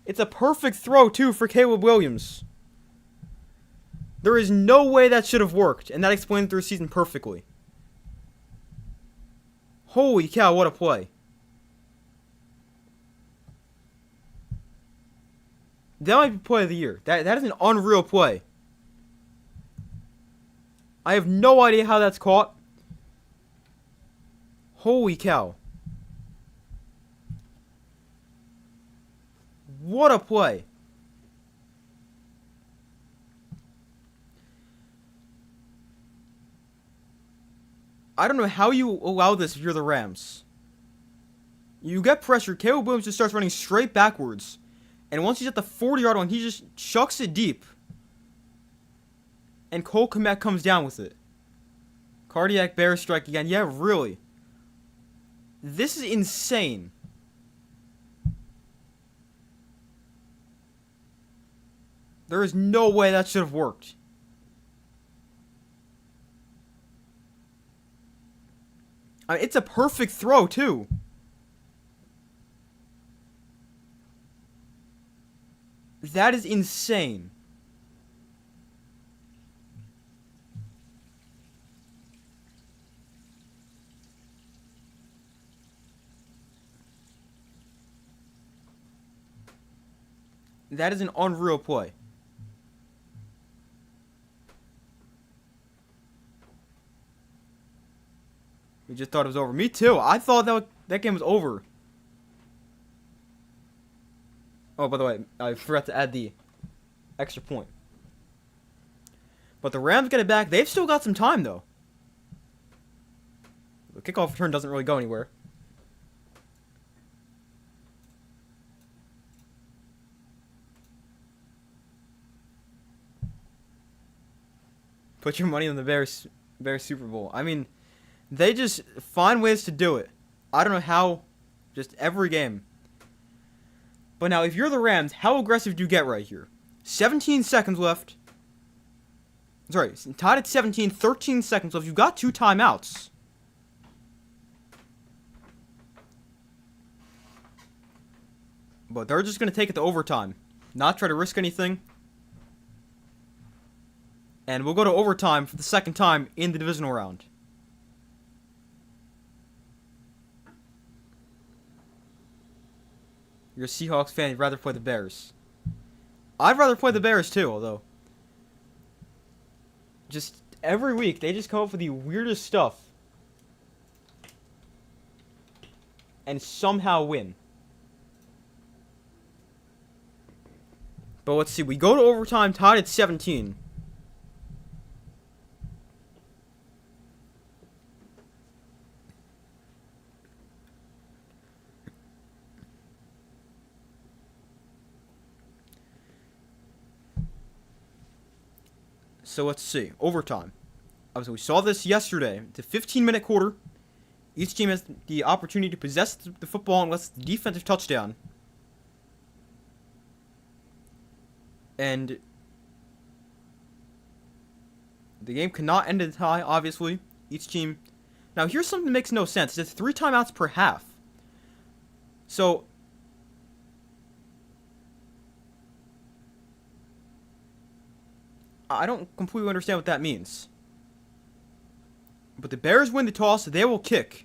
It's a perfect throw, too, for Caleb Williams. There is no way that should have worked, and that explains their season perfectly. Holy cow, what a play. That might be play of the year. That is an unreal play. I have no idea how that's caught. Holy cow. What a play. I don't know how you allow this if you're the Rams. You get pressure. Caleb Williams just starts running straight backwards. And once he's at the 40-yard line, he just chucks it deep. And Cole Kmet comes down with it. Cardiac bear strike again. Yeah, really. This is insane. There is no way that should have worked. I mean, it's a perfect throw, too. That is insane. That is an unreal play. We just thought it was over. Me too. I thought that game was over. Oh, by the way, I forgot to add the extra point. But the Rams get it back. They've still got some time, though. The kickoff return doesn't really go anywhere. Put your money on the Bears Super Bowl. I mean, they just find ways to do it. I don't know how, just every game. But now, if you're the Rams, how aggressive do you get right here? 17 seconds left. Sorry, tied at 17, 13 seconds left. You've got 2 timeouts. But they're just going to take it to overtime. Not try to risk anything. And we'll go to overtime for the second time in the divisional round. You're a Seahawks fan, you'd rather play the Bears. I'd rather play the Bears too, although. Just every week, they just come up with the weirdest stuff. And somehow win. But let's see, we go to overtime, tied at 17. So let's see. Overtime. Obviously, we saw this yesterday. It's a 15-minute quarter. Each team has the opportunity to possess the football unless it's the defensive touchdown. And the game cannot end in a tie, obviously. Each team... Now, here's something that makes no sense. It's 3 timeouts per half. So... I don't completely understand what that means. But the Bears win the toss, they will kick.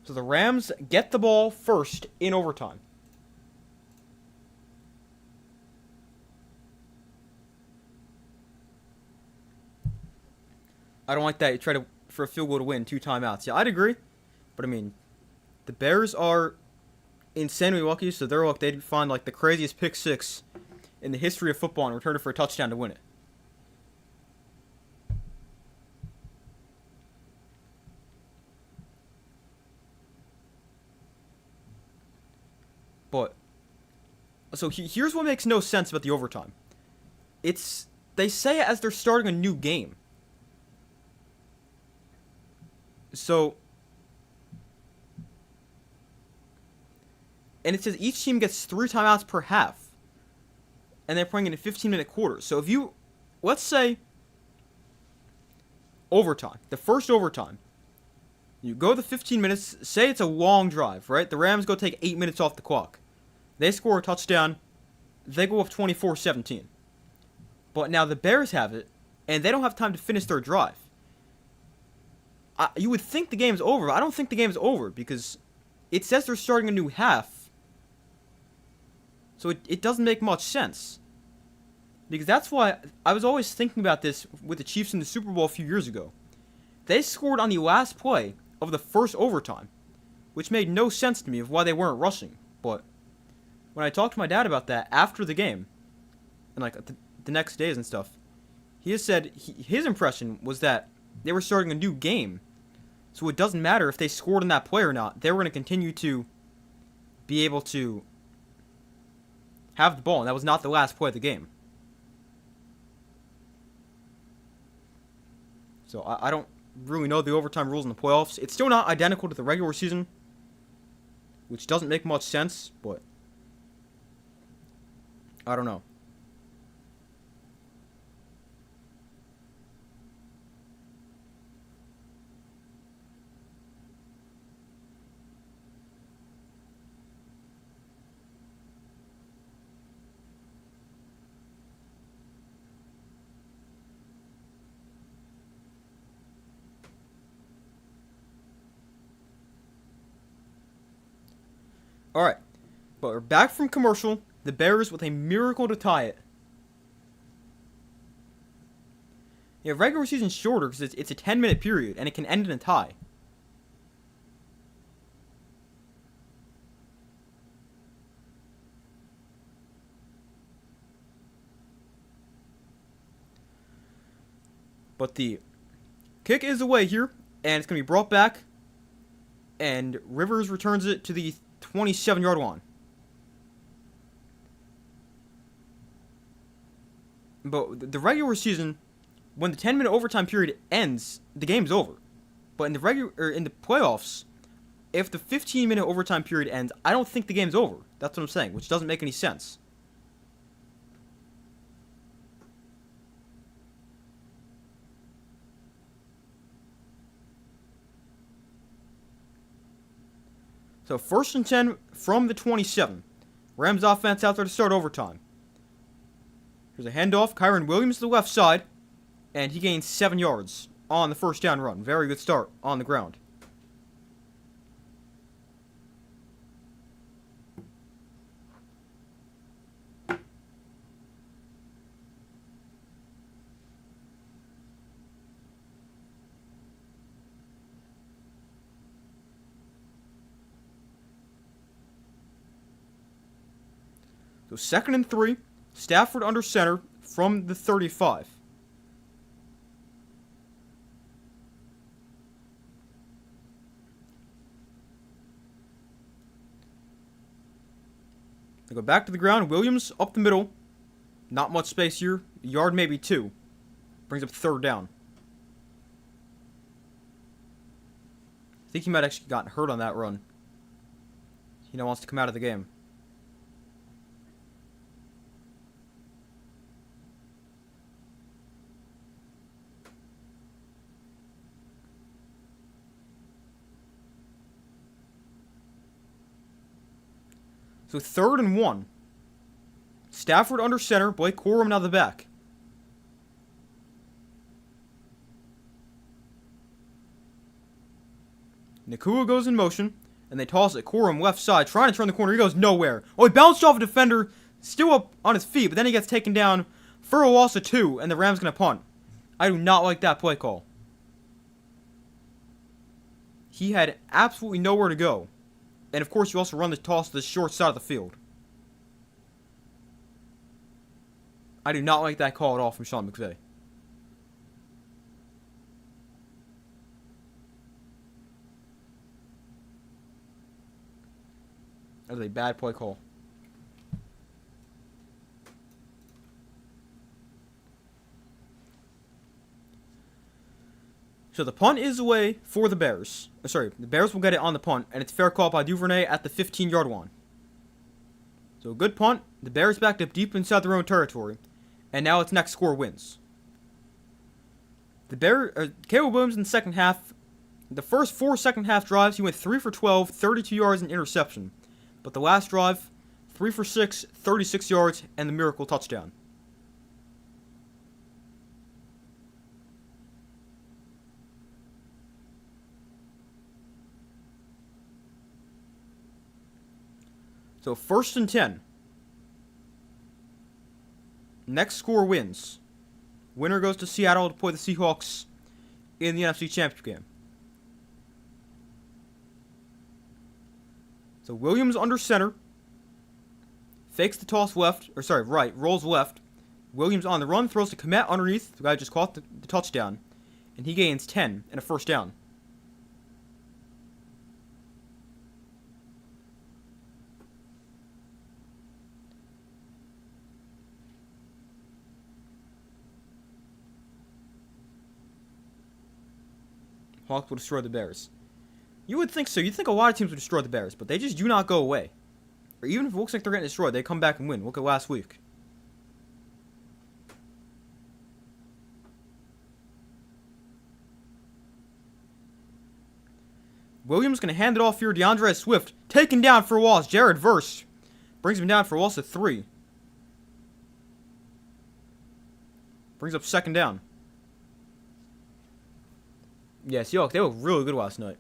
So the Rams get the ball first in overtime. I don't like that. You try for a field goal to win, 2 timeouts. Yeah, I'd agree. But I mean, the Bears are insanely lucky, so they're lucky they'd find like the craziest pick 6 in the history of football and return it for a touchdown to win it. But so here's what makes no sense about the overtime. They say it as they're starting a new game. So and it says each team gets 3 timeouts per half. And they're playing in a 15-minute quarter. So if you, let's say, overtime, the first overtime, you go the 15 minutes, say it's a long drive, right? The Rams go take 8 minutes off the clock. They score a touchdown, they go up 24-17. But now the Bears have it, and they don't have time to finish their drive. You would think the game's over, but I don't think the game's over, because it says they're starting a new half. So it doesn't make much sense. Because that's why I was always thinking about this with the Chiefs in the Super Bowl a few years ago. They scored on the last play of the first overtime, which made no sense to me of why they weren't rushing. But when I talked to my dad about that after the game, and like the next days and stuff, he has said his impression was that they were starting a new game. So it doesn't matter if they scored on that play or not. They were going to continue to be able to have the ball, and that was not the last play of the game. So I don't really know the overtime rules in the playoffs. It's still not identical to the regular season, which doesn't make much sense, but I don't know. Alright, but we're back from commercial. The Bears with a miracle to tie it. Yeah, regular season's shorter because it's a 10-minute period, and it can end in a tie. But the kick is away here, and it's going to be brought back, and Rivers returns it to the 27-yard line. But the regular season, when the 10-minute overtime period ends, the game's over. But in the playoffs, if the 15-minute overtime period ends, I don't think the game's over. That's what I'm saying, which doesn't make any sense. So 1st and 10 from the 27. Rams offense out there to start overtime. Here's a handoff. Kyron Williams to the left side. And he gains 7 yards on the first down run. Very good start on the ground. So 2nd and 3. Stafford under center from the 35. They go back to the ground. Williams up the middle. Not much space here. A yard, maybe 2. Brings up 3rd down. I think he might actually gotten hurt on that run. He now wants to come out of the game. So 3rd and 1. Stafford under center. Blake Corum now the back. Nakua goes in motion, and they toss it. Corum left side, trying to turn the corner. He goes nowhere. Oh, he bounced off a defender, still up on his feet, but then he gets taken down for a loss of 2, and the Rams going to punt. I do not like that play call. He had absolutely nowhere to go. And of course, you also run the toss to the short side of the field. I do not like that call at all from Sean McVay. That was a bad play call. So the punt is away for the Bears. The Bears will get it on the punt, and it's fair call by Duvernay at the 15-yard line. So a good punt. The Bears backed up deep inside their own territory, and now it's next score wins. Caleb Williams in the second half, the first 4 second half drives, he went 3 for 12, 32 yards and interception. But the last drive, 3 for 6, 36 yards, and the miracle touchdown. So 1st and 10. Next score wins. Winner goes to Seattle to play the Seahawks in the NFC Championship game. So Williams under center. Fakes the toss right, rolls left. Williams on the run, throws to Kmet underneath. The guy just caught the touchdown. And he gains 10 and a first down. Hawks will destroy the Bears. You would think so. You'd think a lot of teams would destroy the Bears, but they just do not go away. Or even if it looks like they're getting destroyed, they come back and win. Look at last week. Williams going to hand it off here. DeAndre Swift taken down for a loss. Jared Verse brings him down for a loss of 3. Brings up 2nd down. Yes, they look really good last night.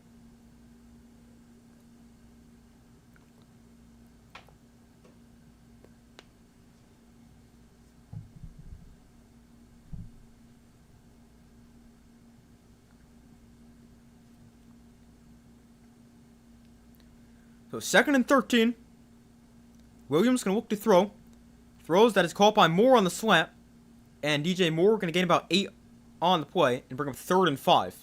So 2nd and 13. Williams going to look to throw. Throws that is caught by Moore on the slant. And DJ Moore going to gain about 8 on the play and bring up 3rd and 5.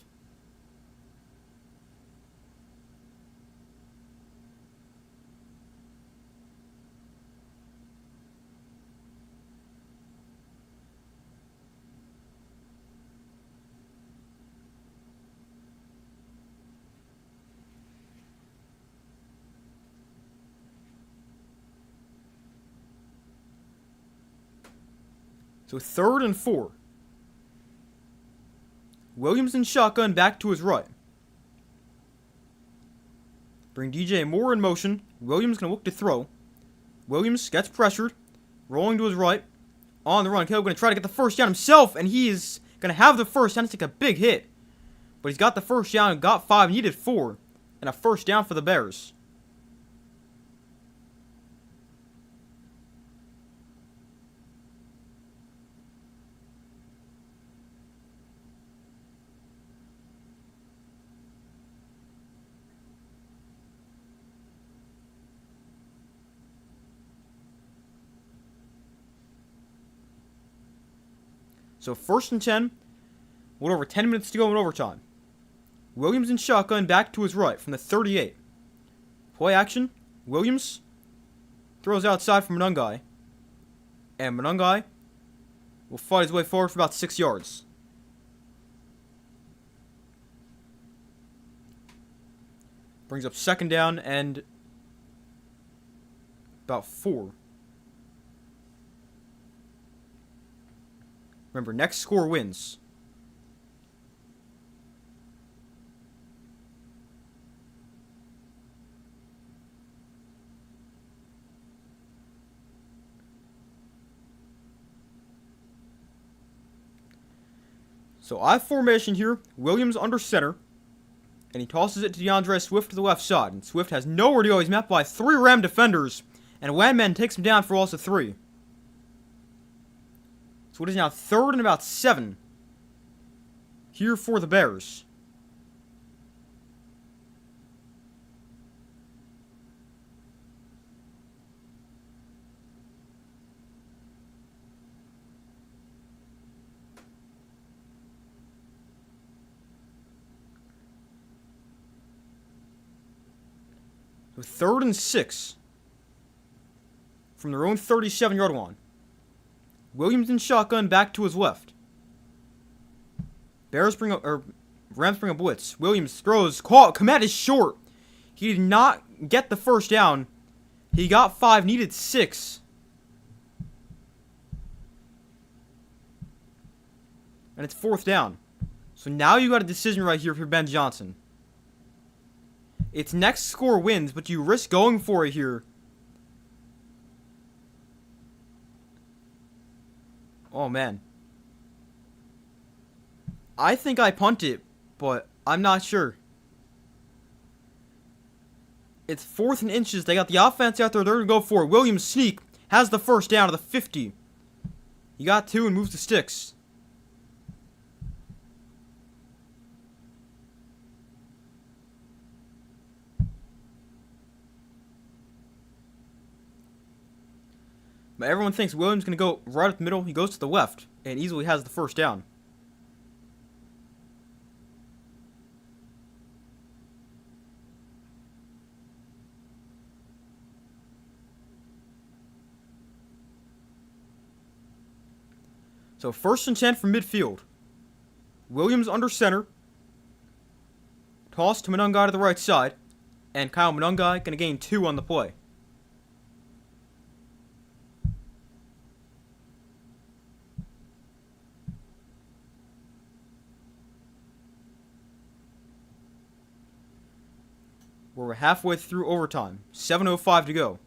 So 3rd and 4. Williams in shotgun back to his right. Bring DJ Moore in motion. Williams going to look to throw. Williams gets pressured. Rolling to his right. On the run. Caleb going to try to get the first down himself. And he is going to have the first down. It's like a big hit. But he's got the first down and got 5. Needed 4. And a first down for the Bears. So 1st and 10. A little over 10 minutes to go in overtime. Williams in shotgun back to his right from the 38. Play action. Williams throws outside for Monungai. And Monungai will fight his way forward for about 6 yards. Brings up 2nd down and about 4. Remember, next score wins. So I formation here. Williams under center. And he tosses it to DeAndre Swift to the left side. And Swift has nowhere to go. He's met by 3 Ram defenders. And Landman takes him down for loss of 3. So it is now 3rd and about 7. Here for the Bears. So 3rd and 6. From their own 37-yard line. Williams in shotgun back to his left. Rams bring a blitz. Williams throws. Komet is short. He did not get the first down. He got 5, needed 6. And it's 4th down. So now you got a decision right here for Ben Johnson. It's next score wins, but you risk going for it here. Oh, man. I think I punt it, but I'm not sure. It's 4th and inches. They got the offense out there. They're going to go for it. Williams sneak. Has the first down to the 50. He got 2 and moves the sticks. But everyone thinks Williams going to go right up the middle. He goes to the left and easily has the first down. So 1st and 10 from midfield. Williams under center. Toss to Monungai to the right side. And Kyle Monungai going to gain 2 on the play. We're halfway through overtime. 7:05 to go.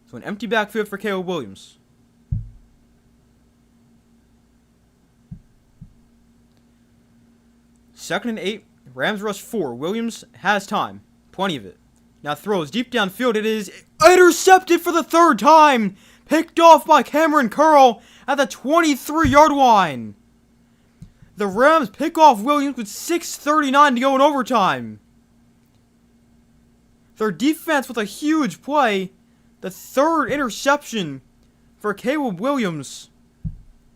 So an empty backfield for Caleb Williams. Second and 8. Rams rush 4. Williams has time. Plenty of it. Now throws deep downfield. It is intercepted for the 3rd time. Picked off by Cameron Curl at the 23-yard line. The Rams pick off Williams with 6:39 to go in overtime. Their defense with a huge play. The third interception for Caleb Williams.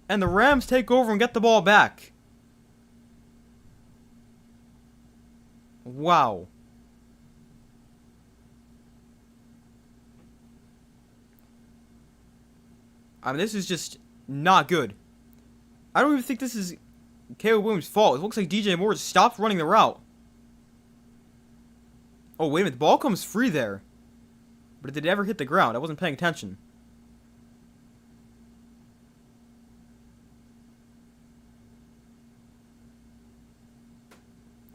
And the Rams take over and get the ball back. Wow. I mean, this is just not good. I don't even think this is Caleb Williams' fault. It looks like DJ Moore stopped running the route. Oh, wait a minute. The ball comes free there. But did it ever hit the ground? I wasn't paying attention.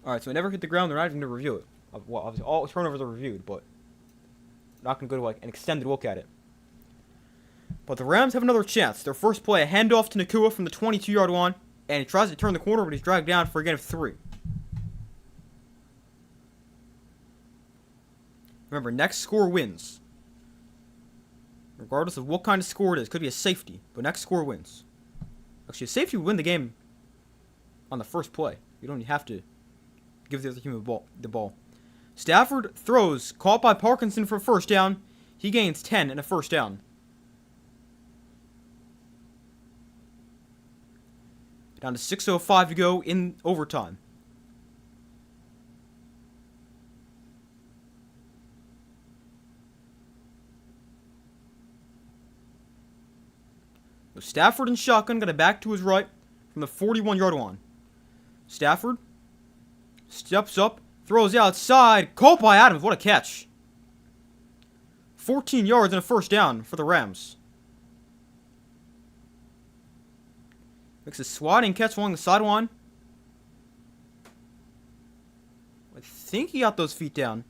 Alright, so it never hit the ground. They're not even going to review it. Well, obviously, all turnovers are reviewed, but not going to go to like an extended look at it. But the Rams have another chance. Their first play, a handoff to Nakua from the 22-yard line. And he tries to turn the corner, but he's dragged down for a gain of 3. Remember, next score wins. Regardless of what kind of score it is. Could be a safety, but next score wins. Actually, a safety would win the game on the first play. You don't have to give the other team the ball. Stafford throws, caught by Parkinson for a first down. He gains 10 and a first down. Down to 6:05 to go in overtime. So Stafford and shotgun got it back to his right from the 41-yard line. Stafford steps up, throws outside, caught by Adams. What a catch. 14 yards and a first down for the Rams. Makes a swatting catch along the sideline. I think he got those feet down.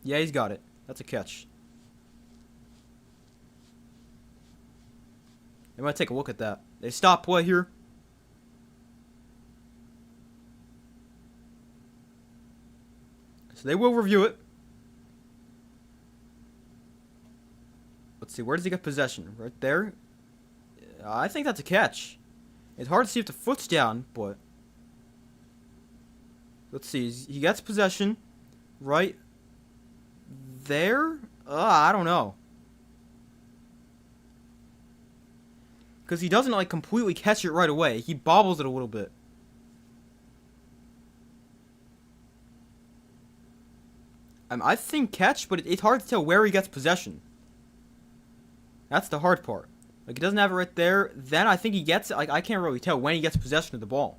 Yeah, he's got it. That's a catch. They might take a look at that. They stop play here. So they will review it. Let's see, where does he get possession? Right there? I think that's a catch. It's hard to see if the foot's down, but let's see. He gets possession right there. I don't know, because he doesn't like completely catch it right away. He bobbles it a little bit. I think catch, but it's hard to tell where he gets possession. That's the hard part. Like, he doesn't have it right there. Then I think he gets it. Like, I can't really tell when he gets possession of the ball.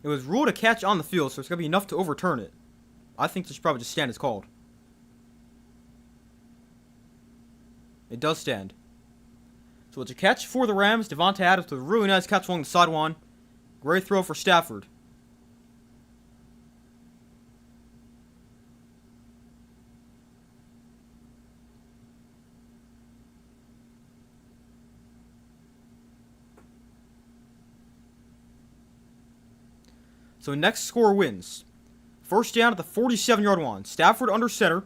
It was ruled a catch on the field, so it's going to be enough to overturn it. I think this should probably just stand as called. It does stand. So it's a catch for the Rams. Devontae Adams with a really nice catch along the sideline. Great throw for Stafford. So next score wins. First down at the 47-yard line. Stafford under center.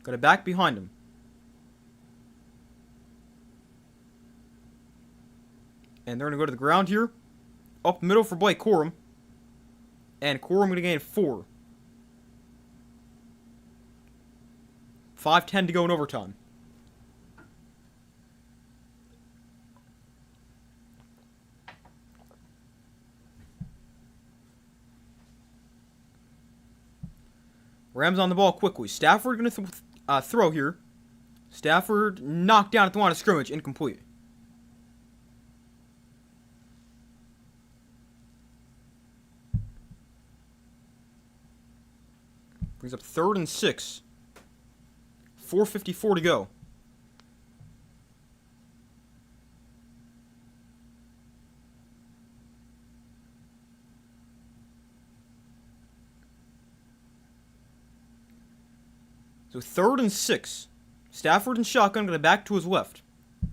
Got it back behind him. And they're going to go to the ground here. Up middle for Blake Corum. And Corum going to gain 4. 5:10 to go in overtime. Rams on the ball quickly. Stafford going to throw here. Stafford knocked down at the line of scrimmage. Incomplete. Brings up 3rd and 6. 4:54 to go. So 3rd and 6. Stafford and shotgun going to back to his left.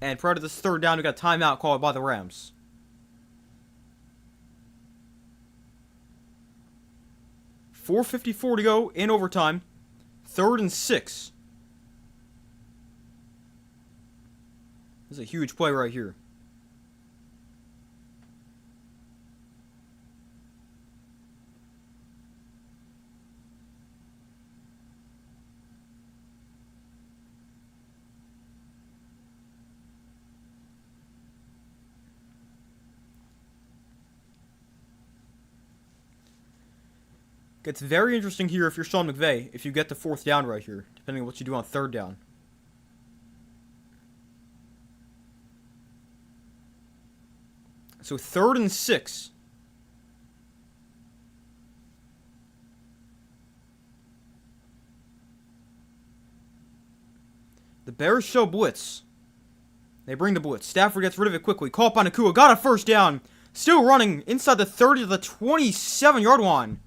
And prior to this third down, we got a timeout called by the Rams. 4:54 to go in overtime. 3rd and 6. This is a huge play right here. Gets very interesting here if you're Sean McVay, if you get the 4th down right here, depending on what you do on 3rd down. So 3rd and 6. The Bears show blitz. They bring the blitz. Stafford gets rid of it quickly. Caught by Nakua. Got a 1st down. Still running inside the 30 to the 27-yard line.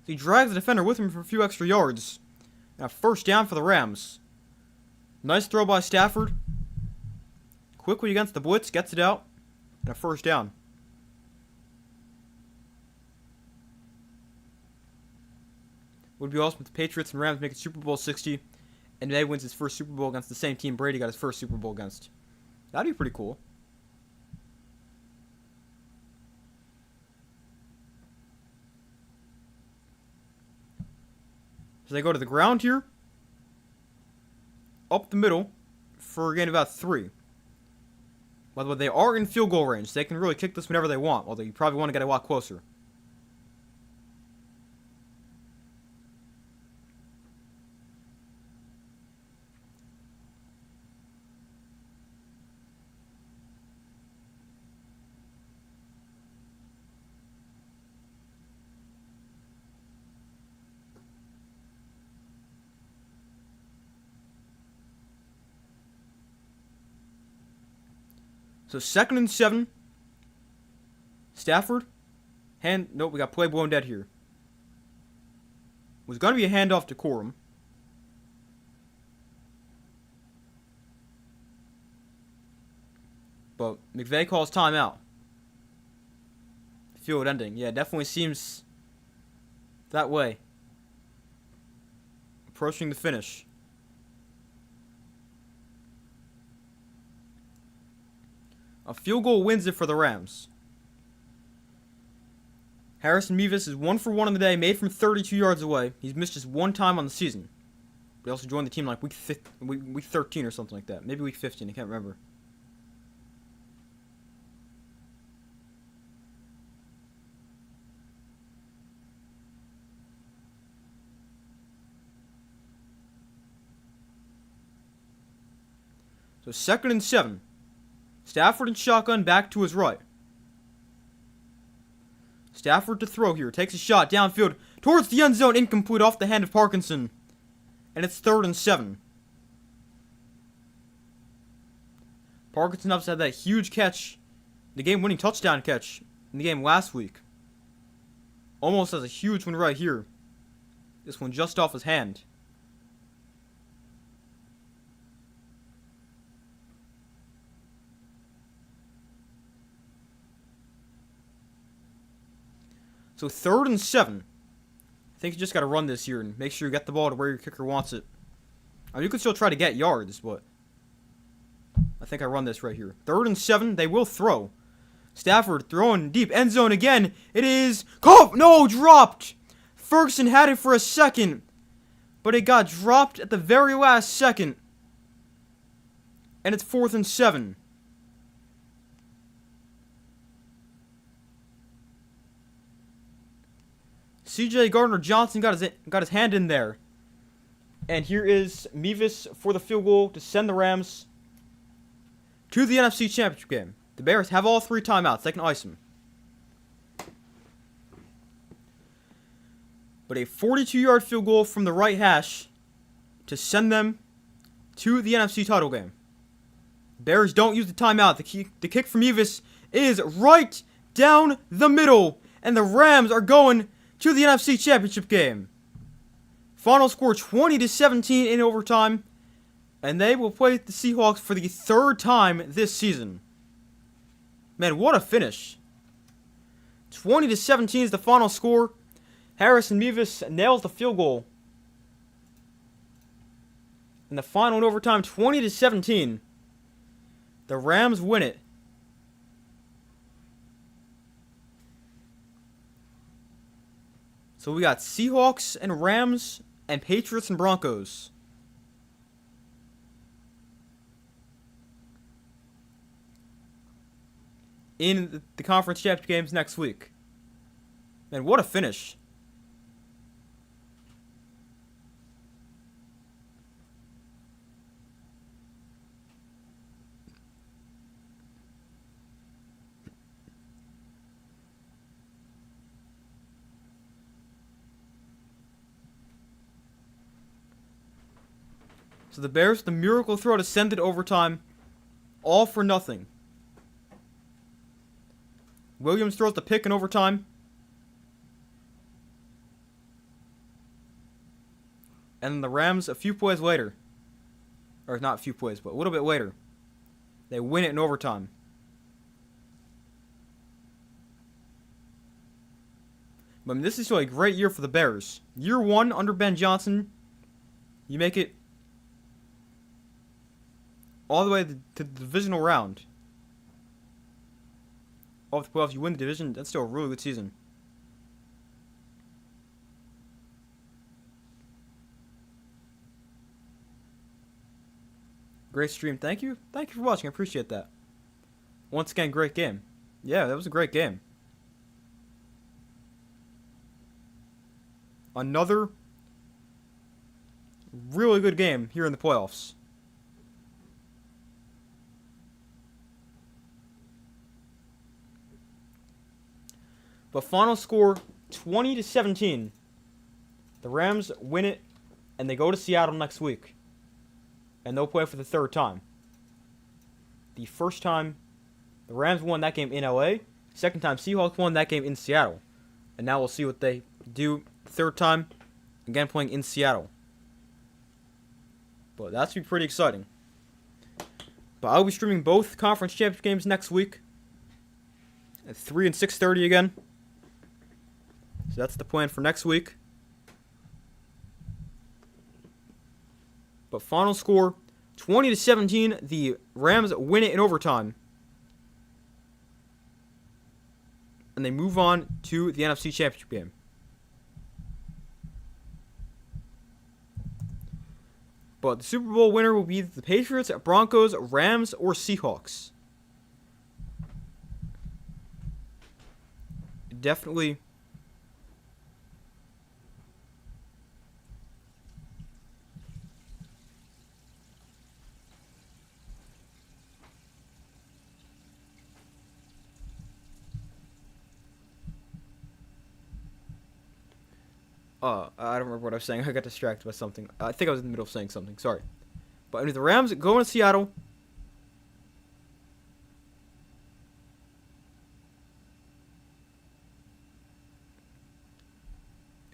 He drags the defender with him for a few extra yards. And a 1st down for the Rams. Nice throw by Stafford. Quickly against the blitz. Gets it out. And a 1st down. Would be awesome if the Patriots and Rams make it Super Bowl 60. And May wins his first Super Bowl against the same team Brady got his first Super Bowl against. That'd be pretty cool. So they go to the ground here. Up the middle for a gain of about 3. By the way, they are in field goal range. So they can really kick this whenever they want. Although you probably want to get a lot closer. So 2nd and 7. Stafford. Nope, we got play blown dead here. Was going to be a handoff to Corum. But McVay calls timeout. Field ending. Yeah, definitely seems that way. Approaching the finish. A field goal wins it for the Rams. Harrison Mevis is 1 for 1 on the day, made from 32 yards away. He's missed just 1 time on the season. He also joined the team like week 13 or something like that. Maybe week 15, I can't remember. So 2nd and 7. Stafford and shotgun back to his right. Stafford to throw here. Takes a shot downfield towards the end zone. Incomplete off the hand of Parkinson. And it's 3rd and 7. Parkinson obviously had that huge catch. The game-winning touchdown catch in the game last week. Almost has a huge one right here. This one just off his hand. So 3rd and 7. I think you just got to run this here and make sure you get the ball to where your kicker wants it. I mean, you can still try to get yards, but I think I run this right here. 3rd and 7. They will throw. Stafford throwing deep end zone again. It is caught. No, dropped. Ferguson had it for a second, but it got dropped at the very last second. And it's 4th and 7. C.J. Gardner-Johnson got his hand in there. And here is Mevis for the field goal to send the Rams to the NFC Championship game. The Bears have all 3 timeouts. They can ice them. But a 42-yard field goal from the right hash to send them to the NFC title game. Bears don't use the timeout. The kick from Mevis is right down the middle. And the Rams are going to the NFC Championship game. Final score 20-17 in overtime. And they will play the Seahawks for the 3rd time this season. Man, what a finish. 20-17 is the final score. Harrison Mevis nails the field goal. In the final in overtime, 20-17. The Rams win it. So we got Seahawks and Rams and Patriots and Broncos. In the conference championship games next week. Man, what a finish. So the Bears, the miracle throw to send it to overtime, all for nothing. Williams throws the pick in overtime. And then the Rams, a few plays later, or not a few plays, but a little bit later, they win it in overtime. But I mean, this is still a great year for the Bears. Year 1 under Ben Johnson, you make it all the way to the divisional round. Off the playoffs, you win the division. That's still a really good season. Great stream. Thank you. Thank you for watching. I appreciate that. Once again, great game. Yeah, that was a great game. Another really good game here in the playoffs. But final score, 20-17. The Rams win it, and they go to Seattle next week. And they'll play for the third time. The first time, the Rams won that game in LA. Second time, Seahawks won that game in Seattle. And now we'll see what they do third time, again playing in Seattle. But that's going to be pretty exciting. But I'll be streaming both conference championship games next week. At 3 and 6:30 again. So that's the plan for next week. But final score, 20-17. The Rams win it in overtime. And they move on to the NFC Championship game. But the Super Bowl winner will be the Patriots, Broncos, Rams, or Seahawks. Definitely. I don't remember what I was saying. I got distracted by something. I think I was in the middle of saying something. Sorry. But anyway, the Rams go to Seattle.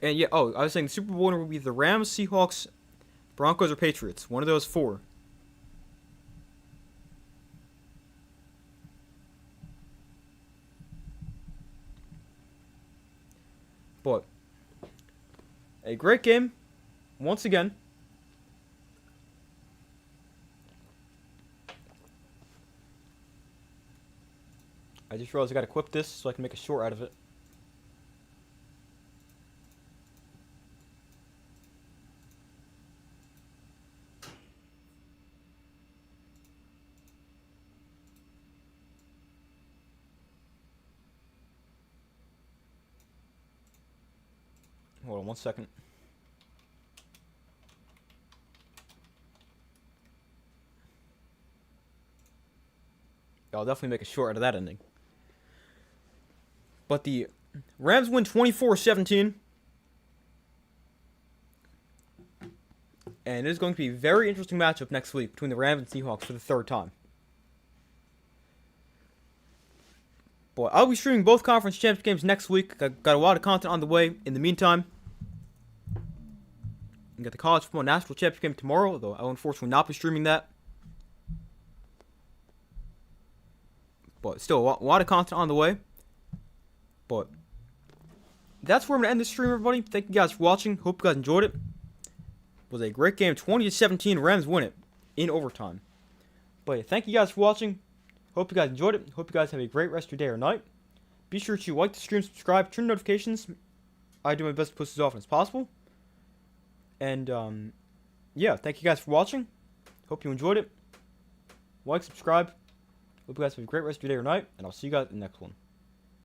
And yeah, I was saying the Super Bowl winner will be the Rams, Seahawks, Broncos, or Patriots. One of those four. But a great game, once again. I just realized I gotta equip this so I can make a short out of it. Hold on 1 second. I'll definitely make a short out of that ending. But the Rams win 24-17. And it is going to be a very interesting matchup next week between the Rams and Seahawks for the third time. But I'll be streaming both conference championship games next week. I've got a lot of content on the way in the meantime. We got the College Football National Championship game tomorrow, although I will unfortunately not be streaming that. But still, a lot of content on the way. But that's where I'm gonna end this stream, everybody. Thank you guys for watching. Hope you guys enjoyed it. It was a great game. 20-17. Rams win it in overtime. But yeah, thank you guys for watching. Hope you guys enjoyed it. Hope you guys have a great rest of your day or night. Be sure to like the stream, subscribe, turn notifications. I do my best to post as often as possible. And yeah, thank you guys for watching. Hope you enjoyed it. Like, subscribe. Hope you guys have a great rest of your day or night, and I'll see you guys in the next one.